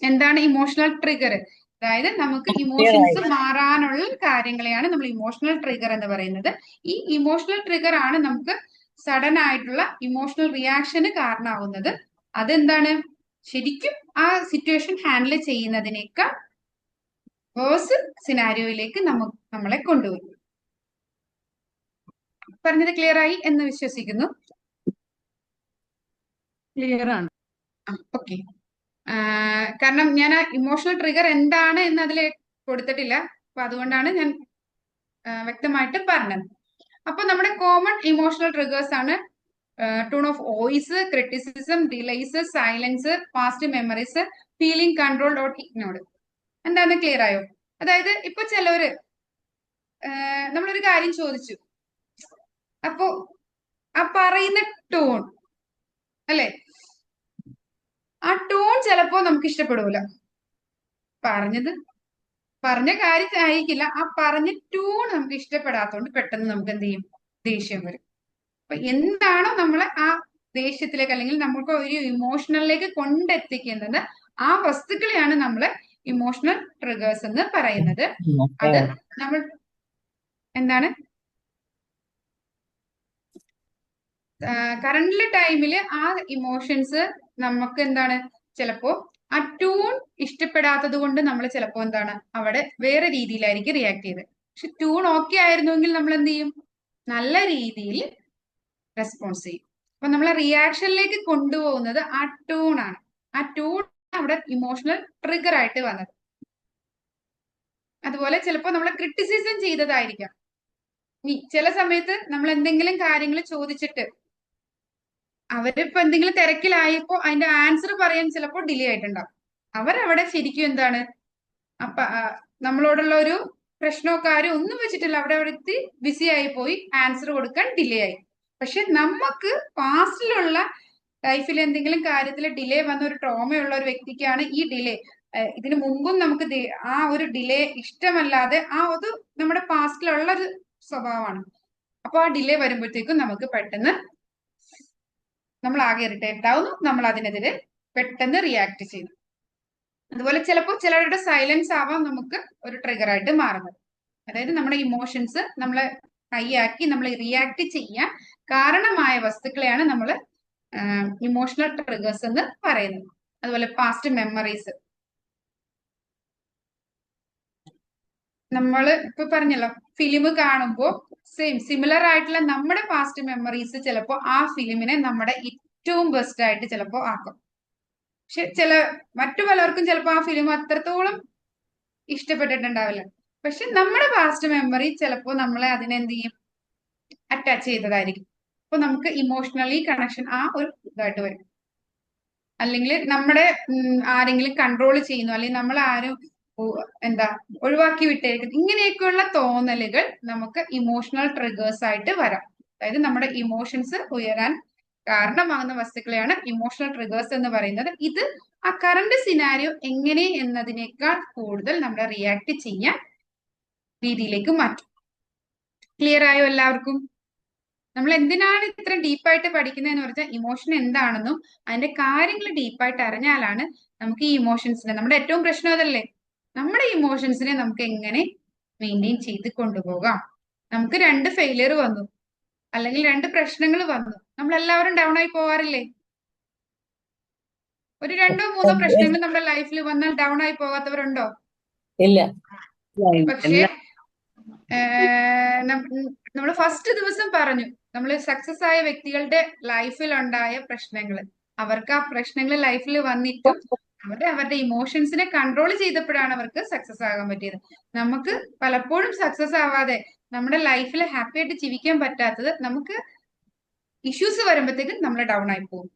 [SPEAKER 5] എന്താണ് ഇമോഷണൽ ട്രിഗർ? അതായത് നമുക്ക് ഇമോഷൻസ് മാറാനുള്ള കാര്യങ്ങളെയാണ് നമ്മൾ ഇമോഷണൽ ട്രിഗർ എന്ന് പറയുന്നത്. ഈ ഇമോഷണൽ ട്രിഗർ ആണ് നമുക്ക് സഡൻ ആയിട്ടുള്ള ഇമോഷണൽ റിയാക്ഷന് കാരണമാവുന്നത്. അതെന്താണ്? ശരിക്കും ആ സിറ്റുവേഷൻ ഹാൻഡിൽ ചെയ്യുന്നതിനേക്കാൾ വേഴ്സ് സിനാരിയോയിലേക്ക് നമ്മളെ കൊണ്ടുവരും. പറഞ്ഞത് ക്ലിയർ ആയി എന്ന് വിശ്വസിക്കുന്നു.
[SPEAKER 4] ക്ലിയർ ആണ്.
[SPEAKER 5] ഓക്കെ, കാരണം ഞാൻ ആ ഇമോഷണൽ ട്രിഗർ എന്താണ് എന്ന് അതിൽ കൊടുത്തിട്ടില്ല. അപ്പൊ അതുകൊണ്ടാണ് ഞാൻ വ്യക്തമായിട്ട് പറഞ്ഞത്. അപ്പൊ നമ്മുടെ കോമൺ ഇമോഷണൽ ട്രിഗേഴ്സ് ആണ് tone of voice, criticism, delays, silence, past memories, feeling controlled or ignored. എന്താന്ന് ക്ലിയർ ആയോ? അതായത് ഇപ്പൊ ചിലവര് നമ്മളൊരു കാര്യം ചോദിച്ചു, അപ്പോ ആ പറയുന്ന ടോൺ അല്ലെ, ആ ടോൺ ചിലപ്പോ നമുക്ക് ഇഷ്ടപ്പെടൂല. പറഞ്ഞ കാര്യം ആയിരിക്കില്ല, ആ പറഞ്ഞ ടൂൺ നമുക്ക് ഇഷ്ടപ്പെടാത്തതുകൊണ്ട് പെട്ടെന്ന് നമുക്ക് എന്ത് ചെയ്യും? ദേഷ്യം വരും. അപ്പൊ എന്താണോ നമ്മളെ ആ ദേഷ്യത്തിലേക്ക് അല്ലെങ്കിൽ നമുക്ക് ഒരു ഇമോഷണലിലേക്ക് കൊണ്ടെത്തിക്കുന്നത്, ആ വസ്തുക്കളെയാണ് നമ്മളെ ഇമോഷണൽ ട്രിഗേഴ്സ് എന്ന് പറയുന്നത്. അത് നമ്മൾ എന്താണ് കറന്റ് ടൈമില് ആ ഇമോഷൻസ് നമുക്ക് എന്താണ് ചിലപ്പോ ആ ട്യൂൺ ഇഷ്ടപ്പെടാത്തത് കൊണ്ട് നമ്മൾ ചിലപ്പോ എന്താണ് അവിടെ വേറെ രീതിയിലായിരിക്കും റിയാക്ട് ചെയ്തത്. പക്ഷെ ട്യൂൺ ഓക്കെ ആയിരുന്നുവെങ്കിൽ നമ്മൾ എന്ത് ചെയ്യും? നല്ല രീതിയിൽ റെസ്പോൺസ് ചെയ്യും. അപ്പൊ നമ്മളെ റിയാക്ഷനിലേക്ക് കൊണ്ടുപോകുന്നത് ആ ട്യൂൺ ആണ്. ആ ട്യൂൺ അവിടെ ഇമോഷണൽ ട്രിഗർ ആയിട്ട് വന്നത്. അതുപോലെ ചിലപ്പോ നമ്മളെ ക്രിറ്റിസിസം ചെയ്തതായിരിക്കാം. ചില സമയത്ത് നമ്മൾ എന്തെങ്കിലും കാര്യങ്ങൾ ചോദിച്ചിട്ട് അവരിപ്പോ എന്തെങ്കിലും തിരക്കിലായപ്പോ അതിന്റെ ആൻസർ പറയാൻ ചിലപ്പോൾ ഡിലേ ആയിട്ടുണ്ടാവും. അവരവിടെ ശരിക്കും എന്താണ് നമ്മളോടുള്ള ഒരു പ്രശ്നക്കാരും ഒന്നും വെച്ചിട്ടില്ല, അവിടെ എത്തി ബിസി ആയി പോയി, ആൻസർ കൊടുക്കാൻ ഡിലേ ആയി. പക്ഷെ നമുക്ക് പാസ്റ്റിലുള്ള ലൈഫിൽ എന്തെങ്കിലും കാര്യത്തിൽ ഡിലേ വന്ന ഒരു ട്രോമയുള്ള ഒരു വ്യക്തിക്കാണ് ഈ ഡിലേ. ഇതിനു മുമ്പും നമുക്ക് ആ ഒരു ഡിലേ ഇഷ്ടമല്ലാതെ ആ ഒരു നമ്മുടെ പാസ്റ്റിലുള്ള ഒരു സ്വഭാവമാണ്. അപ്പൊ ആ ഡിലേ വരുമ്പോഴത്തേക്കും നമുക്ക് പെട്ടെന്ന് നമ്മൾ ആകെ ഇറിറ്റേറ്റ് ആവുന്നു, നമ്മൾ അതിനെതിരെ പെട്ടെന്ന് റിയാക്ട് ചെയ്യുന്നു. അതുപോലെ ചിലപ്പോൾ ചിലരുടെ സൈലൻസ് ആവാം നമുക്ക് ഒരു ട്രിഗർ ആയിട്ട് മാറുന്നത്. അതായത് നമ്മുടെ ഇമോഷൻസ് നമ്മളെ ഹൈയാക്കി നമ്മൾ റിയാക്ട് ചെയ്യാൻ കാരണമായ വസ്തുക്കളെയാണ് നമ്മൾ ഇമോഷണൽ ട്രിഗേഴ്സ് എന്ന് പറയുന്നത്. അതുപോലെ പാസ്റ്റ് മെമ്മറീസ്, നമ്മൾ ഇപ്പൊ പറഞ്ഞല്ലോ ഫിലിം കാണുമ്പോൾ സിമിലർ ആയിട്ടുള്ള നമ്മുടെ പാസ്റ്റ് മെമ്മറീസ് ചിലപ്പോ ആ ഫിലിമിനെ നമ്മുടെ ഏറ്റവും ബെസ്റ്റ് ആയിട്ട് ചിലപ്പോ ആക്കും. പക്ഷെ മറ്റു പലർക്കും ചിലപ്പോ ആ ഫിലിം അത്രത്തോളം ഇഷ്ടപ്പെട്ടിട്ടുണ്ടാവില്ല. പക്ഷെ നമ്മുടെ പാസ്റ്റ് മെമ്മറി ചിലപ്പോ നമ്മളെ അതിനെന്ത് ചെയ്യും? അറ്റാച്ച് ചെയ്തതായിരിക്കും. അപ്പൊ നമുക്ക് ഇമോഷണലി കണക്ഷൻ ആ ഒരു ഇതായിട്ട് വരും. അല്ലെങ്കിൽ നമ്മുടെ ആരെങ്കിലും കൺട്രോൾ ചെയ്യുന്നു, അല്ലെങ്കിൽ നമ്മൾ ആരും ഒഴിവാക്കി വിട്ടേക്കുന്നു, ഇങ്ങനെയൊക്കെയുള്ള തോന്നലുകൾ നമുക്ക് ഇമോഷണൽ ട്രിഗേഴ്സ് ആയിട്ട് വരാം. അതായത് നമ്മുടെ ഇമോഷൻസ് ഉയരാൻ കാരണമാകുന്ന വസ്തുക്കളെയാണ് ഇമോഷണൽ ട്രിഗേഴ്സ് എന്ന് പറയുന്നത്. ഇത് ആ കറന്റ് സിനാരിയോ എങ്ങനെ എന്നതിനേക്കാൾ കൂടുതൽ നമ്മൾ റിയാക്ട് ചെയ്യാൻ രീതിയിലേക്ക് മാറ്റും. ക്ലിയർ ആയോ എല്ലാവർക്കും? നമ്മൾ എന്തിനാണ് ഇത്ര ഡീപ്പായിട്ട് പഠിക്കുന്നതെന്ന് പറഞ്ഞാൽ ഇമോഷൻ എന്താണെന്നും അതിന്റെ കാര്യങ്ങൾ ഡീപ്പായിട്ട് അറിഞ്ഞാലാണ് നമുക്ക് ഈ ഇമോഷൻസിനെ, നമ്മുടെ ഏറ്റവും പ്രശ്നം അതല്ലേ, നമ്മുടെ ഇമോഷൻസിനെ നമുക്ക് എങ്ങനെ മെയിൻറ്റെയിൻ ചെയ്ത് കൊണ്ടുപോകാം. നമുക്ക് 2 ഫെയിലിയർ വന്നു, അല്ലെങ്കിൽ 2 പ്രശ്നങ്ങൾ വന്നു, നമ്മൾ എല്ലാവരും ഡൗൺ ആയി പോവാറില്ലേ? ഒരു 2-3 പ്രശ്നങ്ങൾ നമ്മുടെ ലൈഫിൽ വന്നാൽ ഡൗൺ ആയി പോകാത്തവരുണ്ടോ?
[SPEAKER 2] ഇല്ല.
[SPEAKER 5] പക്ഷേ നമ്മൾ ഫസ്റ്റ് ദിവസം പറഞ്ഞു, നമ്മൾ സക്സസ് ആയ വ്യക്തികളുടെ ലൈഫിൽ ഉണ്ടായ പ്രശ്നങ്ങൾ, അവർക്ക് ആ പ്രശ്നങ്ങൾ ലൈഫിൽ വന്നിട്ടും അവരുടെ ഇമോഷൻസിനെ കൺട്രോൾ ചെയ്തപ്പോഴാണ് അവർക്ക് സക്സസ് ആകാൻ പറ്റിയത്. നമുക്ക് പലപ്പോഴും സക്സസ് ആവാതെ നമ്മുടെ ലൈഫിൽ ഹാപ്പി ആയിട്ട് ജീവിക്കാൻ പറ്റാത്തത് നമുക്ക് ഇഷ്യൂസ് വരുമ്പോഴത്തേക്കും നമ്മൾ ഡൗൺ ആയി പോകും.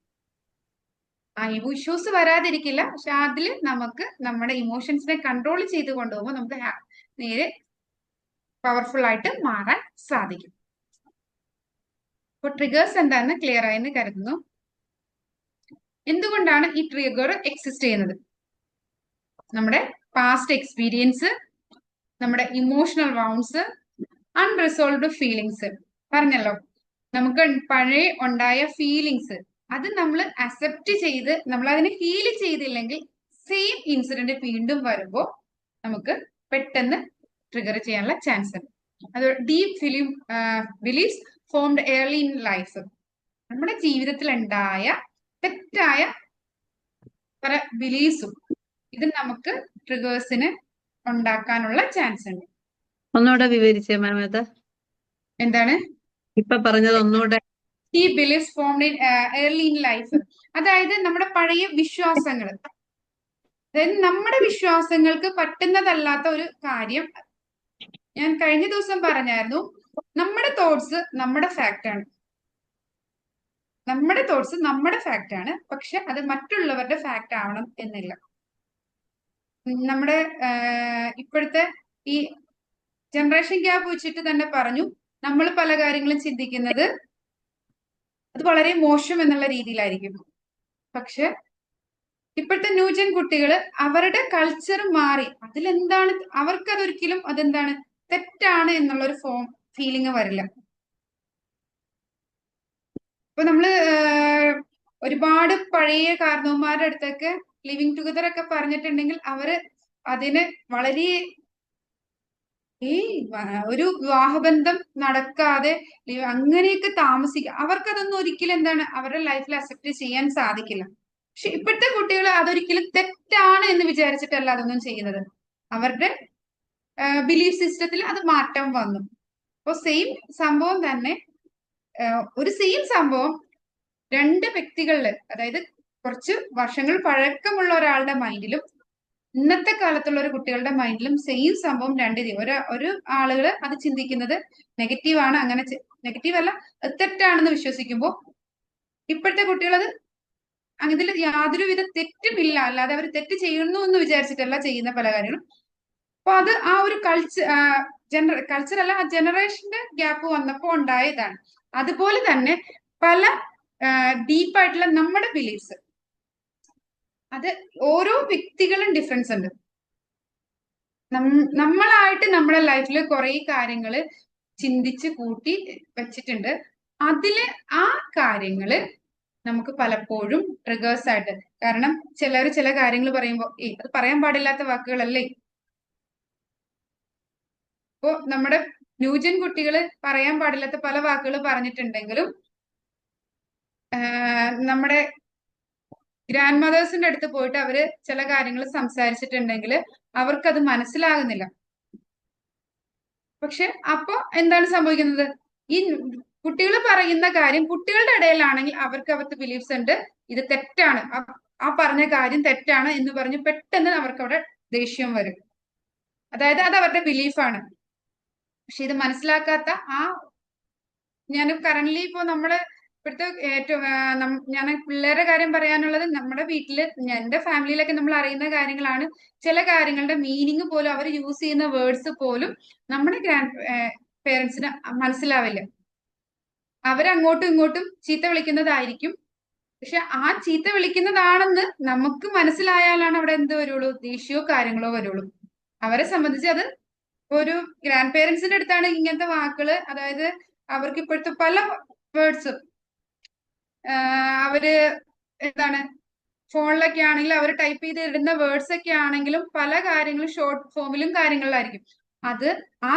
[SPEAKER 5] ആ ഇഷ്യൂസ് വരാതിരിക്കില്ല, പക്ഷെ അതിൽ നമുക്ക് നമ്മുടെ ഇമോഷൻസിനെ കൺട്രോൾ ചെയ്ത് കൊണ്ടുപോകുമ്പോൾ നമുക്ക് നേരെ പവർഫുൾ ആയിട്ട് മാറാൻ സാധിക്കും. അപ്പോൾ ട്രിഗേഴ്സ് എന്താണെന്ന് ക്ലിയർ ആയെന്ന് കരുതുന്നു. എന്തുകൊണ്ടാണ് ഈ ട്രിഗർ എക്സിസ്റ്റ് ചെയ്യുന്നത്? നമ്മുടെ പാസ്റ്റ് എക്സ്പീരിയൻസ്, നമ്മുടെ ഇമോഷണൽ വൗണ്ട്സ്, അൺറിസോൾവ്ഡ് ഫീലിങ്സ്. പറഞ്ഞല്ലോ, നമുക്ക് പഴയ ഉണ്ടായ ഫീലിങ്സ് അത് നമ്മൾ അക്സെപ്റ്റ് ചെയ്ത് നമ്മൾ അതിനെ ഹീൽ ചെയ്തില്ലെങ്കിൽ സെയിം ഇൻസിഡന്റ് വീണ്ടും വരുമ്പോൾ നമുക്ക് പെട്ടെന്ന് ട്രിഗർ ചെയ്യാനുള്ള ചാൻസ് ഉണ്ട്. അത് deep beliefs formed early in life. നമ്മുടെ ജീവിതത്തിൽ ഉണ്ടായ തെറ്റായ പല ബിലീഫ്സും ഇത് നമുക്ക് ട്രിഗേഴ്സിന് ഉണ്ടാക്കാനുള്ള ചാൻസ് ഉണ്ട്.
[SPEAKER 4] ഒന്നുകൂടെ വിവരിച്ചേ മാം അത്.
[SPEAKER 5] എന്താണ്
[SPEAKER 4] ഇപ്പൊ പറഞ്ഞത് ഒന്നുകൂടെ.
[SPEAKER 5] ഈ beliefs formed in early in life, അതായത് നമ്മുടെ പഴയ വിശ്വാസങ്ങൾ, അതായത് നമ്മുടെ വിശ്വാസങ്ങൾക്ക് പറ്റുന്നതല്ലാത്ത ഒരു കാര്യം. ഞാൻ കഴിഞ്ഞ ദിവസം പറഞ്ഞായിരുന്നു, നമ്മുടെ തോട്ട്സ് നമ്മുടെ ഫാക്റ്റ് ആണ്. നമ്മുടെ തോട്ട്സ് നമ്മുടെ ഫാക്റ്റ് ആണ്, പക്ഷെ അത് മറ്റുള്ളവരുടെ ഫാക്റ്റ് ആവണം എന്നില്ല. നമ്മുടെ ഇപ്പോഴത്തെ ഈ ജനറേഷൻ ഗ്യാപ്പ് വെച്ചിട്ട് തന്നെ പറഞ്ഞു, നമ്മൾ പല കാര്യങ്ങളും ചിന്തിക്കുന്നത് അത് വളരെ മോശം എന്നുള്ള രീതിയിലായിരിക്കും. പക്ഷെ ഇപ്പോഴത്തെ ന്യൂജൻ കുട്ടികൾ അവരുടെ കൾച്ചർ മാറി അതിലെന്താണ് അവർക്ക് അതൊരിക്കലും അതെന്താണ് തെറ്റാണ് എന്നുള്ളൊരു ഫീലിംഗ് വരില്ല. ഇപ്പൊ നമ്മള് ഒരുപാട് പഴയ കാരണവന്മാരുടെ അടുത്തൊക്കെ ലിവിങ് ടുഗദർ ഒക്കെ പറഞ്ഞിട്ടുണ്ടെങ്കിൽ അവര് അതിന് വളരെ ഒരു വിവാഹബന്ധം നടക്കാതെ അങ്ങനെയൊക്കെ താമസിക്കുക, അവർക്കതൊന്നും ഒരിക്കലും എന്താണ് അവരുടെ ലൈഫിൽ അക്സെപ്റ്റ് ചെയ്യാൻ സാധിക്കില്ല. പക്ഷെ ഇപ്പോഴത്തെ കുട്ടികൾ അതൊരിക്കലും തെറ്റാണ് എന്ന് വിചാരിച്ചിട്ടല്ല അതൊന്നും ചെയ്യുന്നത്. അവരുടെ ബിലീഫ് സിസ്റ്റത്തിൽ അത് മാറ്റം വന്നു. അപ്പൊ സെയിം സംഭവം തന്നെ, ഒരു സെയിം സംഭവം രണ്ട് വ്യക്തികളില്, അതായത് കുറച്ച് വർഷങ്ങൾ പഴക്കമുള്ള ഒരാളുടെ മൈൻഡിലും ഇന്നത്തെ കാലത്തുള്ള ഒരു കുട്ടികളുടെ മൈൻഡിലും സെയിം സംഭവം ഒരു ആളുകള് അത് ചിന്തിക്കുന്നത് നെഗറ്റീവാണ്, അങ്ങനെ നെഗറ്റീവ് അല്ല തെറ്റാണെന്ന് വിശ്വസിക്കുമ്പോൾ ഇപ്പോഴത്തെ കുട്ടികൾ അത് ഇതിൽ യാതൊരുവിധ തെറ്റുമില്ല, അല്ലാതെ അവർ തെറ്റ് ചെയ്യുന്നു എന്ന് വിചാരിച്ചിട്ടല്ല ചെയ്യുന്ന പല കാര്യങ്ങളും. അപ്പൊ അത് ആ ഒരു കൾച്ചർ അല്ല, ആ ജനറേഷന്റെ ഗ്യാപ്പ് വന്നപ്പോ ഉണ്ടായതാണ്. അതുപോലെ തന്നെ പല ഡീപ്പായിട്ടുള്ള നമ്മുടെ ബിലീഫ്സ്, അത് ഓരോ വ്യക്തികളും ഡിഫറൻസ് ഉണ്ട്. നമ്മളായിട്ട് നമ്മുടെ ലൈഫിൽ കുറെ കാര്യങ്ങള് ചിന്തിച്ച് കൂട്ടി വെച്ചിട്ടുണ്ട്. അതില് ആ കാര്യങ്ങള് നമുക്ക് പലപ്പോഴും ട്രിഗേഴ്സ് ആയിട്ട്, കാരണം ചില കാര്യങ്ങൾ പറയുമ്പോ അത് പറയാൻ പാടില്ലാത്ത വാക്കുകളല്ലേ. ഇപ്പോ നമ്മുടെ ന്യൂജൻ കുട്ടികള് പറയാൻ പാടില്ലാത്ത പല വാക്കുകൾ പറഞ്ഞിട്ടുണ്ടെങ്കിലും നമ്മുടെ ഗ്രാൻഡ് മദേഴ്സിന്റെ അടുത്ത് പോയിട്ട് അവര് ചില കാര്യങ്ങൾ സംസാരിച്ചിട്ടുണ്ടെങ്കിൽ അവർക്കത് മനസ്സിലാകുന്നില്ല. പക്ഷെ അപ്പൊ എന്താണ് സംഭവിക്കുന്നത്? ഈ കുട്ടികൾ പറയുന്ന കാര്യം കുട്ടികളുടെ ഇടയിലാണെങ്കിൽ അവർക്ക് ബിലീഫ്സ് ഉണ്ട്, ഇത് തെറ്റാണ്, ആ പറഞ്ഞ കാര്യം തെറ്റാണ് എന്ന് പറഞ്ഞ് പെട്ടെന്ന് അവർക്ക് അവിടെ ദേഷ്യം വരും. അതായത് അത് അവരുടെ ബിലീഫാണ്. പക്ഷെ ഇത് മനസ്സിലാക്കാത്ത ഞാൻ കറന്റ്ലി ഇപ്പോ നമ്മള് ഇപ്പോഴത്തെ ഏറ്റവും ഞാൻ പിള്ളേരുടെ കാര്യം പറയാനുള്ളത്, നമ്മുടെ വീട്ടില് എന്റെ ഫാമിലിയിലൊക്കെ നമ്മൾ അറിയുന്ന കാര്യങ്ങളാണ്. ചില കാര്യങ്ങളുടെ മീനിങ് പോലും അവർ യൂസ് ചെയ്യുന്ന വേർഡ്സ് പോലും നമ്മുടെ ഗ്രാൻഡ് പേരൻസിന് മനസ്സിലാവില്ല. അവരങ്ങോട്ടും ഇങ്ങോട്ടും ചീത്ത വിളിക്കുന്നതായിരിക്കും. പക്ഷെ ആ ചീത്ത വിളിക്കുന്നതാണെന്ന് നമുക്ക് മനസ്സിലായാലാണ് അവിടെ എന്ത് വരുള്ളൂ, ദേഷ്യമോ കാര്യങ്ങളോ വരുള്ളൂ. അവരെ സംബന്ധിച്ച് അത് ഒരു ഗ്രാൻഡ് പേരൻസിന്റെ അടുത്താണ് ഇങ്ങനത്തെ വാക്കുകള്, അതായത് അവർക്ക് ഇപ്പോഴത്തെ പല വേർഡ്സും അവര് എന്താണ് ഫോണിലൊക്കെ ആണെങ്കിലും അവർ ടൈപ്പ് ചെയ്ത് ഇടുന്ന വേർഡ്സ് ഒക്കെ ആണെങ്കിലും പല കാര്യങ്ങളും ഷോർട്ട് ഫോമിലും കാര്യങ്ങളിലായിരിക്കും. അത് ആ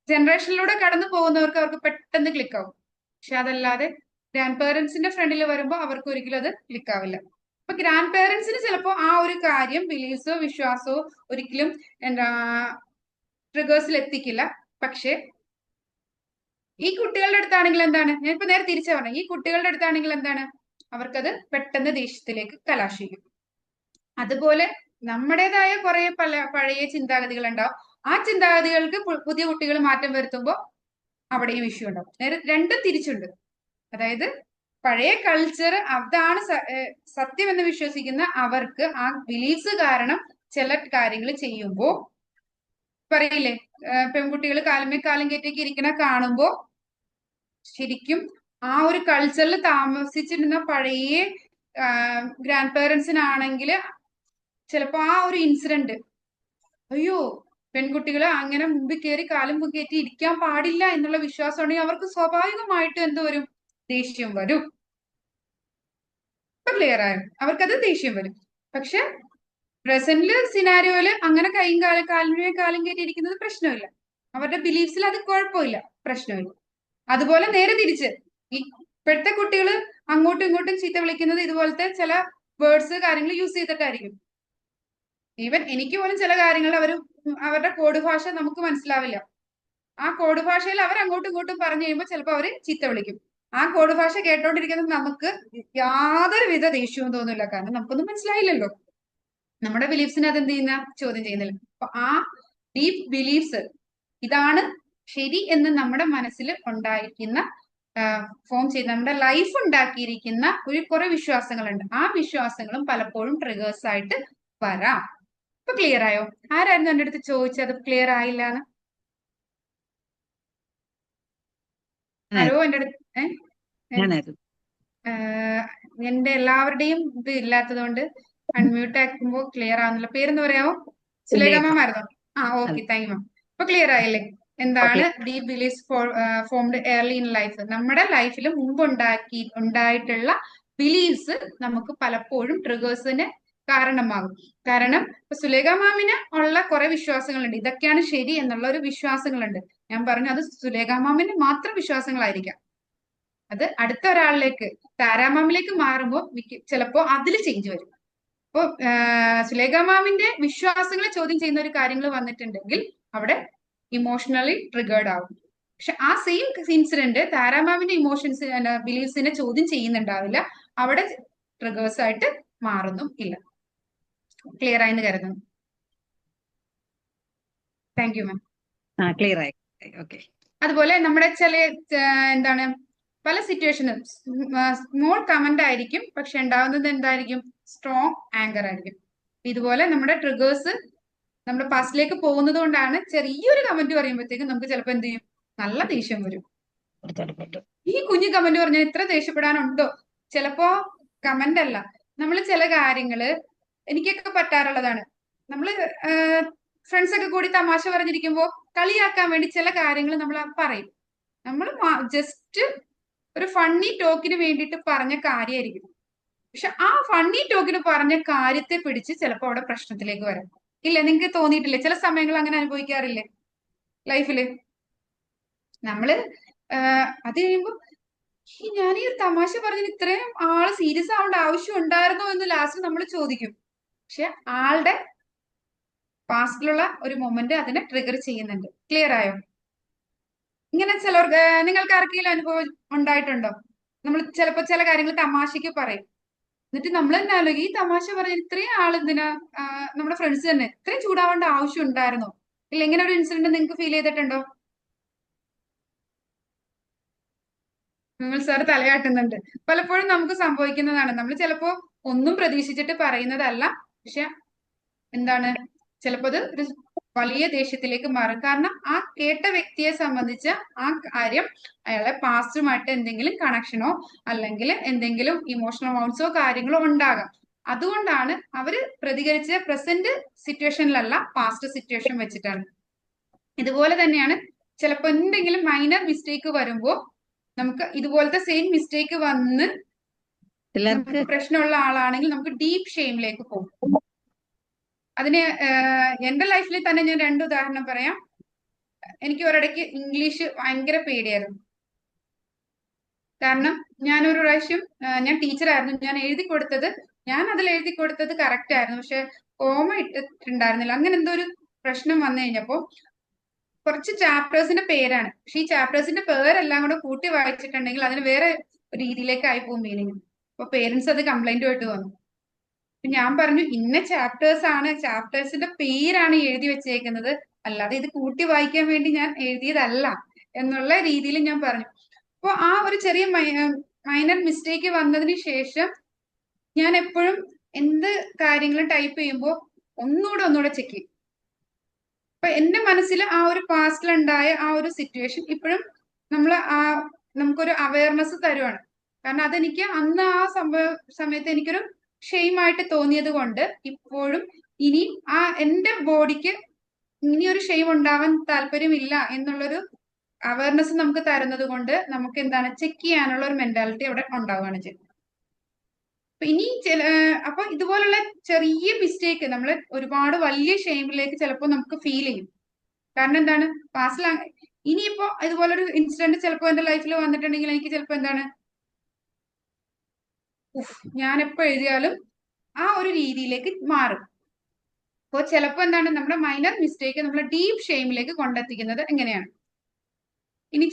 [SPEAKER 5] ജനറേഷനിലൂടെ കടന്നു പോകുന്നവർക്ക് അവർക്ക് പെട്ടെന്ന് ക്ലിക്ക് ആവും. പക്ഷെ അതല്ലാതെ ഗ്രാൻഡ് പേരൻസിന്റെ ഫ്രണ്ടിൽ വരുമ്പോൾ അവർക്ക് ഒരിക്കലും അത് ക്ലിക്ക് ആവില്ല. അപ്പൊ ഗ്രാൻഡ് പേരൻസിന് ചിലപ്പോ ആ ഒരു കാര്യം ബിലീഫ്സോ വിശ്വാസമോ ഒരിക്കലും ട്രിഗേഴ്സിൽ എത്തിക്കില്ല. പക്ഷെ ഈ കുട്ടികളുടെ അടുത്താണെങ്കിൽ എന്താണ്, ഞാനിപ്പോ നേരെ തിരിച്ചു പറഞ്ഞു, ഈ കുട്ടികളുടെ അടുത്താണെങ്കിൽ എന്താണ്, അവർക്കത് പെട്ടെന്ന് ദേഷ്യത്തിലേക്ക് കലാശിക്കും. അതുപോലെ നമ്മുടേതായ കുറെ പഴയ ചിന്താഗതികൾ ഉണ്ടാവും. ആ ചിന്താഗതികൾക്ക് പുതിയ കുട്ടികൾ മാറ്റം വരുത്തുമ്പോൾ അവിടെയും ഇഷ്യൂ ഉണ്ടാവും. നേരെ രണ്ടും തിരിച്ചുണ്ട്. അതായത് പഴയ കൾച്ചർ അതാണ് സത്യം എന്ന് വിശ്വസിക്കുന്ന അവർക്ക് ആ ബിലീഫ്സ് കാരണം ചില കാര്യങ്ങൾ ചെയ്യുമ്പോ പറയില്ലേ, പെൺകുട്ടികൾ കാലുമേ കാലം കയറ്റേക്ക് ഇരിക്കണ കാണുമ്പോ ശരിക്കും ആ ഒരു കൾച്ചറിൽ താമസിച്ചിരുന്ന പഴയ ഗ്രാൻഡ് പേരൻസിനാണെങ്കിൽ ചിലപ്പോ ആ ഒരു ഇൻസിഡന്റ്, അയ്യോ പെൺകുട്ടികൾ അങ്ങനെ മുമ്പിൽ കയറി കാലും കയറ്റി ഇരിക്കാൻ പാടില്ല എന്നുള്ള വിശ്വാസം ഉണ്ടെങ്കിൽ അവർക്ക് സ്വാഭാവികമായിട്ടും എന്ത് വരും? ദേഷ്യം വരും. ഇപ്പൊ ക്ലിയർ ആയോ? അവർക്കത് ദേഷ്യം വരും. പക്ഷെ പ്രസന്റ് സിനാരിയോയില് അങ്ങനെ കാലിന്മേൽ കാലും കയറ്റിയിരിക്കുന്നത് പ്രശ്നമില്ല. അവരുടെ ബിലീഫ്സിൽ അത് കുഴപ്പമില്ല, പ്രശ്നമില്ല. അതുപോലെ നേരെ തിരിച്ച് ഇപ്പോഴത്തെ കുട്ടികൾ അങ്ങോട്ടും ഇങ്ങോട്ടും ചീത്ത വിളിക്കുന്നത് ഇതുപോലത്തെ ചില വേർഡ്സ് കാര്യങ്ങൾ യൂസ് ചെയ്തിട്ടായിരിക്കും. ഈവൻ എനിക്ക് പോലും ചില കാര്യങ്ങൾ അവരുടെ കോഡ് ഭാഷ നമുക്ക് മനസ്സിലാവില്ല. ആ കോഡ് ഭാഷയിൽ അവർ അങ്ങോട്ടും ഇങ്ങോട്ടും പറഞ്ഞു കഴിയുമ്പോൾ ചിലപ്പോൾ അവര് ചീത്ത വിളിക്കും. ആ കോഡ് ഭാഷ കേട്ടോണ്ടിരിക്കുന്നത് നമുക്ക് യാതൊരു വിധ ദേഷ്യവും തോന്നില്ല, കാരണം നമുക്കൊന്നും മനസ്സിലായില്ലല്ലോ. നമ്മുടെ ബിലീഫ്സിനെ അത് എന്ത് ചെയ്യുന്ന ചോദ്യം ചെയ്യുന്നില്ല. അപ്പൊ ആ ഡീപ് ബിലീഫ്സ് ഇതാണ് ശരി എന്ന് നമ്മുടെ മനസ്സിൽ ഉണ്ടായിരിക്കുന്ന ഫോം ചെയ്ത് നമ്മുടെ ലൈഫ് ഉണ്ടാക്കിയിരിക്കുന്ന കുറെ വിശ്വാസങ്ങളുണ്ട്. ആ വിശ്വാസങ്ങളും പലപ്പോഴും ട്രിഗേഴ്സ് ആയിട്ട് വരാം. ഇപ്പൊ ക്ലിയർ ആയോ? ആരായിരുന്നു എന്റെ അടുത്ത് ചോദിച്ചത് ക്ലിയർ ആയില്ല എന്ന്? ആരോ എന്റെ അടുത്ത്
[SPEAKER 4] ഞാനായിരുന്നു.
[SPEAKER 5] എന്റെ എല്ലാവരുടെയും ഇത് ഇല്ലാത്തത് കൊണ്ട് അൺമ്യൂട്ട് ആക്കുമ്പോ ക്ലിയർ ആവുന്നില്ല. പേരെന്ന് പറയാമോ? സുലേഖ മാം ആയിരുന്നോ? ആ, ഓക്കെ, താങ്ക് യു മാം. ഇപ്പൊ ക്ലിയർ ആയല്ലേ? എന്താണ് deep beliefs formed early in life? നമ്മുടെ ലൈഫിൽ മുമ്പ് ഉണ്ടായിട്ടുള്ള ബിലീഫ്സ് നമുക്ക് പലപ്പോഴും ട്രിഗേഴ്സിന് കാരണമാകും. കാരണം ഇപ്പൊ സുലേഖ മാമിന് ഉള്ള കുറെ വിശ്വാസങ്ങളുണ്ട്, ഇതൊക്കെയാണ് ശരി എന്നുള്ള ഒരു വിശ്വാസങ്ങളുണ്ട്. ഞാൻ പറഞ്ഞു അത് സുലേഖ മാമിന് മാത്രം വിശ്വാസങ്ങളായിരിക്കാം. അത് അടുത്ത ഒരാളിലേക്ക് താരാമാമിലേക്ക് മാറുമ്പോൾ ചിലപ്പോ അതിൽ ചേഞ്ച് വരും. അപ്പൊ സുലേഖ മാമിന്റെ വിശ്വാസങ്ങളെ ചോദ്യം ചെയ്യുന്ന ഒരു കാര്യങ്ങൾ വന്നിട്ടുണ്ടെങ്കിൽ അവിടെ ഇമോഷണലി ട്രിഗേർഡ് ആവും. പക്ഷെ ആ സെയിം ഇൻസിഡന്റ് താരാമാമിന്റെ ഇമോഷൻസ് ബിലീഫ്സിനെ ചോദ്യം ചെയ്യുന്നുണ്ടാവില്ല, അവിടെ ട്രിഗേഴ്സ് ആയിട്ട് മാറുന്നും ഇല്ല. ക്ലിയർ ആയെന്ന് കരുതുന്നു. Thank you ma'am.
[SPEAKER 4] ക്ലിയർ ആയി. ഓക്കെ.
[SPEAKER 5] അതുപോലെ നമ്മുടെ ചില എന്താണ് പല സിറ്റുവേഷനും സ്മോൾ കമന്റ് ആയിരിക്കും, പക്ഷെ ഉണ്ടാവുന്നത് എന്തായിരിക്കും? സ്ട്രോങ് ആങ്കർ ആയിരിക്കും. ഇതുപോലെ നമ്മുടെ ട്രിഗേഴ്സ് നമ്മുടെ പാസ്റ്റിലേക്ക് പോകുന്നത് കൊണ്ടാണ് ചെറിയൊരു കമന്റ് പറയുമ്പോഴത്തേക്കും നമുക്ക് ചിലപ്പോൾ എന്ത് ചെയ്യും? നല്ല ദേഷ്യം വരും. ഈ കുഞ്ഞു കമന്റ് പറഞ്ഞാൽ ഇത്ര ദേഷ്യപ്പെടാനുണ്ടോ? ചിലപ്പോ കമന്റ് അല്ല, നമ്മൾ ചില കാര്യങ്ങള് എനിക്കൊക്കെ പറ്റാറുള്ളതാണ്. നമ്മള് ഫ്രണ്ട്സ് ഒക്കെ കൂടി തമാശ പറഞ്ഞിരിക്കുമ്പോ കളിയാക്കാൻ വേണ്ടി ചില കാര്യങ്ങൾ നമ്മൾ പറയും. നമ്മൾ ജസ്റ്റ് ഒരു ഫണ്ണി ടോക്കിന് വേണ്ടിയിട്ട് പറഞ്ഞ കാര്യമായിരിക്കും. പക്ഷെ ആ ഫണ്ണി ടോക്കിന് പറഞ്ഞ കാര്യത്തെ പിടിച്ച് ചിലപ്പോൾ അവിടെ പ്രശ്നത്തിലേക്ക് വരാം. ഇല്ല, നിങ്ങൾക്ക് തോന്നിയിട്ടില്ലേ? ചില സമയങ്ങൾ അങ്ങനെ അനുഭവിക്കാറില്ലേ ലൈഫില്? നമ്മള് അത് കഴിയുമ്പോ ഞാൻ ഈ ഒരു തമാശ പറഞ്ഞതിന് ഇത്രയും ആള് സീരിയസ് ആവേണ്ട ആവശ്യം ഉണ്ടായിരുന്നോ എന്ന് ലാസ്റ്റ് നമ്മൾ ചോദിക്കും. പക്ഷെ ആളുടെ പാസ്റ്റിലുള്ള ഒരു മൊമെന്റ് അതിനെ ട്രിഗർ ചെയ്യുന്നുണ്ട്. ക്ലിയർ ആയോ? ഇങ്ങനെ ചിലർക്ക് നിങ്ങൾക്ക് ആർക്കെങ്കിലും അനുഭവം ഉണ്ടായിട്ടുണ്ടോ? നമ്മൾ ചിലപ്പോ ചില കാര്യങ്ങൾ തമാശക്ക് പറയും, എന്നിട്ട് നമ്മൾ തന്നെ ആലോചിക്കും ഈ തമാശ പറഞ്ഞ ഇത്രയും ആളെന്തിനാ, നമ്മുടെ ഫ്രണ്ട്സ് തന്നെ ഇത്രയും ചൂടാവേണ്ട ആവശ്യം ഉണ്ടായിരുന്നോ? ഇല്ല, ഇങ്ങനെ ഒരു ഇൻസിഡന്റ് നിങ്ങൾക്ക് ഫീൽ ചെയ്തിട്ടുണ്ടോ? നിങ്ങൾ സാർ തലയാട്ടുന്നുണ്ട്. പലപ്പോഴും നമുക്ക് സംഭവിക്കുന്നതാണ്. നമ്മൾ ചിലപ്പോ ഒന്നും പ്രതീക്ഷിച്ചിട്ട് പറയുന്നതല്ല, പക്ഷെ എന്താണ് ചിലപ്പോ അത് ഒരു വലിയ ദേഷ്യത്തിലേക്ക് മാറും. കാരണം ആ കേട്ട വ്യക്തിയെ സംബന്ധിച്ച് ആ കാര്യം അയാളെ പാസ്റ്റുമായിട്ട് എന്തെങ്കിലും കണക്ഷനോ അല്ലെങ്കിൽ എന്തെങ്കിലും ഇമോഷണൽ വൗൺസോ കാര്യങ്ങളോ ഉണ്ടാകാം. അതുകൊണ്ടാണ് അവര് പ്രതികരിച്ച പ്രസന്റ് സിറ്റുവേഷനിലല്ല, പാസ്റ്റ് സിറ്റുവേഷൻ വെച്ചിട്ടാണ്. ഇതുപോലെ തന്നെയാണ് ചിലപ്പോ എന്തെങ്കിലും മൈനർ മിസ്റ്റേക്ക് വരുമ്പോ നമുക്ക് ഇതുപോലത്തെ സെയിം മിസ്റ്റേക്ക് വന്ന് നമുക്ക് പ്രശ്നമുള്ള ആളാണെങ്കിൽ നമുക്ക് ഡീപ്പ് ഷെയിമിലേക്ക് പോകും. അതിന് എന്റെ ലൈഫിൽ തന്നെ ഞാൻ 2 ഉദാഹരണം പറയാം. എനിക്ക് ഒരിടയ്ക്ക് ഇംഗ്ലീഷ് ഭയങ്കര പേടിയായിരുന്നു. കാരണം ഞാനൊരു പ്രാവശ്യം ഞാൻ ടീച്ചറായിരുന്നു, ഞാൻ അതിൽ എഴുതി കൊടുത്തത് കറക്റ്റ് ആയിരുന്നു, പക്ഷെ കോമ ഇട്ടിട്ടുണ്ടായിരുന്നില്ല. അങ്ങനെ എന്തോ ഒരു പ്രശ്നം വന്നു കഴിഞ്ഞപ്പോ കുറച്ച് ചാപ്റ്റേഴ്സിന്റെ പേരാണ്, പക്ഷെ ഈ ചാപ്റ്റേഴ്സിന്റെ പേരെല്ലാം കൂടെ കൂട്ടി വായിച്ചിട്ടുണ്ടെങ്കിൽ അതിന് വേറെ രീതിയിലേക്ക് ആയി പോകും മീനിങ്. അപ്പൊ പേരൻസ് അത് കംപ്ലൈന്റുമായിട്ട് വന്നു. ഞാൻ പറഞ്ഞു ഇന്ന ചാപ്റ്റേഴ്സ് ആണ്, ചാപ്റ്റേഴ്സിന്റെ പേരാണ് എഴുതി വെച്ചേക്കുന്നത്, അല്ലാതെ ഇത് കൂട്ടി വായിക്കാൻ വേണ്ടി ഞാൻ എഴുതിയതല്ല എന്നുള്ള രീതിയിൽ ഞാൻ പറഞ്ഞു. അപ്പോൾ ആ ഒരു ചെറിയ മൈനർ മിസ്റ്റേക്ക് വന്നതിന് ശേഷം ഞാൻ എപ്പോഴും എന്ത് കാര്യങ്ങളും ടൈപ്പ് ചെയ്യുമ്പോൾ ഒന്നുകൂടെ ചെക്ക് ചെയ്യും. അപ്പൊ എന്റെ മനസ്സിൽ ആ ഒരു പാസ്റ്റിലുണ്ടായ ആ ഒരു സിറ്റുവേഷൻ ഇപ്പോഴും നമുക്കൊരു അവയർനെസ് തരുവാണ്. കാരണം അതെനിക്ക് അന്ന് ആ സമയത്ത് എനിക്കൊരു ഷെയിമായിട്ട് തോന്നിയത് കൊണ്ട് ഇപ്പോഴും ഇനി എന്റെ ബോഡിക്ക് ഇനി ഒരു ഷെയിം ഉണ്ടാവാൻ താല്പര്യമില്ല എന്നുള്ളൊരു അവയർനെസ് നമുക്ക് തരുന്നത് കൊണ്ട് നമുക്ക് എന്താണ് ചെക്ക് ചെയ്യാനുള്ള ഒരു മെന്റാലിറ്റി അവിടെ ഉണ്ടാവുകയാണ് ചെയ്യുന്നത്. അപ്പൊ ഇനി അപ്പൊ ഇതുപോലുള്ള ചെറിയ മിസ്റ്റേക്ക് നമ്മൾ ഒരുപാട് വലിയ ഷെയിമിലേക്ക് ചിലപ്പോൾ നമുക്ക് ഫീൽ ചെയ്യും. കാരണം എന്താണ് പാസ്റ്റിൽ ഇനിയിപ്പോ ഇതുപോലൊരു ഇൻസിഡന്റ് ചിലപ്പോ എന്റെ ലൈഫിൽ വന്നിട്ടുണ്ടെങ്കിൽ എനിക്ക് ചിലപ്പോ എന്താണ് ഞാൻ എപ്പോ എഴുതിയാലും ആ ഒരു രീതിയിലേക്ക് മാറും. അപ്പോൾ ചിലപ്പോ എന്താണ് നമ്മുടെ മൈനർ മിസ്റ്റേക്ക് നമ്മളെ ഡീപ്പ് ഷെയിമിലേക്ക് കൊണ്ടെത്തിക്കുന്നത് എങ്ങനെയാണ്. ഇനി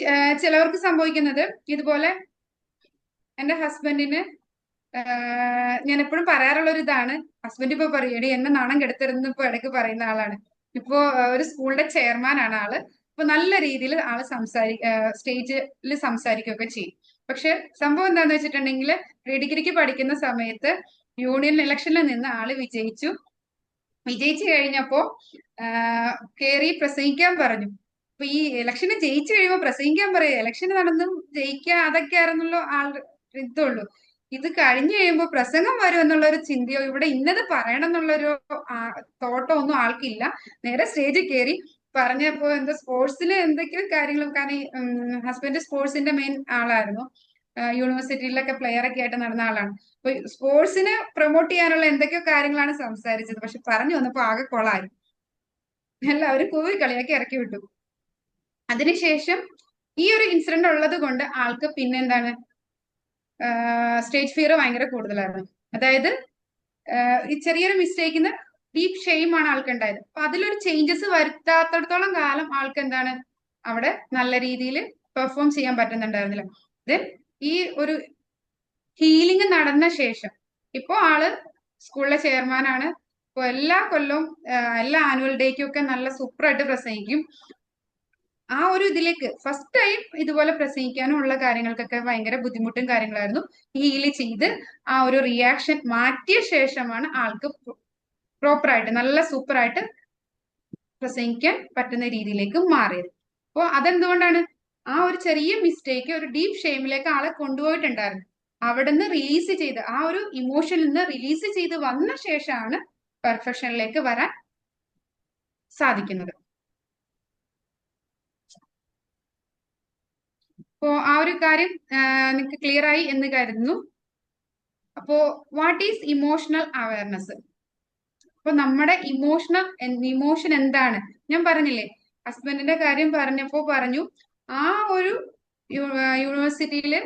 [SPEAKER 5] ചിലവർക്ക് സംഭവിക്കുന്നത് ഇതുപോലെ എന്റെ ഹസ്ബൻഡിന് ഞാൻ എപ്പോഴും പറയാറുള്ള ഒരു ഇതാണ്, ഹസ്ബൻഡ് ഇപ്പൊ പറയും എടി എന്നെ നാണം കെടുത്തരുന്ന് ഇപ്പൊ ഇടയ്ക്ക് പറയുന്ന ആളാണ്. ഇപ്പോ ഒരു സ്കൂളിന്റെ ചെയർമാൻ ആണ് ആള്. ഇപ്പൊ നല്ല രീതിയിൽ ആള് സ്റ്റേജിൽ സംസാരിക്കുകയൊക്കെ ചെയ്യും. പക്ഷെ സംഭവം എന്താന്ന് വെച്ചിട്ടുണ്ടെങ്കിൽ ഡിഗ്രിക്ക് പഠിക്കുന്ന സമയത്ത് യൂണിയൻ ഇലക്ഷനിൽ നിന്ന് ആള് വിജയിച്ചു കഴിഞ്ഞപ്പോ കേറി പ്രസംഗിക്കാൻ പറഞ്ഞു. അപ്പൊ ഈ ഇലക്ഷന് ജയിച്ചു കഴിയുമ്പോ പ്രസംഗിക്കാൻ പറയുക, ഇലക്ഷന് നടന്നും ജയിക്കുക അതൊക്കെ ആയിരുന്നല്ലോ ഇതുള്ളൂ. ഇത് കഴിഞ്ഞു കഴിയുമ്പോ പ്രസംഗം വരും എന്നുള്ള ഒരു ചിന്തയോ ഇവിടെ ഇന്നത് പറയണം എന്നുള്ളൊരു തോട്ടോ ഒന്നും ആൾക്കില്ല. നേരെ സ്റ്റേജിൽ കയറി പറഞ്ഞപ്പോ എന്താ സ്പോർട്സിൽ എന്തൊക്കെയോ കാര്യങ്ങളും, കാരണം ഹസ്ബൻഡ് സ്പോർട്സിന്റെ മെയിൻ ആളായിരുന്നു, യൂണിവേഴ്സിറ്റിയിലൊക്കെ പ്ലെയർ ഒക്കെ ആയിട്ട് നടന്ന ആളാണ്. അപ്പൊ സ്പോർട്സിനെ പ്രൊമോട്ട് ചെയ്യാനുള്ള എന്തൊക്കെയോ കാര്യങ്ങളാണ് സംസാരിച്ചത്. പക്ഷെ പറഞ്ഞു വന്നപ്പോ ആകെ കൊളായി, എല്ലാവരും കൂവി കളിയാക്കി ഇറക്കി വിട്ടു. അതിനുശേഷം ഈ ഒരു ഇൻസിഡന്റ് ഉള്ളത് കൊണ്ട് ആൾക്ക് പിന്നെ എന്താണ് സ്റ്റേജ് ഫിയർ ഭയങ്കര കൂടുതലായിരുന്നു. അതായത് ഈ ചെറിയൊരു മിസ്റ്റേക്കിന് ഡീപ്പ് ഷെയിം ആണ് ആൾക്ക് ഉണ്ടായത്. അപ്പൊ അതിലൊരു ചേഞ്ചസ് വരുത്താത്തടത്തോളം കാലം ആൾക്ക് എന്താണ് അവിടെ നല്ല രീതിയിൽ പെർഫോം ചെയ്യാൻ പറ്റുന്നുണ്ടായിരുന്നില്ല. ഇത് ഈ ഒരു ഹീലിംഗ് നടന്ന ശേഷം ഇപ്പോ ആള് സ്കൂളിലെ ചെയർമാനാണ്. ഇപ്പൊ എല്ലാ കൊല്ലവും എല്ലാ ആനുവൽ ഡേക്കും ഒക്കെ നല്ല സൂപ്പറായിട്ട് പ്രസംഗിക്കും. ആ ഒരു ഇതിലേക്ക് ഫസ്റ്റ് ടൈം ഇതുപോലെ പ്രസംഗിക്കാനും ഉള്ള കാര്യങ്ങൾക്കൊക്കെ ഭയങ്കര ബുദ്ധിമുട്ടും കാര്യങ്ങളായിരുന്നു. ഹീല് ചെയ്ത് ആ ഒരു റിയാക്ഷൻ മാറ്റിയ ശേഷമാണ് ആൾക്ക് പ്രോപ്പറായിട്ട് നല്ല സൂപ്പറായിട്ട് പ്രസംഗിക്കാൻ പറ്റുന്ന രീതിയിലേക്ക് മാറിയത്. അപ്പോൾ അതെന്തുകൊണ്ടാണ് ആ ഒരു ചെറിയ മിസ്റ്റേക്ക് ഒരു ഡീപ്പ് ഷെയിമിലേക്ക് ആളെ കൊണ്ടുപോയിട്ടുണ്ടായിരുന്നു. അവിടെ നിന്ന് റിലീസ് ചെയ്ത് ആ ഒരു ഇമോഷനിൽ നിന്ന് റിലീസ് ചെയ്ത് വന്ന ശേഷമാണ് പെർഫെക്ഷനിലേക്ക് വരാൻ സാധിക്കുന്നത്. അപ്പോ ആ ഒരു കാര്യം നിങ്ങൾക്ക് ക്ലിയർ ആയി എന്ന് കരുതുന്നു. അപ്പോ വാട്ട് ഈസ് ഇമോഷണൽ അവയർനെസ്? അപ്പൊ നമ്മുടെ ഇമോഷൻ എന്താണ്? ഞാൻ പറഞ്ഞില്ലേ, ഹസ്ബൻഡിന്റെ കാര്യം പറഞ്ഞപ്പോ പറഞ്ഞു ആ ഒരു യൂണിവേഴ്സിറ്റിയില്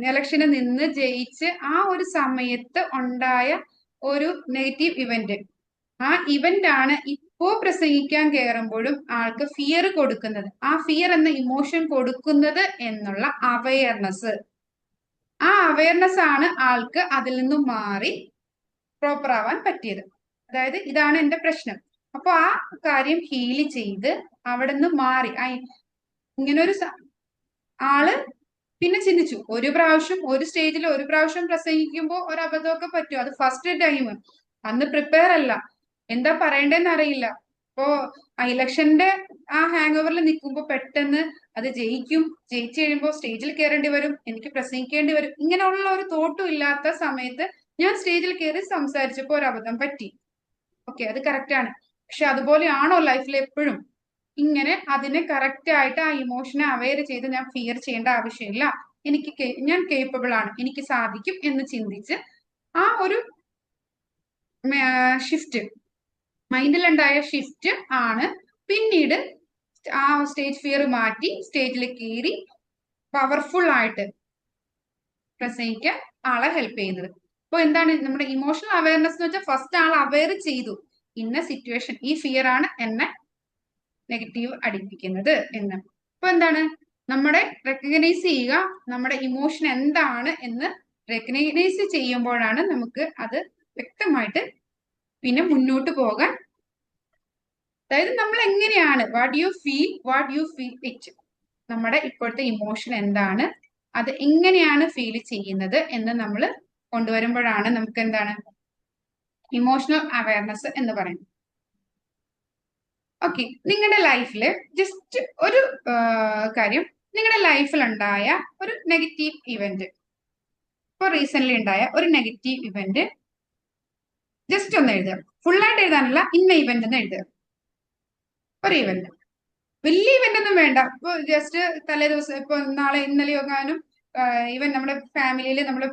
[SPEAKER 5] ഇലക്ഷന് നിന്ന് ജയിച്ച് ആ ഒരു സമയത്ത് ഉണ്ടായ ഒരു നെഗറ്റീവ് ഇവന്റ്, ആ ഇവന്റ് ആണ് ഇപ്പോ പ്രസംഗിക്കാൻ കയറുമ്പോഴും ആൾക്ക് ഫിയർ കൊടുക്കുന്നത്. ആ ഫിയർ എന്ന ഇമോഷൻ കൊടുക്കുന്നത് എന്നുള്ള അവയർനെസ്, ആ അവയർനെസ് ആണ് ആൾക്ക് അതിൽ നിന്നും മാറി പ്രോപ്പർ ആവാൻ പറ്റിയത്. അതായത് ഇതാണ് എന്റെ പ്രശ്നം, അപ്പൊ ആ കാര്യം ഹീല് ചെയ്ത് അവിടെ നിന്ന് മാറി ഇങ്ങനൊരു ആള് പിന്നെ ചിന്തിച്ചു, ഒരു സ്റ്റേജിൽ ഒരു പ്രാവശ്യം പ്രസംഗിക്കുമ്പോൾ ഒരു അബദ്ധമൊക്കെ പറ്റും. അത് ഫസ്റ്റ് ടൈം, അന്ന് പ്രിപ്പയർ അല്ല, എന്താ പറയണ്ടേന്ന് അറിയില്ല. അപ്പോ ഇലക്ഷന്റെ ആ ഹാങ് ഓവറിൽ നിൽക്കുമ്പോൾ പെട്ടെന്ന് അത് ജയിച്ചു കഴിയുമ്പോൾ സ്റ്റേജിൽ കയറേണ്ടി വരും, എനിക്ക് പ്രസംഗിക്കേണ്ടി വരും, ഇങ്ങനെയുള്ള ഒരു തോട്ടും ഇല്ലാത്ത സമയത്ത് ഞാൻ സ്റ്റേജിൽ കയറി സംസാരിച്ചപ്പോൾ ഒരു അബദ്ധം പറ്റി. ഓക്കെ, അത് കറക്റ്റ് ആണ്. പക്ഷെ അതുപോലെയാണോ ലൈഫിൽ എപ്പോഴും? ഇങ്ങനെ അതിനെ കറക്റ്റ് ആയിട്ട് ആ ഇമോഷനെ അവെയർ ചെയ്ത് ഞാൻ ഫിയർ ചെയ്യേണ്ട ആവശ്യമില്ല, ഞാൻ കേപ്പബിൾ ആണ്, എനിക്ക് സാധിക്കും എന്ന് ചിന്തിച്ച് ആ ഒരു ഷിഫ്റ്റ്, മൈൻഡിലുണ്ടായ ഷിഫ്റ്റ് ആണ് പിന്നീട് ആ സ്റ്റേജ് ഫിയർ മാറ്റി സ്റ്റേജിൽ കയറി പവർഫുൾ ആയിട്ട് പ്രസംഗിക്കാൻ ആളെ ഹെൽപ്പ് ചെയ്യുന്നത്. അപ്പൊ എന്താണ് നമ്മുടെ ഇമോഷണൽ അവയർനെസ് എന്ന് വെച്ചാൽ ഫസ്റ്റ് ആൾ അവെയർ ചെയ്തു ഇന്ന സിറ്റുവേഷൻ, ഈ ഫിയർ ആണ് എന്നെ നെഗറ്റീവ് അടിപ്പിക്കുന്നത് എന്ന്. അപ്പൊ എന്താണ് നമ്മുടെ റെക്കഗ്നൈസ് ചെയ്യുക, നമ്മുടെ ഇമോഷൻ എന്താണ് എന്ന് റെക്കഗ്നൈസ് ചെയ്യുമ്പോഴാണ് നമുക്ക് അത് വ്യക്തമായിട്ട് പിന്നെ മുന്നോട്ട് പോകാൻ, അതായത് നമ്മൾ എങ്ങനെയാണ്, വാട്ട് യു ഫീൽ ഇറ്റ്, നമ്മുടെ ഇപ്പോഴത്തെ ഇമോഷൻ എന്താണ്, അത് എങ്ങനെയാണ് ഫീൽ ചെയ്യുന്നത് എന്ന് നമ്മൾ കൊണ്ടുവരുമ്പോഴാണ് നമുക്ക് എന്താണ് ഇമോഷണൽ അവയർനെസ് എന്ന് പറയുന്നത്. ഓക്കെ, നിങ്ങളുടെ ലൈഫിൽ ജസ്റ്റ് ഒരു കാര്യം, നിങ്ങളുടെ ലൈഫിൽ ഉണ്ടായ ഒരു നെഗറ്റീവ് ഇവന്റ്, ഇപ്പോൾ റീസെന്റ് ഉണ്ടായ ഒരു നെഗറ്റീവ് ഇവന്റ് ജസ്റ്റ് ഒന്ന് എഴുതുക. ഫുള്ളായിട്ട് എഴുതാനല്ല, ഇന്ന ഇവന്റ് എന്ന് എഴുതുക. ഒരു ഇവന്റ്, വലിയ ഇവന്റ് ഒന്നും വേണ്ട. ഇപ്പൊ ജസ്റ്റ് തലേ ദിവസം, ഇപ്പൊ നാളെ ഇന്നലെയോ കാണും ഈവൻ നമ്മുടെ ഫാമിലിയിൽ നമ്മുടെ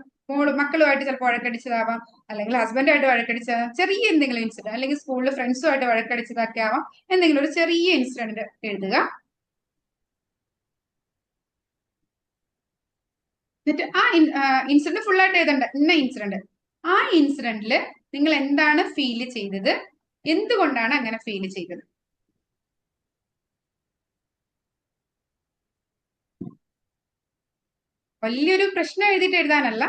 [SPEAKER 5] മക്കളുമായിട്ട് ചിലപ്പോൾ വഴക്കടിച്ചതാവാം, അല്ലെങ്കിൽ ഹസ്ബൻഡായിട്ട് വഴക്കടിച്ചതാവാം, ചെറിയ എന്തെങ്കിലും ഇൻസിഡന്റ്, അല്ലെങ്കിൽ സ്കൂളിൽ ഫ്രണ്ട്സുമായിട്ട് വഴക്കടിച്ചതൊക്കെ ആവാം. എന്തെങ്കിലും ഒരു ചെറിയ ഇൻസിഡന്റ് എഴുതുക. എന്നിട്ട് ആ ഇൻസിഡന്റ് ഫുള്ളായിട്ട് എഴുതണ്ട, ഇന്ന ഇൻസിഡന്റ്. ആ ഇൻസിഡന്റിൽ നിങ്ങൾ എന്താണ് ഫീൽ ചെയ്തത്, എന്തുകൊണ്ടാണ് അങ്ങനെ ഫീൽ ചെയ്തത്. വലിയൊരു പ്രശ്നം എഴുതിയിട്ട് എഴുതാനല്ല,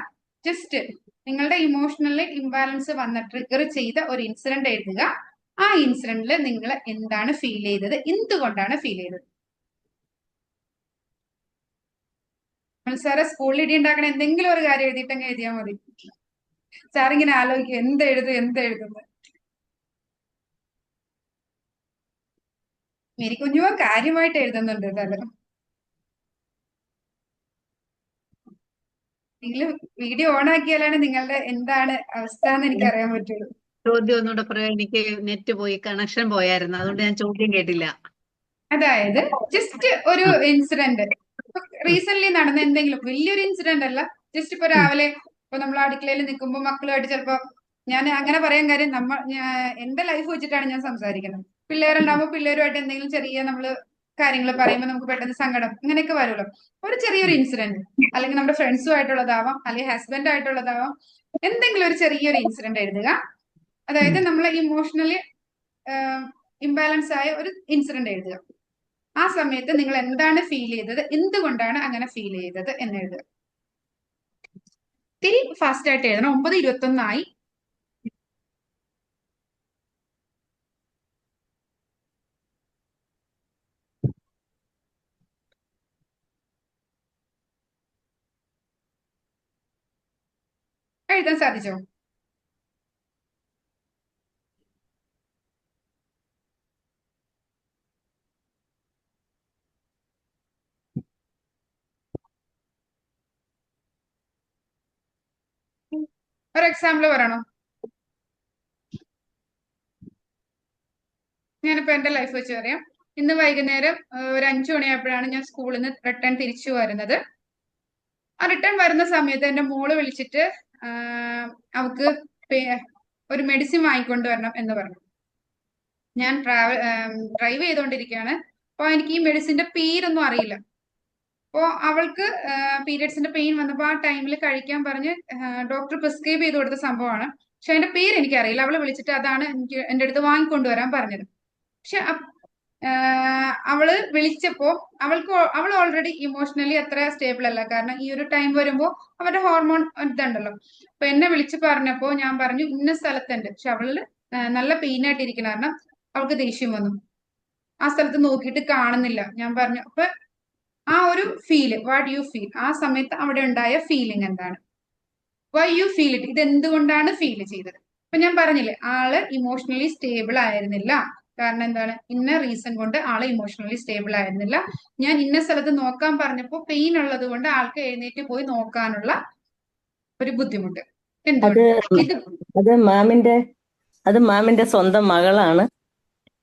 [SPEAKER 5] ജസ്റ്റ് നിങ്ങളുടെ ഇമോഷണലി ഇംബാലൻസ് വന്ന ട്രിഗർ ചെയ്ത ഒരു ഇൻസിഡന്റ് എഴുതുക. ആ ഇൻസിഡന്റിൽ നിങ്ങൾ എന്താണ് ഫീൽ ചെയ്തത്, എന്തുകൊണ്ടാണ് ഫീൽ ചെയ്തത്. സാറെ സ്കൂളിൽ ഇടി ഉണ്ടാക്കണ എന്തെങ്കിലും ഒരു കാര്യം എഴുതിയിട്ടങ്ങ് എഴുതിയാൽ മതി. സാറിങ്ങനെ ആലോചിക്കും എന്തെഴുതുന്നത്. മേരി കുഞ്ഞുമോ കാര്യമായിട്ട് എഴുതുന്നുണ്ട് സാറ്. നിങ്ങൾ വീഡിയോ ഓൺ ആക്കിയാലാണ് നിങ്ങളുടെ എന്താണ് അവസ്ഥ എന്ന് എനിക്ക് അറിയാൻ പറ്റുള്ളൂ.
[SPEAKER 4] ചോദ്യം ഒന്നുകൂടെ പറയാം. എനിക്ക് നെറ്റ് പോയി, കണക്ഷൻ പോയായിരുന്നു, അതുകൊണ്ട് ഞാൻ ചോദ്യം കേട്ടില്ല.
[SPEAKER 5] അതായത് ജസ്റ്റ് ഒരു ഇൻസിഡന്റ്, റീസെന്റ് നടന്ന എന്തെങ്കിലും വലിയൊരു ഇൻസിഡന്റ് അല്ല, ജസ്റ്റ് ഇപ്പൊ രാവിലെ ഇപ്പൊ നമ്മൾ അടുക്കളയിൽ നിൽക്കുമ്പോൾ മക്കളുമായിട്ട് ചിലപ്പോ, ഞാൻ അങ്ങനെ പറയാൻ കാര്യം എന്റെ ലൈഫ് വെച്ചിട്ടാണ് ഞാൻ സംസാരിക്കുന്നത്. പിള്ളേരുണ്ടാവുമ്പോൾ പിള്ളേരുമായിട്ട് എന്തെങ്കിലും ചെറിയ നമ്മള് കാര്യങ്ങൾ പറയുമ്പോൾ നമുക്ക് പെട്ടെന്ന് സങ്കടം അങ്ങനെയൊക്കെ വരുമല്ലോ. ഒരു ചെറിയൊരു ഇൻസിഡന്റ്, അല്ലെങ്കിൽ നമ്മുടെ ഫ്രണ്ട്സുമായിട്ടുള്ളതാവാം, അല്ലെങ്കിൽ ഹസ്ബൻഡ് ആയിട്ടുള്ളതാവാം, എന്തെങ്കിലും ഒരു ചെറിയൊരു ഇൻസിഡന്റ് എഴുതുക. അതായത് നമ്മൾ ഇമോഷണലി ഇംബാലൻസ് ആയ ഒരു ഇൻസിഡന്റ് എഴുതുക. ആ സമയത്ത് നിങ്ങൾ എന്താണ് ഫീൽ ചെയ്തത്, എന്തുകൊണ്ടാണ് അങ്ങനെ ഫീൽ ചെയ്തത് എന്ന് എഴുതുക. ഇത്തിരി ഫാസ്റ്റ് ആയിട്ട് എഴുതണം. 9:21 എഴുതാൻ സാധിച്ചോ? ഒരു എക്സാമ്പിൾ പറയണോ? ഞാനിപ്പോ എന്റെ ലൈഫ് വെച്ച് പറയാം. ഇന്ന് വൈകുന്നേരം ഒരു 5 മണിയായപ്പോഴാണ് ഞാൻ സ്കൂളിൽ നിന്ന് റിട്ടേൺ തിരിച്ചു വരുന്നത്. ആ റിട്ടേൺ വരുന്ന സമയത്ത് എന്റെ മോള് വിളിച്ചിട്ട് അവക്ക് ഒരു മെഡിസിൻ വാങ്ങിക്കൊണ്ട് വരണം എന്ന് പറഞ്ഞു. ഞാൻ ഡ്രൈവ് ചെയ്തുകൊണ്ടിരിക്കുകയാണ്. അപ്പൊ എനിക്ക് ഈ മെഡിസിന്റെ പേരൊന്നും അറിയില്ല. അപ്പോ അവൾക്ക് പീരിയഡ്സിന്റെ പെയിൻ വന്നപ്പോൾ ആ ടൈമിൽ കഴിക്കാൻ പറഞ്ഞ് ഡോക്ടർ പ്രിസ്ക്രൈബ് ചെയ്ത് കൊടുത്ത സംഭവമാണ്. പക്ഷെ അതിന്റെ പേര് എനിക്കറിയില്ല. അവള് വിളിച്ചിട്ട് അതാണ് എനിക്ക് എന്റെ അടുത്ത് വാങ്ങിക്കൊണ്ടുവരാൻ പറഞ്ഞത്. പക്ഷെ അവള് വിളിച്ചപ്പോ അവൾ ഓൾറെഡി ഇമോഷണലി അത്ര സ്റ്റേബിൾ അല്ല. കാരണം ഈ ഒരു ടൈം വരുമ്പോ അവരുടെ ഹോർമോൺ ഇതുണ്ടല്ലോ. അപ്പൊ എന്നെ വിളിച്ച് പറഞ്ഞപ്പോ ഞാൻ പറഞ്ഞു ഇന്ന സ്ഥലത്തുണ്ട്. പക്ഷെ അവള് നല്ല പെയിൻ ആയിട്ടിരിക്കണ കാരണം അവൾക്ക് ദേഷ്യം വന്നു. ആ സ്ഥലത്ത് നോക്കിയിട്ട് കാണുന്നില്ല. ഞാൻ പറഞ്ഞു അപ്പൊ ആ ഒരു ഫീല്, വാട്ട് യു ഫീൽ, ആ സമയത്ത് അവിടെ ഉണ്ടായ ഫീലിംഗ് എന്താണ്, വൈ യു ഫീൽ ഇറ്റ്, ഇത് എന്തുകൊണ്ടാണ് ഫീൽ ചെയ്തത്. അപ്പൊ ഞാൻ പറഞ്ഞില്ലേ, ആള് ഇമോഷണലി സ്റ്റേബിൾ ആയിരുന്നില്ല. കാരണം എന്താണ്, ഇന്ന റീസൺ കൊണ്ട് ആള് ഇമോഷണലി സ്റ്റേബിൾ ആയിരുന്നില്ല. ഞാൻ ഇന്ന സ്ഥലത്ത് നോക്കാൻ പറഞ്ഞപ്പോ പെയിൻ ഉള്ളത് കൊണ്ട് ആൾക്ക് എഴുന്നേറ്റ് പോയി നോക്കാനുള്ള ഒരു ബുദ്ധിമുട്ട്. എന്തുകൊണ്ട് ഇത്
[SPEAKER 2] അത് മാമിന്റെ സ്വന്തം മകളാണ്.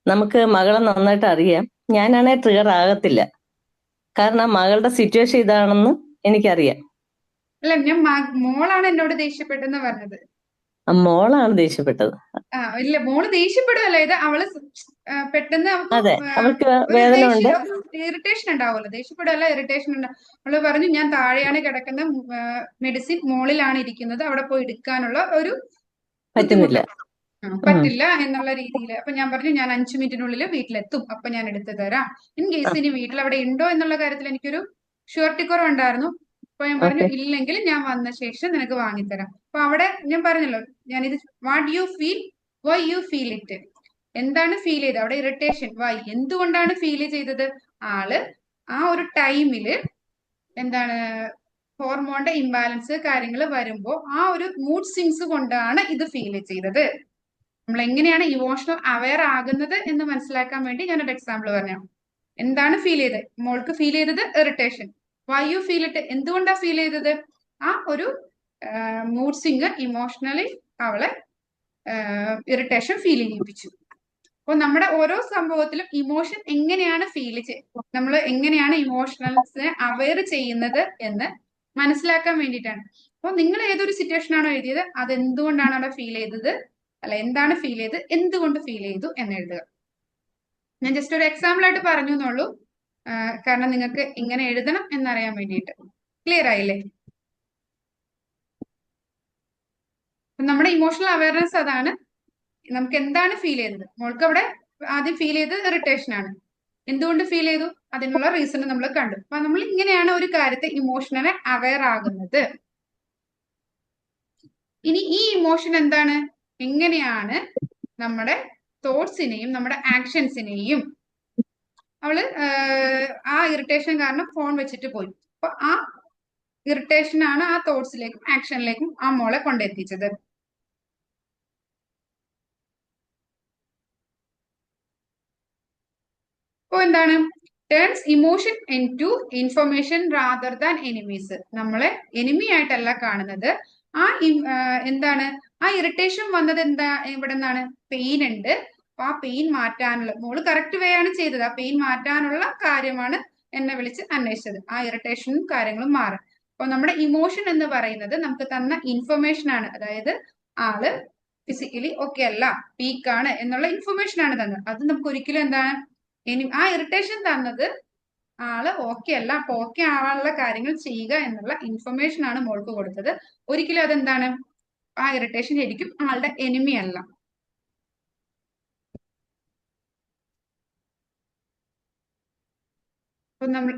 [SPEAKER 2] നമുക്ക് മകളെ നന്നായിട്ട് അറിയാം. ഞാനാണെ ട്രിഗർ ആകത്തില്ല, കാരണം മകളുടെ സിറ്റുവേഷൻ ഇതാണെന്ന് എനിക്കറിയാം.
[SPEAKER 5] അല്ല, ഞാൻ മോളാണ് എന്നോട് ദേഷ്യപ്പെട്ടെന്ന് പറഞ്ഞത്.
[SPEAKER 2] മോളാണ് ദേഷ്യപ്പെട്ടത്.
[SPEAKER 5] ഇല്ല, മോള് ദേഷ്യപ്പെടുകയല്ല, ഇത് അവള് പെട്ടെന്ന്
[SPEAKER 2] അതെ, അവൾക്ക്
[SPEAKER 5] ഒരു
[SPEAKER 2] വേദന ഉണ്ട്.
[SPEAKER 5] ഇറിറ്റേഷൻ ഉണ്ടാവുമല്ലോ. ദേഷ്യപ്പെടുകയല്ല, ഇറിറ്റേഷൻ ഉണ്ട്. അവള് പറഞ്ഞു ഞാൻ താഴെയാണ് കിടക്കുന്ന, മെഡിസിൻ മോളിലാണ് ഇരിക്കുന്നത്, അവിടെ പോയി എടുക്കാനുള്ള ഒരു
[SPEAKER 2] പറ്റുന്നില്ല.
[SPEAKER 5] പറ്റില്ല എന്നുള്ള രീതിയിൽ. അപ്പൊ ഞാൻ പറഞ്ഞു ഞാൻ 5 മിനിറ്റിനുള്ളിൽ വീട്ടിലെത്തും, അപ്പൊ ഞാൻ എടുത്തു തരാം. ഇൻ കേസ് ഇനി വീട്ടിൽ അവിടെ ഉണ്ടോ എന്നുള്ള കാര്യത്തിൽ എനിക്കൊരു ഷുവർട്ടി കുറവുണ്ടായിരുന്നു. അപ്പൊ ഞാൻ പറഞ്ഞു ഇല്ലെങ്കിൽ ഞാൻ വന്ന ശേഷം നിനക്ക് വാങ്ങിത്തരാം. അപ്പൊ അവിടെ ഞാൻ പറഞ്ഞല്ലോ, ഞാനിത് what you feel, why you feel it, എന്താണ് ഫീൽ ചെയ്തത്, അവിടെ ഇറിറ്റേഷൻ, വൈ, എന്തുകൊണ്ടാണ് ഫീൽ ചെയ്തത്. ആള് ആ ഒരു ടൈമില് എന്താണ് ഹോർമോണിന്റെ ഇംബാലൻസ് കാര്യങ്ങൾ വരുമ്പോൾ ആ ഒരു മൂഡ് സ്വിങ്സ് കൊണ്ടാണ് ഇത് ഫീൽ ചെയ്തത്. നമ്മൾ എങ്ങനെയാണ് ഇമോഷണൽ അവെയർ ആകുന്നത് എന്ന് മനസ്സിലാക്കാൻ വേണ്ടി ഞാനൊരു എക്സാമ്പിൾ പറഞ്ഞു. എന്താണ് ഫീൽ ചെയ്തത്? മോൾക്ക് ഫീൽ ചെയ്തത് irritation. Why you feel it? എന്തുകൊണ്ടാ ഫീൽ ചെയ്തത്? ആ ഒരു മൂഡ് സ്വിങ് ഇമോഷണലി അവളെ ഇറിറ്റേഷൻ ഫീൽ ചെയ്യിപ്പിച്ചു. അപ്പൊ നമ്മുടെ ഓരോ സംഭവത്തിലും ഇമോഷൻ എങ്ങനെയാണ് നമ്മൾ എങ്ങനെയാണ് ഇമോഷണൽസിനെ അവെയർ ചെയ്യുന്നത് എന്ന് മനസ്സിലാക്കാൻ വേണ്ടിയിട്ടാണ്. അപ്പൊ നിങ്ങൾ ഏതൊരു സിറ്റുവേഷൻ ആണോ എഴുതിയത് അത് എന്തുകൊണ്ടാണ് അവിടെ ഫീൽ ചെയ്തത്, അല്ല എന്താണ് ഫീൽ ചെയ്ത്, എന്തുകൊണ്ട് ഫീൽ ചെയ്തു എന്ന് എഴുതുക. ഞാൻ ജസ്റ്റ് ഒരു എക്സാമ്പിൾ ആയിട്ട് പറഞ്ഞു എന്നുള്ളൂ, കാരണം നിങ്ങൾക്ക് ഇങ്ങനെ എഴുതണം എന്നറിയാൻ വേണ്ടിയിട്ട്. ക്ലിയർ ആയില്ലേ? നമ്മുടെ ഇമോഷണൽ അവയർനെസ് അതാണ്. നമുക്ക് എന്താണ് ഫീൽ ചെയ്തത്? മോൾക്ക് അവിടെ ആദ്യം ഫീൽ ചെയ്തത് ഇറിറ്റേഷൻ ആണ്. എന്തുകൊണ്ട് ഫീൽ ചെയ്തു? അതിനുള്ള റീസൺ നമ്മൾ കണ്ടു. അപ്പൊ നമ്മൾ ഇങ്ങനെയാണ് ഒരു കാര്യത്തെ ഇമോഷണലെ അവെയർ ആകുന്നത്. ഇനി ഈ ഇമോഷൻ എന്താണ്, എങ്ങനെയാണ് നമ്മുടെ തോട്ട്സിനെയും നമ്മുടെ ആക്ഷൻസിനെയും, അവള് ആ ഇറിറ്റേഷൻ കാരണം ഫോൺ വെച്ചിട്ട് പോയി. അപ്പൊ ആ ഇറിറ്റേഷൻ ആണ് ആ തോട്ട്സിലേക്കും ആക്ഷനിലേക്കും ആ മോളെ കൊണ്ടെത്തിച്ചത്. അപ്പൊ എന്താണ്, turns emotion into information rather than enemies. നമ്മളെ എനിമി ആയിട്ടല്ല കാണുന്നത്. ആ എന്താണ് ആ ഇറിറ്റേഷൻ വന്നത് ഇവിടെ നിന്നാണ്? പെയിൻ ഉണ്ട്. അപ്പൊ ആ പെയിൻ മാറ്റാനുള്ള, മോള് കറക്റ്റ് വേ ആണ് ചെയ്തത്. ആ പെയിൻ മാറ്റാനുള്ള കാര്യമാണ് എന്നെ വിളിച്ച് അന്വേഷിച്ചത്. ആ ഇറിറ്റേഷനും കാര്യങ്ങളും മാറും. അപ്പൊ നമ്മുടെ ഇമോഷൻ എന്ന് പറയുന്നത് നമുക്ക് തന്ന ഇൻഫർമേഷൻ ആണ്. അതായത് ആള് ഫിസിക്കലി ഓക്കെ അല്ല, വീക്കാണ് എന്നുള്ള ഇൻഫർമേഷൻ ആണ് തന്നത്. അത് നമുക്ക് ഒരിക്കലും എന്താണ്, ആ ഇറിറ്റേഷൻ തന്നത് ആള് ഓക്കെ അല്ല, അപ്പൊ ഓക്കെ ആവാനുള്ള കാര്യങ്ങൾ ചെയ്യുക എന്നുള്ള ഇൻഫർമേഷൻ ആണ് മോൾക്ക് കൊടുത്തത്. ഒരിക്കലും അതെന്താണ്, ആ ഇറിറ്റേഷൻ ശരിക്കും ആളുടെ എനിമി അല്ല. അപ്പൊ നമ്മൾ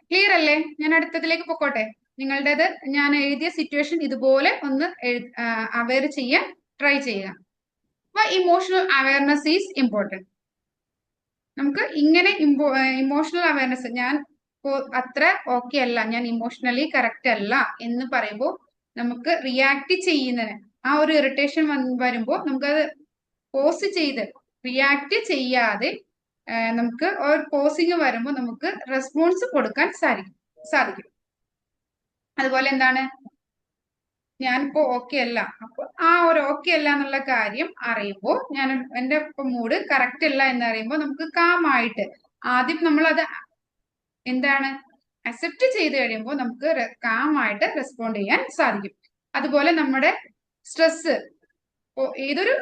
[SPEAKER 5] ക്ലിയർ അല്ലേ? ഞാൻ അടുത്തതിലേക്ക് പൊക്കോട്ടെ. നിങ്ങളുടേത് ഞാൻ എഴുതിയ സിറ്റുവേഷൻ ഇതുപോലെ ഒന്ന് അവെയർ ചെയ്യാൻ ട്രൈ ചെയ്യുക. അപ്പൊ ഇമോഷണൽ അവയർനെസ് ഈസ് ഇമ്പോർട്ടൻറ്റ്. നമുക്ക് ഇങ്ങനെ ഇമോഷണൽ അവയർനെസ്, ഞാൻ അത്ര ഓക്കെ അല്ല, ഞാൻ ഇമോഷണലി കറക്റ്റ് അല്ല എന്ന് പറയുമ്പോൾ നമുക്ക് റിയാക്ട് ചെയ്യുന്നതിന്, ആ ഒരു ഇറിറ്റേഷൻ വരുമ്പോൾ നമുക്കത് പോസ് ചെയ്ത് റിയാക്ട് ചെയ്യാതെ നമുക്ക് ഒരു പോസിങ് വരുമ്പോൾ നമുക്ക് റെസ്പോൺസ് കൊടുക്കാൻ സാധിക്കും. അതുപോലെ എന്താണ്, ഞാനിപ്പോ ഓക്കെ അല്ല, അപ്പൊ ആ ഒരു ഓക്കെ അല്ല എന്നുള്ള കാര്യം അറിയുമ്പോൾ, ഞാൻ എന്റെ ഇപ്പൊ മൂഡ് കറക്റ്റ് അല്ല എന്ന് അറിയുമ്പോൾ നമുക്ക് കാമായിട്ട് ആദ്യം നമ്മളത് എന്താണ് അക്സെപ്റ്റ് ചെയ്ത് കഴിയുമ്പോൾ നമുക്ക് കാമായിട്ട് റെസ്പോണ്ട് ചെയ്യാൻ സാധിക്കും. അതുപോലെ നമ്മുടെ സ്ട്രെസ്, ഏതൊരു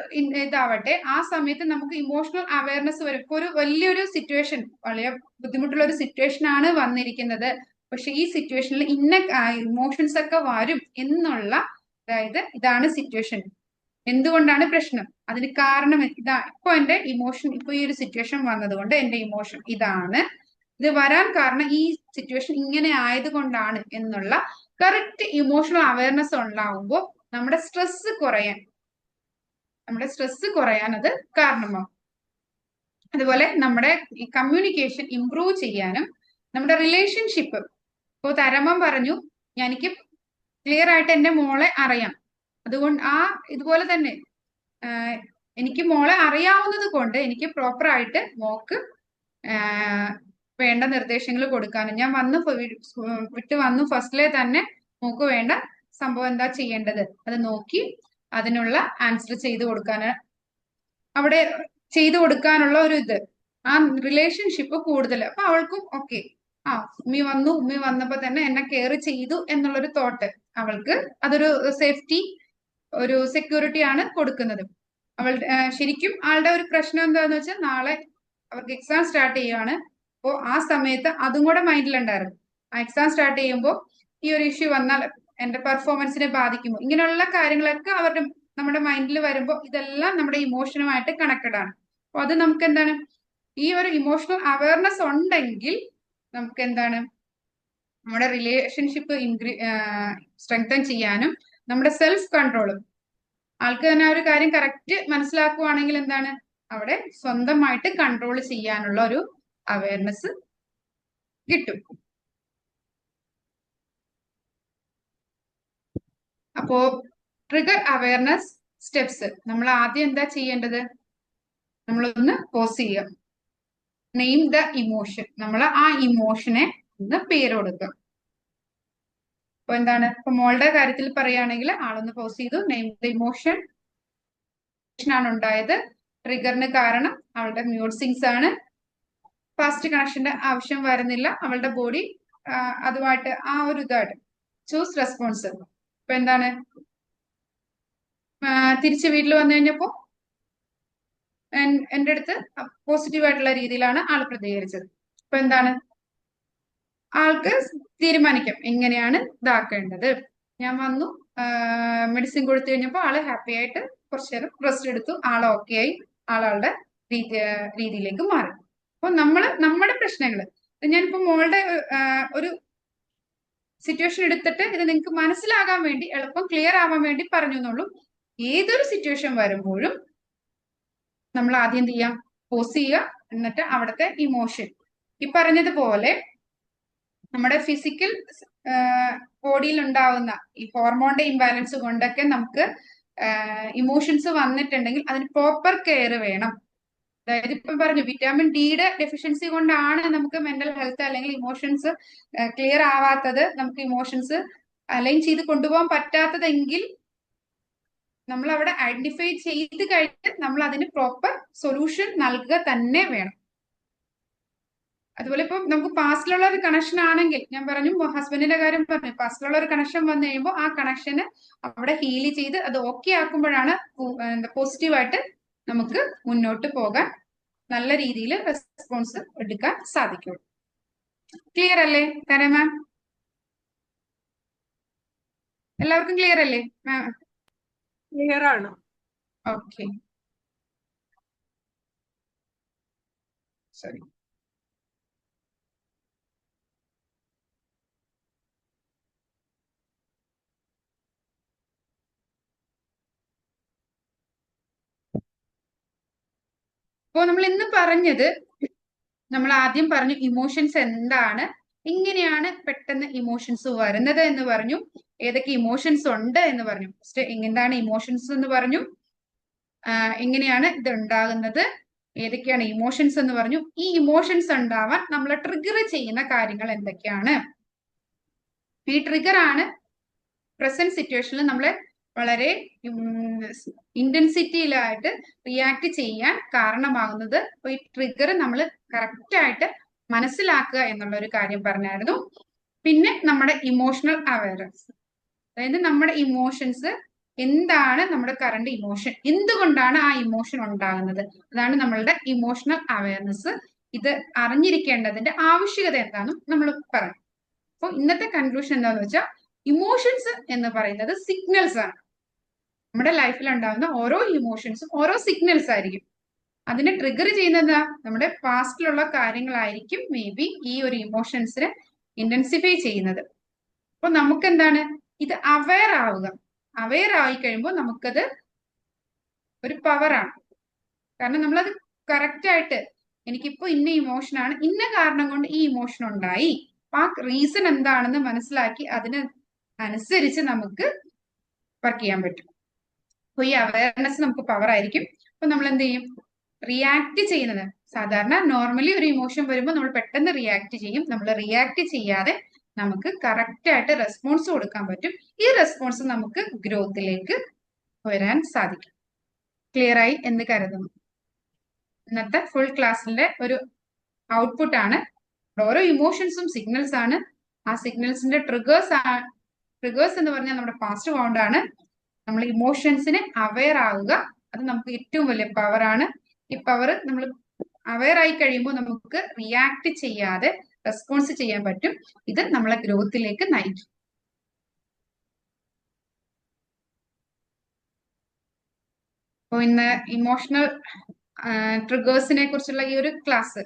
[SPEAKER 5] ഇതാവട്ടെ, ആ സമയത്ത് നമുക്ക് ഇമോഷണൽ അവയർനെസ് വരും. ഇപ്പൊ ഒരു വലിയൊരു സിറ്റുവേഷൻ, വളരെ ബുദ്ധിമുട്ടുള്ള ഒരു സിറ്റുവേഷൻ ആണ് വന്നിരിക്കുന്നത്, പക്ഷെ ഈ സിറ്റുവേഷനിൽ ഇന്ന ഇമോഷൻസ് ഒക്കെ വരും എന്നുള്ള, അതായത് ഇതാണ് സിറ്റുവേഷൻ, എന്തുകൊണ്ടാണ് പ്രശ്നം, അതിന് കാരണം ഇതാ, ഇപ്പൊ എന്റെ ഇമോഷൻ, ഇപ്പൊ ഈ ഒരു സിറ്റുവേഷൻ വന്നതുകൊണ്ട് എന്റെ ഇമോഷൻ ഇതാണ്, ഇത് വരാൻ കാരണം ഈ സിറ്റുവേഷൻ ഇങ്ങനെ ആയതുകൊണ്ടാണ് എന്നുള്ള കറക്റ്റ് ഇമോഷണൽ അവയർനെസ് ഉണ്ടാവുമ്പോൾ നമ്മുടെ സ്ട്രെസ് കുറയാൻ അത് കാരണമാകും. അതുപോലെ നമ്മുടെ കമ്മ്യൂണിക്കേഷൻ ഇംപ്രൂവ് ചെയ്യാനും, നമ്മുടെ റിലേഷൻഷിപ്പ്, ഇപ്പോൾ തരമം പറഞ്ഞു, എനിക്ക് ക്ലിയർ ആയിട്ട് എന്റെ മോളെ അറിയാം, അതുകൊണ്ട് ഇതുപോലെ തന്നെ എനിക്ക് മോളെ അറിയാവുന്നത് കൊണ്ട് എനിക്ക് പ്രോപ്പർ ആയിട്ട് മോക്ക് വേണ്ട നിർദ്ദേശങ്ങൾ കൊടുക്കാനും, ഞാൻ വിട്ട് വന്നു ഫസ്റ്റിലെ തന്നെ മോക്ക് വേണ്ട സംഭവം എന്താ ചെയ്യേണ്ടത് അത് നോക്കി അതിനുള്ള ആൻസർ ചെയ്തു കൊടുക്കാനുള്ള ഒരു ഇത്, ആ റിലേഷൻഷിപ്പ് കൂടുതൽ. അപ്പൊ അവൾക്കും ഓക്കെ, ഉമ്മി വന്നപ്പോ തന്നെ എന്നെ കെയർ ചെയ്തു എന്നുള്ളൊരു തോട്ട് അവൾക്ക്, അതൊരു സേഫ്റ്റി, ഒരു സെക്യൂരിറ്റി ആണ് കൊടുക്കുന്നത്. ശരിക്കും ആളുടെ ഒരു പ്രശ്നം എന്താന്ന് വെച്ചാൽ, നാളെ അവർക്ക് എക്സാം സ്റ്റാർട്ട് ചെയ്യുവാണ്. അപ്പോൾ ആ സമയത്ത് അതും കൂടെ മൈൻഡിലുണ്ടായിരുന്നു. ആ എക്സാം സ്റ്റാർട്ട് ചെയ്യുമ്പോൾ ഈ ഒരു ഇഷ്യൂ വന്നാൽ എന്റെ പെർഫോമൻസിനെ ബാധിക്കുമോ, ഇങ്ങനെയുള്ള കാര്യങ്ങളൊക്കെ നമ്മുടെ മൈൻഡിൽ വരുമ്പോൾ ഇതെല്ലാം നമ്മുടെ ഇമോഷനുമായിട്ട് കണക്റ്റഡ് ആണ്. അപ്പൊ അത് നമുക്ക് എന്താണ്, ഈ ഒരു ഇമോഷണൽ അവയർനെസ് ഉണ്ടെങ്കിൽ നമുക്ക് എന്താണ്, നമ്മുടെ റിലേഷൻഷിപ്പ് സ്ട്രെങ്തൻ ചെയ്യാനും, നമ്മുടെ സെൽഫ് കൺട്രോളും, ആൾക്ക് തന്നെ ഒരു കാര്യം കറക്റ്റ് മനസ്സിലാക്കുവാണെങ്കിൽ എന്താണ്, അവിടെ സ്വന്തമായിട്ട് കൺട്രോൾ ചെയ്യാനുള്ള ഒരു അവയർനെസ് കിട്ടും. അപ്പോ ട്രിഗർ അവയർനെസ് സ്റ്റെപ്സ് നമ്മൾ ആദ്യം എന്താ ചെയ്യേണ്ടത്? നമ്മളൊന്ന് പോസ് ചെയ്യുക. Name the emotion. നമ്മൾ ആ ഇമോഷനെ ഒന്ന് പേര് കൊടുക്കുക. അപ്പൊ എന്താണ്, ഇപ്പൊ മോളുടെ കാര്യത്തിൽ പറയുകയാണെങ്കിൽ ആളൊന്ന് പോസ് ചെയ്തു, നെയിം ദ ഇമോഷൻ ആണ് ഉണ്ടായത്. ട്രിഗറിന് കാരണം അവളുടെ മ്യൂഡ് സിങ്സ് ആണ്. ഫാസ്റ്റ് കണക്ഷന്റെ ആവശ്യം വരുന്നില്ല. അവളുടെ ബോഡി അതുമായിട്ട് ആ ഒരു ഇതായിട്ട് ചൂസ് റെസ്പോൺസ്. ഇപ്പൊ എന്താണ്, തിരിച്ച് വീട്ടിൽ വന്നു കഴിഞ്ഞപ്പോ എന്റെ അടുത്ത് പോസിറ്റീവ് ആയിട്ടുള്ള രീതിയിലാണ് ആൾ പ്രതികരിച്ചത്. ഇപ്പൊ എന്താണ്, ആൾക്ക് തീരുമാനിക്കാം എങ്ങനെയാണ് ഇതാക്കേണ്ടത്. ഞാൻ വന്നു, മെഡിസിൻ കൊടുത്തു കഴിഞ്ഞപ്പോൾ ആള് ഹാപ്പി ആയിട്ട് കുറച്ചു നേരം റെസ്റ്റ് എടുത്തു, ആൾ ഓക്കെ ആയി, ആളുടെ രീതിയിലേക്ക് മാറി. അപ്പൊ നമ്മുടെ പ്രശ്നങ്ങള്, ഞാനിപ്പോ മോളുടെ ഒരു സിറ്റുവേഷൻ എടുത്തിട്ട് ഇത് നിങ്ങൾക്ക് മനസ്സിലാകാൻ വേണ്ടി, എളുപ്പം ക്ലിയർ ആവാൻ വേണ്ടി പറഞ്ഞു എന്നുള്ളൂ. ഏതൊരു സിറ്റുവേഷൻ വരുമ്പോഴും നമ്മൾ ആദ്യം എന്ത് ചെയ്യാം, പോസ് ചെയ്യുക. എന്നിട്ട് അവിടുത്തെ ഇമോഷൻ, ഈ പറഞ്ഞതുപോലെ നമ്മുടെ ഫിസിക്കൽ ബോഡിയിൽ ഉണ്ടാവുന്ന ഈ ഹോർമോണിന്റെ ഇംബാലൻസ് കൊണ്ടൊക്കെ നമുക്ക് ഇമോഷൻസ് വന്നിട്ടുണ്ടെങ്കിൽ അതിന് പ്രോപ്പർ കെയർ വേണം. അതായത് ഇപ്പം പറഞ്ഞു, വിറ്റാമിൻ ഡിയുടെ ഡെഫിഷ്യൻസി കൊണ്ടാണ് നമുക്ക് മെന്റൽ ഹെൽത്ത് അല്ലെങ്കിൽ ഇമോഷൻസ് ക്ലിയർ ആവാത്തത്, നമുക്ക് ഇമോഷൻസ് അലൈൻ ചെയ്ത് കൊണ്ടുപോകാൻ പറ്റാത്തതെങ്കിൽ നമ്മൾ അവിടെ ഐഡന്റിഫൈ ചെയ്ത് കഴിഞ്ഞ് നമ്മൾ അതിന് പ്രോപ്പർ സൊല്യൂഷൻ നൽകുക തന്നെ വേണം. അതുപോലെ ഇപ്പൊ നമുക്ക് പാസ്റ്റിലുള്ള ഒരു കണക്ഷൻ ആണെങ്കിൽ, ഞാൻ പറഞ്ഞു ഹസ്ബൻഡിന്റെ കാര്യം പറഞ്ഞു, പാസ്റ്റിലുള്ള ഒരു കണക്ഷൻ വന്നു കഴിയുമ്പോൾ ആ കണക്ഷന് അവിടെ ഹീൽ ചെയ്ത് അത് ഓക്കെ ആക്കുമ്പോഴാണ് പോസിറ്റീവായിട്ട് നമുക്ക് മുന്നോട്ട് പോകാൻ നല്ല രീതിയിൽ റെസ്പോൺസ് എടുക്കാൻ സാധിക്കുള്ളൂ. ക്ലിയർ അല്ലേ കര മാം? എല്ലാവർക്കും ക്ലിയർ അല്ലേ മാം?
[SPEAKER 7] ക്ലിയർ ആണ്.
[SPEAKER 5] Okay, sorry. അപ്പോ നമ്മൾ ഇന്ന് പറഞ്ഞത്, നമ്മൾ ആദ്യം പറഞ്ഞു ഇമോഷൻസ് എന്താണ്, എങ്ങനെയാണ് പെട്ടെന്ന് ഇമോഷൻസ് വരുന്നത് എന്ന് പറഞ്ഞു, ഏതൊക്കെ ഇമോഷൻസ് ഉണ്ട് എന്ന് പറഞ്ഞു, എന്താണ് ഇമോഷൻസ് എന്ന് പറഞ്ഞു, എങ്ങനെയാണ് ഇത് ഉണ്ടാകുന്നത്, ഏതൊക്കെയാണ് ഇമോഷൻസ് എന്ന് പറഞ്ഞു. ഈ ഇമോഷൻസ് ഉണ്ടാവാൻ നമ്മളെ ട്രിഗർ ചെയ്യുന്ന കാര്യങ്ങൾ എന്തൊക്കെയാണ്? ഈ ട്രിഗർ ആണ് പ്രസന്റ് സിറ്റുവേഷനിൽ നമ്മളെ വളരെ ഇന്റൻസിറ്റിയിലായിട്ട് റിയാക്ട് ചെയ്യാൻ കാരണമാകുന്നത്. അപ്പൊ ഈ ട്രിഗർ നമ്മൾ കറക്റ്റ് ആയിട്ട് മനസ്സിലാക്കുക എന്നുള്ള ഒരു കാര്യം പറഞ്ഞായിരുന്നു. പിന്നെ നമ്മുടെ ഇമോഷണൽ അവയർനെസ്, അതായത് നമ്മുടെ ഇമോഷൻസ് എന്താണ്, നമ്മുടെ കറണ്ട് ഇമോഷൻ എന്തുകൊണ്ടാണ് ആ ഇമോഷൻ ഉണ്ടാകുന്നത്, അതാണ് നമ്മളുടെ ഇമോഷണൽ അവയർനെസ്. ഇത് അറിഞ്ഞിരിക്കേണ്ടതിന്റെ ആവശ്യകത എന്താണെന്നും നമ്മൾ പറഞ്ഞു. അപ്പൊ ഇന്നത്തെ കൺക്ലൂഷൻ എന്താണെന്ന് വെച്ചാൽ, ഇമോഷൻസ് എന്ന് പറയുന്നത് സിഗ്നൽസ് ആണ്. നമ്മുടെ ലൈഫിൽ ഉണ്ടാകുന്ന ഓരോ ഇമോഷൻസും ഓരോ സിഗ്നൽസ് ആയിരിക്കും. അതിനെ ട്രിഗർ ചെയ്യുന്നത് നമ്മുടെ പാസ്റ്റിലുള്ള കാര്യങ്ങളായിരിക്കും മേ ബി ഈ ഒരു ഇമോഷൻസിനെ ഇന്റൻസിഫൈ ചെയ്യുന്നത്. അപ്പൊ നമുക്ക് എന്താണ്, ഇത് അവെയർ ആവുക. അവെയർ ആയി കഴിയുമ്പോൾ നമുക്കത് ഒരു പവറാണ്. കാരണം നമ്മളത് കറക്റ്റ് ആയിട്ട്, എനിക്കിപ്പോ ഇന്ന ഇമോഷനാണ്, ഇന്ന കാരണം കൊണ്ട് ഈ ഇമോഷൻ ഉണ്ടായി, ആ റീസൺ എന്താണെന്ന് മനസ്സിലാക്കി അതിന് അനുസരിച്ച് നമുക്ക് വർക്ക് ചെയ്യാൻ പറ്റും. അപ്പൊ ഈ അവയർനെസ് നമുക്ക് പവർ ആയിരിക്കും. അപ്പൊ നമ്മൾ എന്ത് ചെയ്യും, റിയാക്ട് ചെയ്യുന്നത്, സാധാരണ നോർമലി ഒരു ഇമോഷൻ വരുമ്പോൾ നമ്മൾ പെട്ടെന്ന് റിയാക്ട് ചെയ്യും. നമ്മൾ റിയാക്ട് ചെയ്യാതെ നമുക്ക് കറക്റ്റ് ആയിട്ട് റെസ്പോൺസ് കൊടുക്കാൻ പറ്റും. ഈ റെസ്പോൺസ് നമുക്ക് ഗ്രോത്തിലേക്ക് വരാൻ സാധിക്കും. ക്ലിയർ ആയി എന്ന് കരുതുന്നു. ഇന്നത്തെ ഫുൾ ക്ലാസ്സിന്റെ ഒരു ഔട്ട്പുട്ട് ആണ്. ഓരോ ഇമോഷൻസും സിഗ്നൽസ് ആണ്. ആ സിഗ്നൽസിന്റെ ട്രിഗേഴ്സ് എന്ന് പറഞ്ഞാൽ നമ്മുടെ പാസ്റ്റ് ബൗണ്ടാണ്. നമ്മൾ ഇമോഷൻസിന് അവെയർ ആവുക, അത് നമുക്ക് ഏറ്റവും വലിയ പവർ ആണ്. ഈ പവർ നമ്മൾ അവെയർ ആയി കഴിയുമ്പോൾ നമുക്ക് റിയാക്ട് ചെയ്യാതെ റെസ്പോൺസ് ചെയ്യാൻ പറ്റും. ഇത് നമ്മളെ ഗ്രോത്തിലേക്ക് നയിക്കും. അപ്പൊ ഇന്ന് ഇമോഷണൽ ട്രിഗേഴ്സിനെ കുറിച്ചുള്ള ഈ ഒരു ക്ലാസ്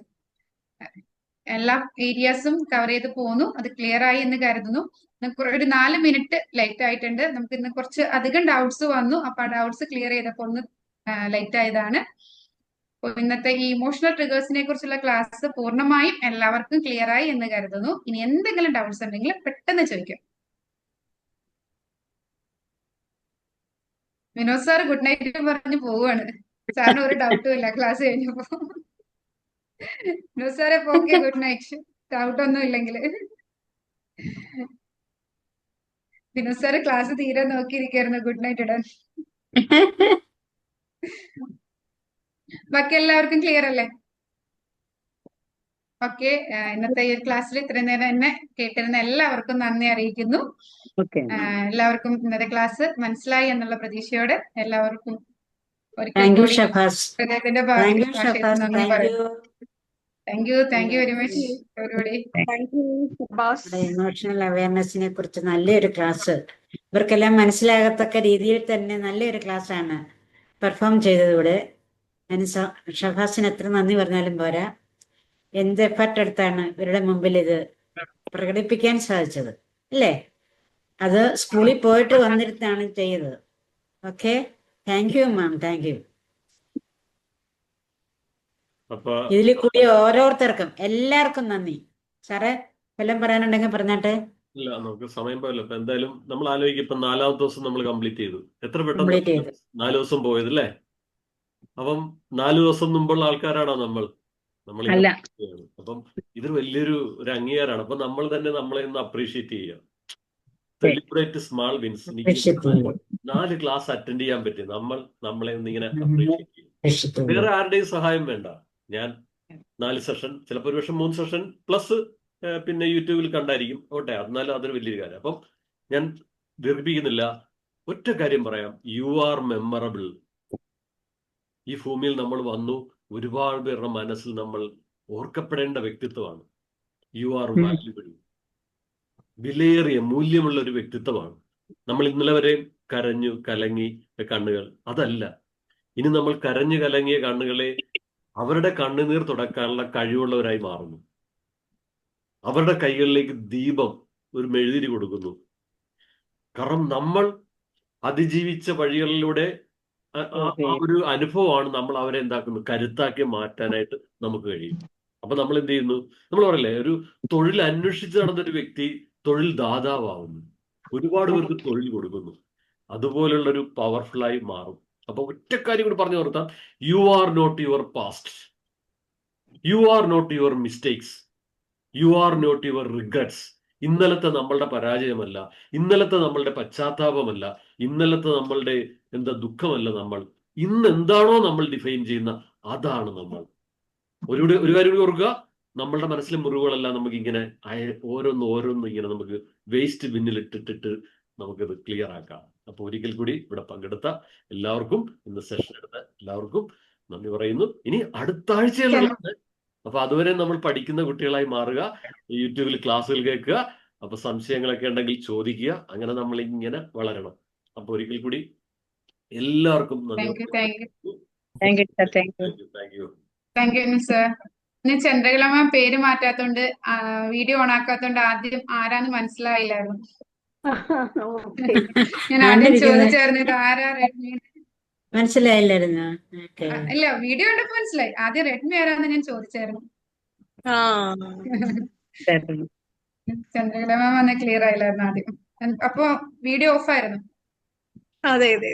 [SPEAKER 5] എല്ലാ ഏരിയാസും കവർ ചെയ്ത് പോന്നു. അത് ക്ലിയർ ആയി എന്ന് കരുതുന്നു. ഒരു 4 മിനിറ്റ് ലൈറ്റ് ആയിട്ടുണ്ട്. നമുക്ക് ഇന്ന് കുറച്ച് അധികം ഡൗട്ട്സ് വന്നു. അപ്പൊ ആ ഡൗട്ട്സ് ക്ലിയർ ചെയ്തപ്പോൾ ഒന്ന് ലൈറ്റ് ആയതാണ്. അപ്പോൾ ഇന്നത്തെ ഈ ഇമോഷണൽ ട്രിഗേഴ്സിനെ കുറിച്ചുള്ള ക്ലാസ് പൂർണ്ണമായും എല്ലാവർക്കും ക്ലിയർ ആയി എന്ന് കരുതുന്നു. ഇനി എന്തെങ്കിലും ഡൗട്ട്സ് ഉണ്ടെങ്കിൽ പെട്ടെന്ന് ചോദിക്കാം. വിനോദ് സാർ ഗുഡ് നൈറ്റ് പറഞ്ഞു പോവുകയാണ്. സാറിന് ഒരു ഡൗട്ടും ഇല്ല ക്ലാസ് കഴിഞ്ഞപ്പോ. വിനോദ് സാറെ ഓക്കെ, ഗുഡ് നൈറ്റ്. ഡൗട്ട് ഒന്നും ഇല്ലെങ്കിൽ വിനോദ് സാറ് ക്ലാസ് തീരെ നോക്കിയിരിക്കായിരുന്നു ഗുഡ് നൈറ്റ് ഇടാൻ. ബാക്കി എല്ലാവർക്കും ക്ലിയർ അല്ലേ? ഓക്കെ, ഇന്നത്തെ ഈ ക്ലാസ്സിൽ ഇത്രയും നേരം എന്നെ കേട്ടിരുന്ന എല്ലാവർക്കും നന്ദി അറിയിക്കുന്നു.
[SPEAKER 6] ഓക്കെ
[SPEAKER 5] എല്ലാവർക്കും ഇന്നത്തെ ക്ലാസ് മനസ്സിലായി എന്നുള്ള പ്രതീക്ഷയോടെ എല്ലാവർക്കും ഒരിക്കൽ
[SPEAKER 6] താങ്ക് യു
[SPEAKER 5] കൂടി
[SPEAKER 6] ഷഫാസ്,
[SPEAKER 5] ഹൃദയത്തിന്റെ
[SPEAKER 6] താങ്ക് യു
[SPEAKER 5] ഭാഷയിൽ
[SPEAKER 6] ഷഫാസ്,
[SPEAKER 5] നന്ദി
[SPEAKER 6] താങ്ക്
[SPEAKER 5] പറയുന്നു.
[SPEAKER 6] You.
[SPEAKER 5] Thank you very much everybody.
[SPEAKER 7] Thank you boss.
[SPEAKER 6] Emotional അവയർനെസ്സിനെ കുറിച്ച് നല്ലൊരു ക്ലാസ്, ഇവർക്കെല്ലാം മനസ്സിലാകത്തക്ക രീതിയിൽ തന്നെ നല്ലൊരു ക്ലാസ് ആണ് പെർഫോം ചെയ്തതിലൂടെ. ഞാൻ ഷഫാസിന് എത്ര നന്ദി പറഞ്ഞാലും പോരാ, എന്ത് എഫർട്ട് എടുത്താണ് ഇവരുടെ മുമ്പിൽ ഇത് പ്രകടിപ്പിക്കാൻ സാധിച്ചത് അല്ലേ? അത് സ്കൂളിൽ പോയിട്ട് വന്നിട്ടാണ് ചെയ്തത്. Okay, thank you ma'am, thank you.
[SPEAKER 1] അപ്പൊ
[SPEAKER 6] ഇതിൽ കൂടി ഓരോരുത്തർക്കും എല്ലാവർക്കും നന്ദി. സാറേ വല്ലതും പറയാനുണ്ടെങ്കിൽ പറഞ്ഞാട്ടെ.
[SPEAKER 1] ഇല്ല, നമുക്ക് സമയം പോയല്ലോ. അപ്പൊ എന്തായാലും നമ്മൾ ആലോചിക്കും, ഇപ്പൊ 4ാമത്തെ ദിവസം നമ്മൾ കംപ്ലീറ്റ് ചെയ്തു. എത്ര
[SPEAKER 6] കംപ്ലീറ്റ്
[SPEAKER 1] പെട്ടെന്ന്
[SPEAKER 6] ചെയ്തു.
[SPEAKER 1] 4 ദിവസം പോയത് അല്ലേ? അപ്പം 4 ദിവസം മുമ്പുള്ള ആൾക്കാരാണോ നമ്മൾ
[SPEAKER 6] അല്ല.
[SPEAKER 1] അപ്പം ഇത് വലിയൊരു അംഗീകാരമാണ്. അപ്പൊ നമ്മൾ തന്നെ നമ്മളെ ഒന്ന് അപ്രീഷിയേറ്റ് ചെയ്യുക. Celebrate small wins. എനിക്ക് 4 ക്ലാസ് അറ്റൻഡ് ചെയ്യാൻ പറ്റി. നമ്മളെ ഒന്നിങ്ങനെ അപ്രീഷിയേറ്റ് ചെയ്യും. വേറെ ആരുടെയും സഹായം വേണ്ട. ഞാൻ 4 സെഷൻ, ചിലപ്പോൾ ഒരു പക്ഷെ 3 സെഷൻ പ്ലസ് പിന്നെ യൂട്യൂബിൽ കണ്ടായിരിക്കും. ഓട്ടെ, എന്നാലും അതൊരു വലിയൊരു കാര്യം. അപ്പം ഞാൻ ദീർഘിപ്പിക്കുന്നില്ല. ഒറ്റ കാര്യം പറയാം, യു ആർ മെമ്മറബിൾ. ഈ ഭൂമിയിൽ നമ്മൾ വന്നു, ഒരുപാട് പേരുടെ മനസ്സിൽ നമ്മൾ ഓർക്കപ്പെടേണ്ട വ്യക്തിത്വമാണ്. You are valuable. വിലയേറിയ മൂല്യമുള്ള ഒരു വ്യക്തിത്വമാണ്. നമ്മൾ ഇന്നലെ വരെ കരഞ്ഞു കലങ്ങി കണ്ണുകൾ, അതല്ല. ഇനി നമ്മൾ കരഞ്ഞു കലങ്ങിയ കണ്ണുകളെ അവരുടെ കണ്ണുനീർ തുടക്കാനുള്ള കഴിവുള്ളവരായി മാറുന്നു. അവരുടെ കൈകളിലേക്ക് ദീപം, ഒരു മെഴുതിരി കൊടുക്കുന്നു. കാരണം നമ്മൾ അതിജീവിച്ച വഴികളിലൂടെ ആ ഒരു അനുഭവമാണ് നമ്മൾ അവരെ എന്താക്കുന്നത്, കരുത്താക്കി മാറ്റാനായിട്ട് നമുക്ക് കഴിയും. അപ്പൊ നമ്മൾ എന്ത് ചെയ്യുന്നു? നമ്മൾ പറയില്ലേ, ഒരു തൊഴിൽ അന്വേഷിച്ച് നടന്നൊരു വ്യക്തി തൊഴിൽ ദാതാവുന്നു, ഒരുപാട് പേർക്ക് തൊഴിൽ കൊടുക്കുന്നു. അതുപോലുള്ളൊരു പവർഫുള്ളായി മാറും. അപ്പൊ ഒറ്റക്കാര്യം കൂടി പറഞ്ഞു നിർത്താം, you are not your past, you are not your mistakes, you are not your regrets. ഇന്നലത്തെ നമ്മളുടെ പരാജയമല്ല, ഇന്നലത്തെ നമ്മളുടെ പശ്ചാത്താപമല്ല, ഇന്നലത്തെ നമ്മളുടെ ദുഃഖമല്ല. നമ്മൾ ഇന്ന് എന്താണോ നമ്മൾ ഡിഫൈൻ ചെയ്യുന്ന അതാണ് നമ്മൾ. ഒരു കാര്യം കൂടി ഓർക്കുക, നമ്മളുടെ മനസ്സിലെ മുറിവുകളെല്ലാം നമുക്ക് ഇങ്ങനെ ഓരോന്ന് ഇങ്ങനെ നമുക്ക് വേസ്റ്റ് ബിന്നിലിട്ടിട്ട് നമുക്കത് ക്ലിയർ ആക്കാം. അപ്പൊ ഒരിക്കൽ കൂടി ഇവിടെ പങ്കെടുത്ത എല്ലാവർക്കും, ഇന്ന് സെഷൻ എടുത്ത എല്ലാവർക്കും നന്ദി പറയുന്നു. ഇനി അടുത്ത ആഴ്ചയിലുള്ളത്. അപ്പൊ അതുവരെ നമ്മൾ പഠിക്കുന്ന കുട്ടികളായി മാറുക, യൂട്യൂബിൽ ക്ലാസ്സുകൾ കേൾക്കുക, അപ്പൊ സംശയങ്ങളൊക്കെ ഉണ്ടെങ്കിൽ ചോദിക്കുക. അങ്ങനെ നമ്മൾ ഇങ്ങനെ വളരണം. അപ്പൊ ഒരിക്കൽ കൂടി എല്ലാവർക്കും നന്ദി.
[SPEAKER 5] Thank you sir. ഇന്ന് ചന്ദ്രകലാമ്മ പേര് മാറ്റാത്തോണ്ട് വീഡിയോ ഓൺ ആക്കാത്തോണ്ട് ആദ്യം ആരാന്ന് മനസ്സിലായില്ലായിരുന്നു. ഞാൻ ആദ്യം ചോദിച്ചായിരുന്നു ഇത് ആരാ റെഡ്മി.
[SPEAKER 6] മനസ്സിലായില്ലായിരുന്നു.
[SPEAKER 5] ഇല്ല, വീഡിയോ കണ്ടപ്പോ മനസ്സിലായി. ആദ്യം റെഡ്മി ആരാന്ന് ഞാൻ ചോദിച്ചായിരുന്നു. ചന്ദ്രകലാമ്മ വന്ന് ക്ലിയർ ആയില്ലായിരുന്നു ആദ്യം. അപ്പൊ വീഡിയോ ഓഫ് ആയിരുന്നു.
[SPEAKER 7] അതെ അതെ.